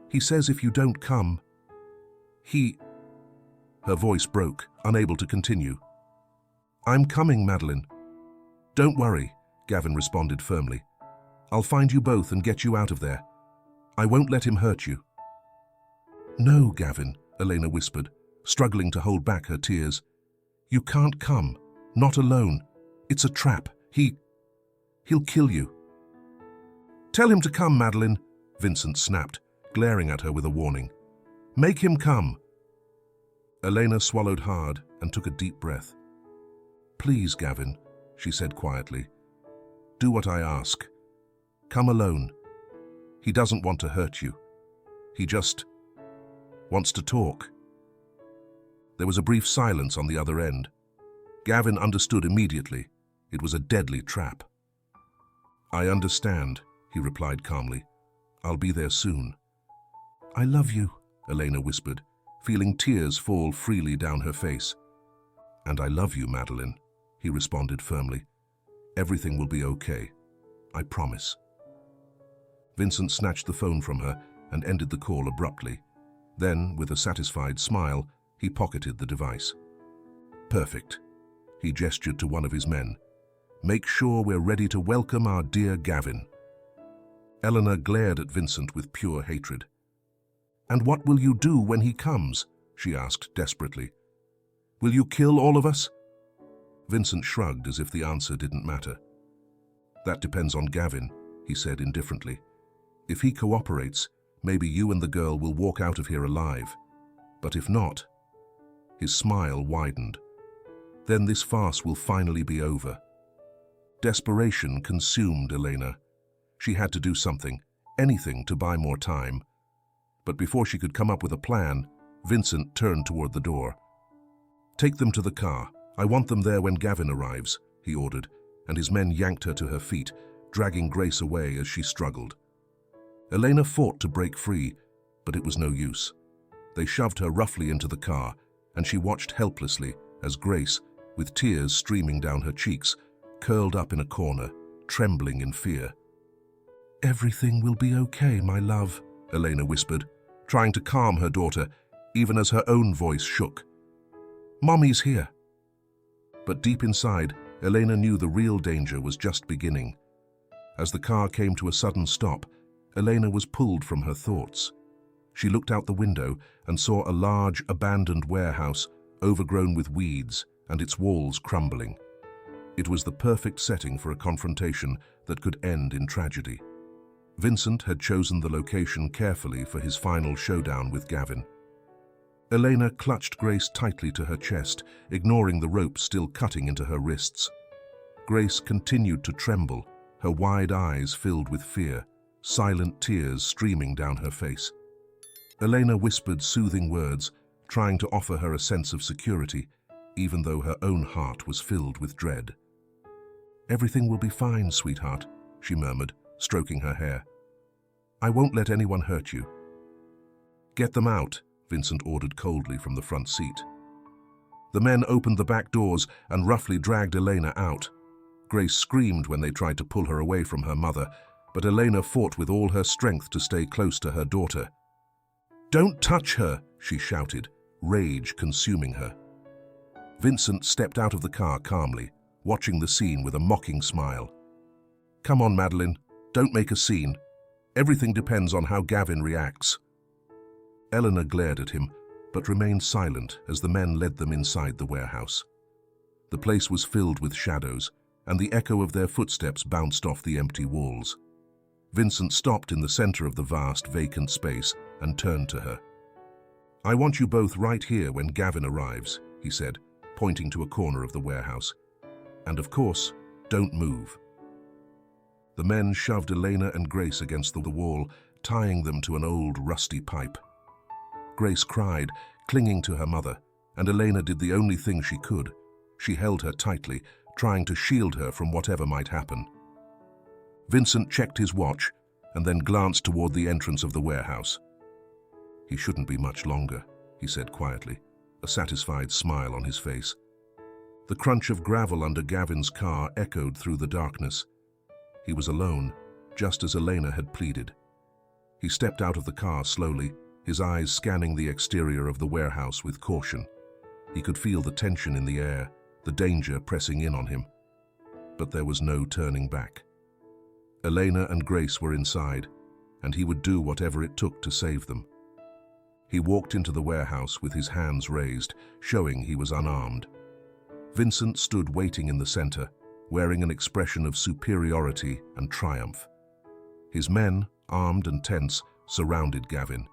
He says if you don't come, he—" Her voice broke, unable to continue. "I'm coming, Madeline." "Don't worry," Gavin responded firmly. "I'll find you both and get you out of there. I won't let him hurt you." "No, Gavin," Elena whispered, struggling to hold back her tears. "You can't come. Not alone. It's a trap. He'll kill you." "Tell him to come, Madeline," Vincent snapped, glaring at her with a warning. "Make him come." Elena swallowed hard and took a deep breath. "Please, Gavin," she said quietly. "Do what I ask. Come alone. He doesn't want to hurt you. He just wants to talk." There was a brief silence on the other end. Gavin understood immediately. It was a deadly trap. "I understand," he replied calmly. "I'll be there soon." "I love you," Elena whispered, feeling tears fall freely down her face. "And I love you, Madeline," he responded firmly. "Everything will be okay. I promise." Vincent snatched the phone from her and ended the call abruptly. Then, with a satisfied smile, he pocketed the device. "Perfect." He gestured to one of his men. "Make sure we're ready to welcome our dear Gavin." Eleanor glared at Vincent with pure hatred. "And what will you do when he comes?" she asked desperately. "Will you kill all of us?" Vincent shrugged as if the answer didn't matter. "That depends on Gavin," he said indifferently. "If he cooperates, maybe you and the girl will walk out of here alive. But if not—" His smile widened. "Then this farce will finally be over." Desperation consumed Elena. She had to do something, anything to buy more time. But before she could come up with a plan, Vincent turned toward the door. "Take them to the car. I want them there when Gavin arrives," he ordered, and his men yanked her to her feet, dragging Grace away as she struggled. Elena fought to break free, but it was no use. They shoved her roughly into the car, and she watched helplessly as Grace, with tears streaming down her cheeks, curled up in a corner, trembling in fear. "Everything will be okay, my love," Elena whispered, trying to calm her daughter, even as her own voice shook. "Mommy's here." But deep inside, Elena knew the real danger was just beginning. As the car came to a sudden stop, Elena was pulled from her thoughts. She looked out the window and saw a large, abandoned warehouse, overgrown with weeds and its walls crumbling. It was the perfect setting for a confrontation that could end in tragedy. Vincent had chosen the location carefully for his final showdown with Gavin. Elena clutched Grace tightly to her chest, ignoring the rope still cutting into her wrists. Grace continued to tremble, her wide eyes filled with fear, silent tears streaming down her face. Elena whispered soothing words, trying to offer her a sense of security, even though her own heart was filled with dread. "Everything will be fine, sweetheart," she murmured, stroking her hair. "I won't let anyone hurt you." "Get them out," Vincent ordered coldly from the front seat. The men opened the back doors and roughly dragged Elena out. Grace screamed when they tried to pull her away from her mother, but Elena fought with all her strength to stay close to her daughter. "Don't touch her," she shouted, rage consuming her. Vincent stepped out of the car calmly, watching the scene with a mocking smile. "Come on, Madeline, don't make a scene. Everything depends on how Gavin reacts." Eleanor glared at him, but remained silent as the men led them inside the warehouse. The place was filled with shadows, and the echo of their footsteps bounced off the empty walls. Vincent stopped in the center of the vast, vacant space and turned to her. "I want you both right here when Gavin arrives," he said, pointing to a corner of the warehouse. "And of course, don't move." The men shoved Elena and Grace against the wall, tying them to an old, rusty pipe. Grace cried, clinging to her mother, and Elena did the only thing she could. She held her tightly, trying to shield her from whatever might happen. Vincent checked his watch and then glanced toward the entrance of the warehouse. "He shouldn't be much longer," he said quietly, a satisfied smile on his face. The crunch of gravel under Gavin's car echoed through the darkness. He was alone, just as Elena had pleaded. He stepped out of the car slowly, his eyes scanning the exterior of the warehouse with caution. He could feel the tension in the air, the danger pressing in on him. But there was no turning back. Elena and Grace were inside, and he would do whatever it took to save them. He walked into the warehouse with his hands raised, showing he was unarmed. Vincent stood waiting in the center, wearing an expression of superiority and triumph. His men, armed and tense, surrounded Gavin.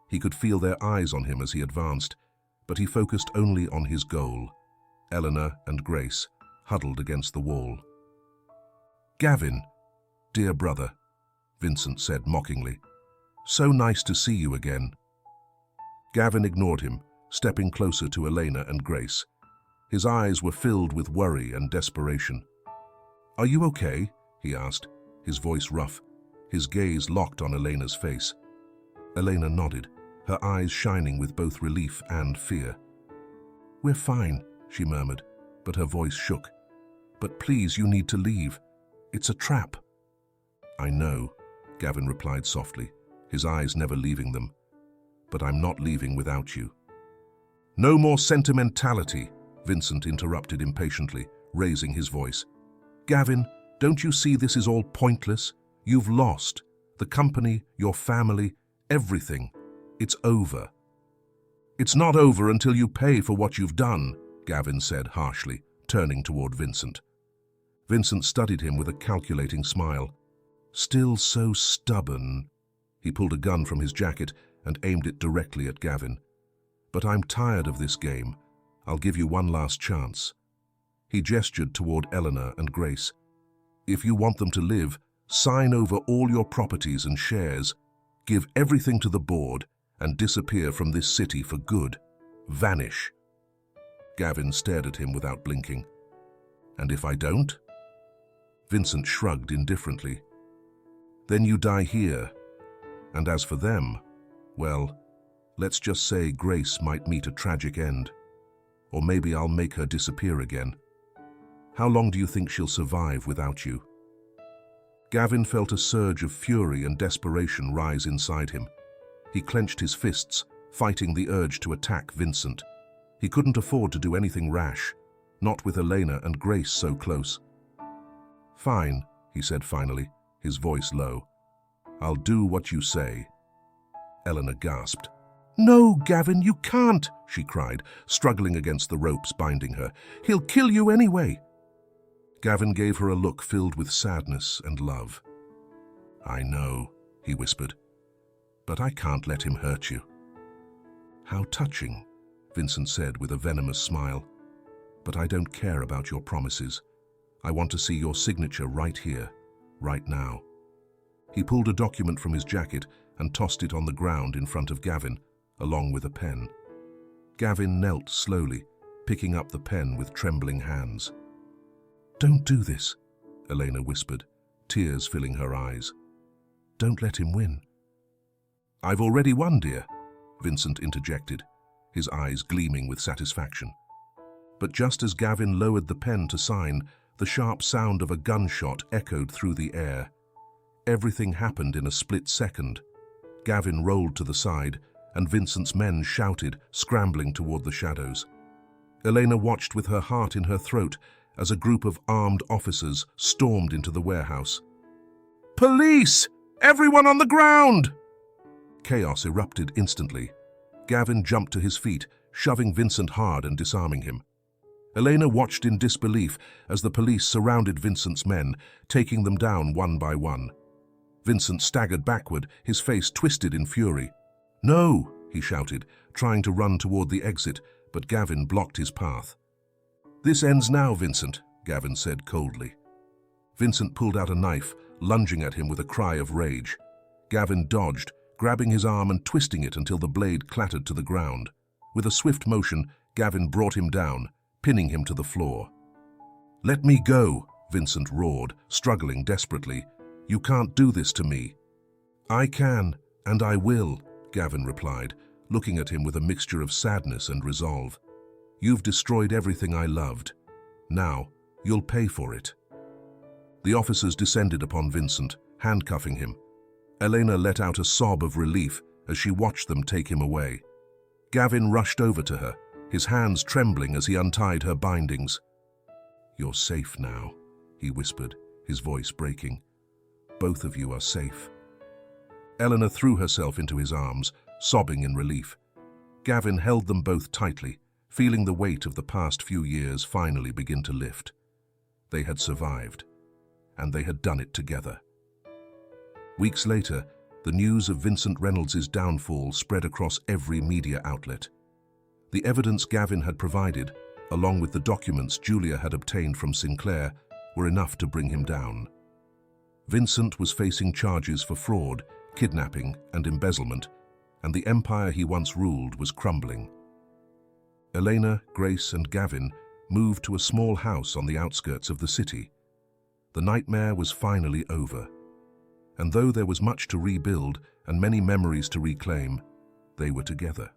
He could feel their eyes on him as he advanced, but he focused only on his goal. Eleanor and Grace, huddled against the wall. "Gavin, dear brother," Vincent said mockingly. "So nice to see you again." Gavin ignored him, stepping closer to Elena and Grace. His eyes were filled with worry and desperation. "Are you okay?" he asked, his voice rough, his gaze locked on Elena's face. Elena nodded, her eyes shining with both relief and fear. "We're fine," she murmured, but her voice shook. "But please, you need to leave. It's a trap." "I know," Gavin replied softly, his eyes never leaving them. "But I'm not leaving without you." "No more sentimentality," Vincent interrupted impatiently, raising his voice. "Gavin, don't you see this is all pointless? You've lost. The company, your family, everything. It's over." "It's not over until you pay for what you've done," Gavin said harshly, turning toward Vincent. Vincent studied him with a calculating smile. "Still so stubborn." He pulled a gun from his jacket and aimed it directly at Gavin. "But I'm tired of this game. I'll give you one last chance." He gestured toward Eleanor and Grace. "If you want them to live, sign over all your properties and shares, give everything to the board, and disappear from this city for good. Vanish." Gavin stared at him without blinking. "And if I don't?" Vincent shrugged indifferently. "Then you die here. And as for them, well, let's just say Grace might meet a tragic end. Or maybe I'll make her disappear again. How long do you think she'll survive without you?" Gavin felt a surge of fury and desperation rise inside him. He clenched his fists, fighting the urge to attack Vincent. He couldn't afford to do anything rash, not with Elena and Grace so close. "Fine," he said finally, his voice low. "I'll do what you say." Eleanor gasped. "No, Gavin, you can't," she cried, struggling against the ropes binding her. "He'll kill you anyway." Gavin gave her a look filled with sadness and love. "I know," he whispered, "but I can't let him hurt you." "How touching," Vincent said with a venomous smile. "But I don't care about your promises. I want to see your signature right here, right now." He pulled a document from his jacket and tossed it on the ground in front of Gavin, along with a pen. Gavin knelt slowly, picking up the pen with trembling hands. "Don't do this," Elena whispered, tears filling her eyes. "Don't let him win." "I've already won, dear," Vincent interjected, his eyes gleaming with satisfaction. But just as Gavin lowered the pen to sign, the sharp sound of a gunshot echoed through the air. Everything happened in a split second. Gavin rolled to the side, and Vincent's men shouted, scrambling toward the shadows. Elena watched with her heart in her throat as a group of armed officers stormed into the warehouse. "Police! Everyone on the ground!" Chaos erupted instantly. Gavin jumped to his feet, shoving Vincent hard and disarming him. Elena watched in disbelief as the police surrounded Vincent's men, taking them down one by one. Vincent staggered backward, his face twisted in fury. "No!" he shouted, trying to run toward the exit, but Gavin blocked his path. "This ends now, Vincent," Gavin said coldly. Vincent pulled out a knife, lunging at him with a cry of rage. Gavin dodged, grabbing his arm and twisting it until the blade clattered to the ground. With a swift motion, Gavin brought him down, pinning him to the floor. "Let me go," Vincent roared, struggling desperately. "You can't do this to me." "I can, and I will," Gavin replied, looking at him with a mixture of sadness and resolve. "You've destroyed everything I loved. Now, you'll pay for it." The officers descended upon Vincent, handcuffing him. Elena let out a sob of relief as she watched them take him away. Gavin rushed over to her, his hands trembling as he untied her bindings. "You're safe now," he whispered, his voice breaking. "Both of you are safe." Elena threw herself into his arms, sobbing in relief. Gavin held them both tightly, feeling the weight of the past few years finally begin to lift. They had survived, and they had done it together. Weeks later, the news of Vincent Reynolds' downfall spread across every media outlet. The evidence Gavin had provided, along with the documents Julia had obtained from Sinclair, were enough to bring him down. Vincent was facing charges for fraud, kidnapping, and embezzlement, and the empire he once ruled was crumbling. Elena, Grace, and Gavin moved to a small house on the outskirts of the city. The nightmare was finally over. And though there was much to rebuild and many memories to reclaim, they were together.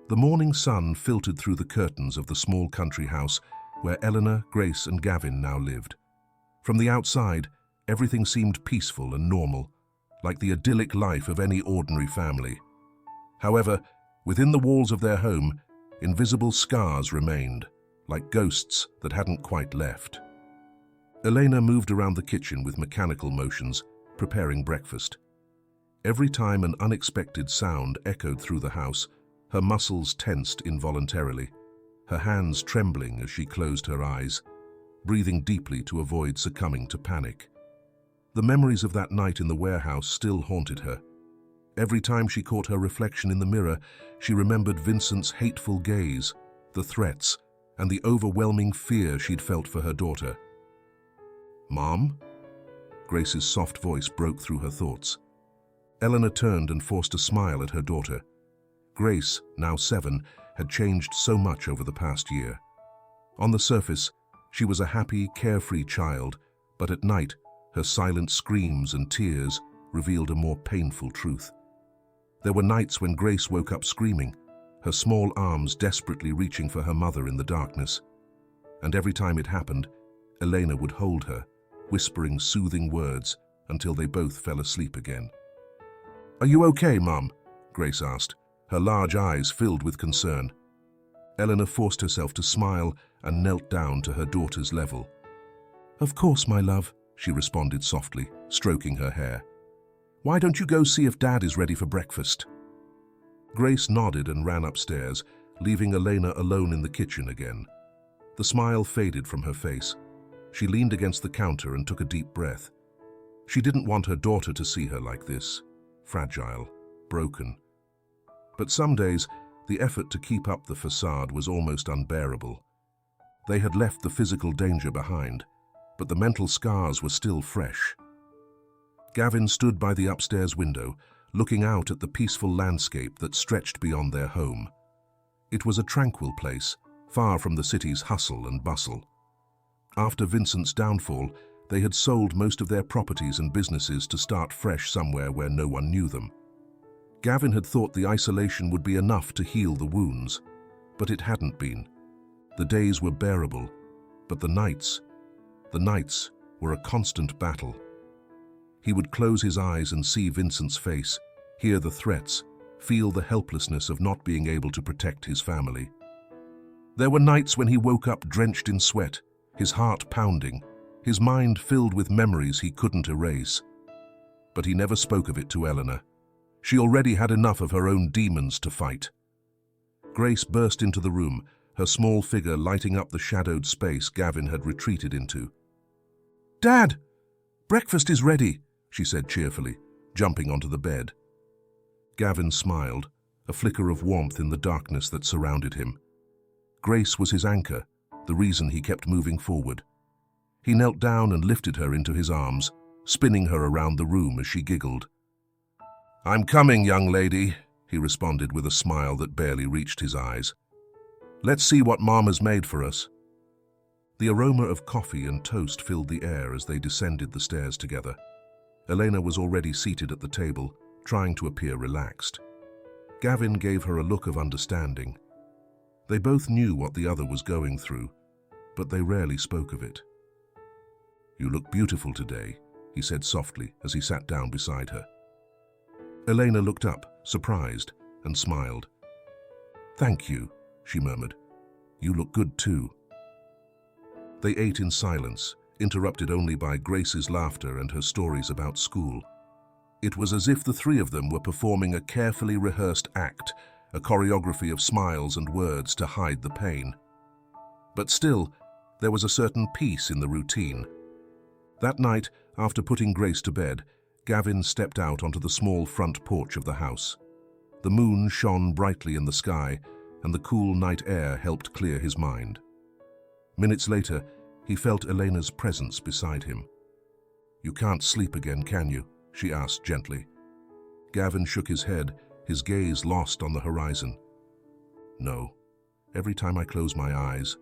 The morning sun filtered through the curtains of the small country house where Eleanor, Grace, and Gavin now lived. From the outside, everything seemed peaceful and normal, like the idyllic life of any ordinary family. However, within the walls of their home, invisible scars remained, like ghosts that hadn't quite left. Elena moved around the kitchen with mechanical motions, preparing breakfast. Every time an unexpected sound echoed through the house, her muscles tensed involuntarily, her hands trembling as she closed her eyes, breathing deeply to avoid succumbing to panic. The memories of that night in the warehouse still haunted her. Every time she caught her reflection in the mirror, she remembered Vincent's hateful gaze, the threats, and the overwhelming fear she'd felt for her daughter. "Mom?" Grace's soft voice broke through her thoughts. Eleanor turned and forced a smile at her daughter. Grace, now 7, had changed so much over the past year. On the surface, she was a happy, carefree child, but at night, her silent screams and tears revealed a more painful truth. There were nights when Grace woke up screaming, her small arms desperately reaching for her mother in the darkness. And every time it happened, Elena would hold her, whispering soothing words until they both fell asleep again. "Are you okay, Mum?" Grace asked, her large eyes filled with concern. Eleanor forced herself to smile and knelt down to her daughter's level. "Of course, my love," she responded softly, stroking her hair. "Why don't you go see if Dad is ready for breakfast?" Grace nodded and ran upstairs, leaving Elena alone in the kitchen again. The smile faded from her face. She leaned against the counter and took a deep breath. She didn't want her daughter to see her like this, fragile, broken. But some days, the effort to keep up the facade was almost unbearable. They had left the physical danger behind, but the mental scars were still fresh. Gavin stood by the upstairs window, looking out at the peaceful landscape that stretched beyond their home. It was a tranquil place, far from the city's hustle and bustle. After Vincent's downfall, they had sold most of their properties and businesses to start fresh somewhere where no one knew them. Gavin had thought the isolation would be enough to heal the wounds, but it hadn't been. The days were bearable, but the nights were a constant battle. He would close his eyes and see Vincent's face, hear the threats, feel the helplessness of not being able to protect his family. There were nights when he woke up drenched in sweat, his heart pounding, his mind filled with memories he couldn't erase. But he never spoke of it to Eleanor. She already had enough of her own demons to fight. Grace burst into the room, her small figure lighting up the shadowed space Gavin had retreated into. "Dad! Breakfast is ready," she said cheerfully, jumping onto the bed. Gavin smiled, a flicker of warmth in the darkness that surrounded him. Grace was his anchor, the reason he kept moving forward. He knelt down and lifted her into his arms, spinning her around the room as she giggled. "I'm coming, young lady," he responded with a smile that barely reached his eyes. "Let's see what Mama's made for us." The aroma of coffee and toast filled the air as they descended the stairs together. Elena was already seated at the table, trying to appear relaxed. Gavin gave her a look of understanding. They both knew what the other was going through, but they rarely spoke of it. "You look beautiful today," he said softly as he sat down beside her. Elena looked up, surprised, and smiled. "Thank you," she murmured. "You look good too." They ate in silence, interrupted only by Grace's laughter and her stories about school. It was as if the three of them were performing a carefully rehearsed act, a choreography of smiles and words to hide the pain. But still, there was a certain peace in the routine. That night, after putting Grace to bed, Gavin stepped out onto the small front porch of the house. The moon shone brightly in the sky, and the cool night air helped clear his mind. Minutes later, he felt Elena's presence beside him. "You can't sleep again, can you?" she asked gently. Gavin shook his head, his gaze lost on the horizon. "No. Every time I close my eyes,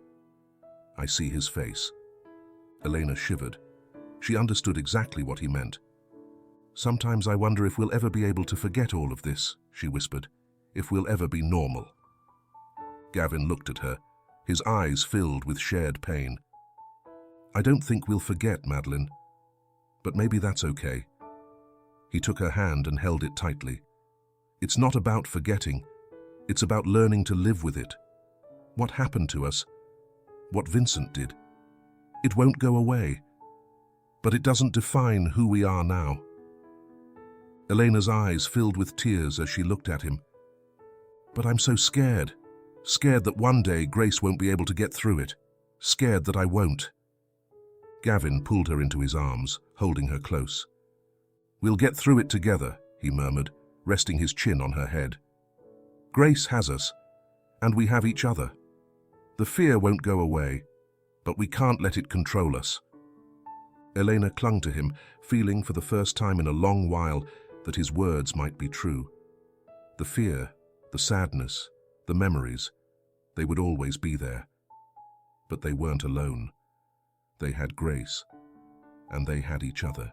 I see his face." Elena shivered. She understood exactly what he meant. "Sometimes I wonder if we'll ever be able to forget all of this," she whispered. "If we'll ever be normal." Gavin looked at her, his eyes filled with shared pain. "I don't think we'll forget, Madeline. But maybe that's okay." He took her hand and held it tightly. "It's not about forgetting. It's about learning to live with it. What happened to us, what Vincent did, it won't go away. But it doesn't define who we are now." Elena's eyes filled with tears as she looked at him. "But I'm so scared. Scared that one day Grace won't be able to get through it. Scared that I won't." Gavin pulled her into his arms, holding her close. "We'll get through it together," he murmured, resting his chin on her head. "Grace has us, and we have each other. The fear won't go away, but we can't let it control us." Elena clung to him, feeling for the first time in a long while that his words might be true. The fear, the sadness, the memories, they would always be there. But they weren't alone. They had Grace, and they had each other.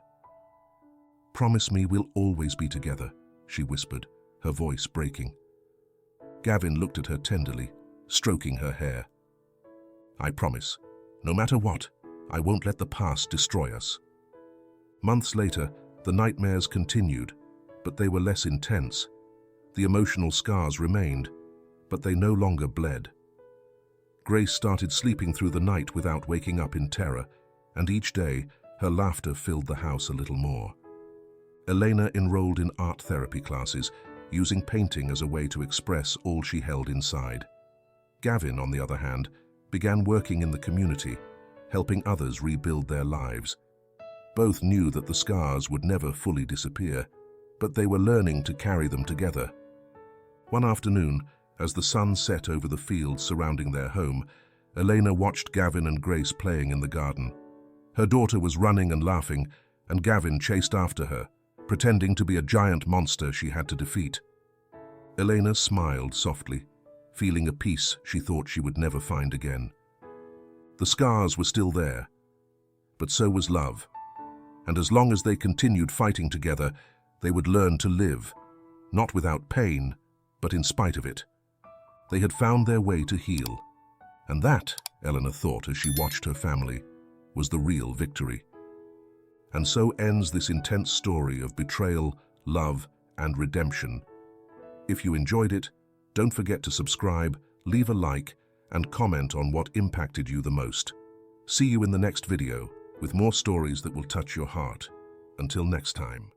"Promise me we'll always be together," she whispered, her voice breaking. Gavin looked at her tenderly, stroking her hair. "I promise. No matter what, I won't let the past destroy us." Months later, the nightmares continued, but they were less intense. The emotional scars remained, but they no longer bled. Grace started sleeping through the night without waking up in terror, and each day, her laughter filled the house a little more. Elena enrolled in art therapy classes, using painting as a way to express all she held inside. Gavin, on the other hand, began working in the community, helping others rebuild their lives. Both knew that the scars would never fully disappear, but they were learning to carry them together. One afternoon, as the sun set over the fields surrounding their home, Elena watched Gavin and Grace playing in the garden. Her daughter was running and laughing, and Gavin chased after her, pretending to be a giant monster she had to defeat. Elena smiled softly, feeling a peace she thought she would never find again. The scars were still there, but so was love, and as long as they continued fighting together, they would learn to live, not without pain, but in spite of it. They had found their way to heal, and that, Eleanor thought as she watched her family, was the real victory. And so ends this intense story of betrayal, love, and redemption. If you enjoyed it, don't forget to subscribe, leave a like, and comment on what impacted you the most. See you in the next video with more stories that will touch your heart. Until next time.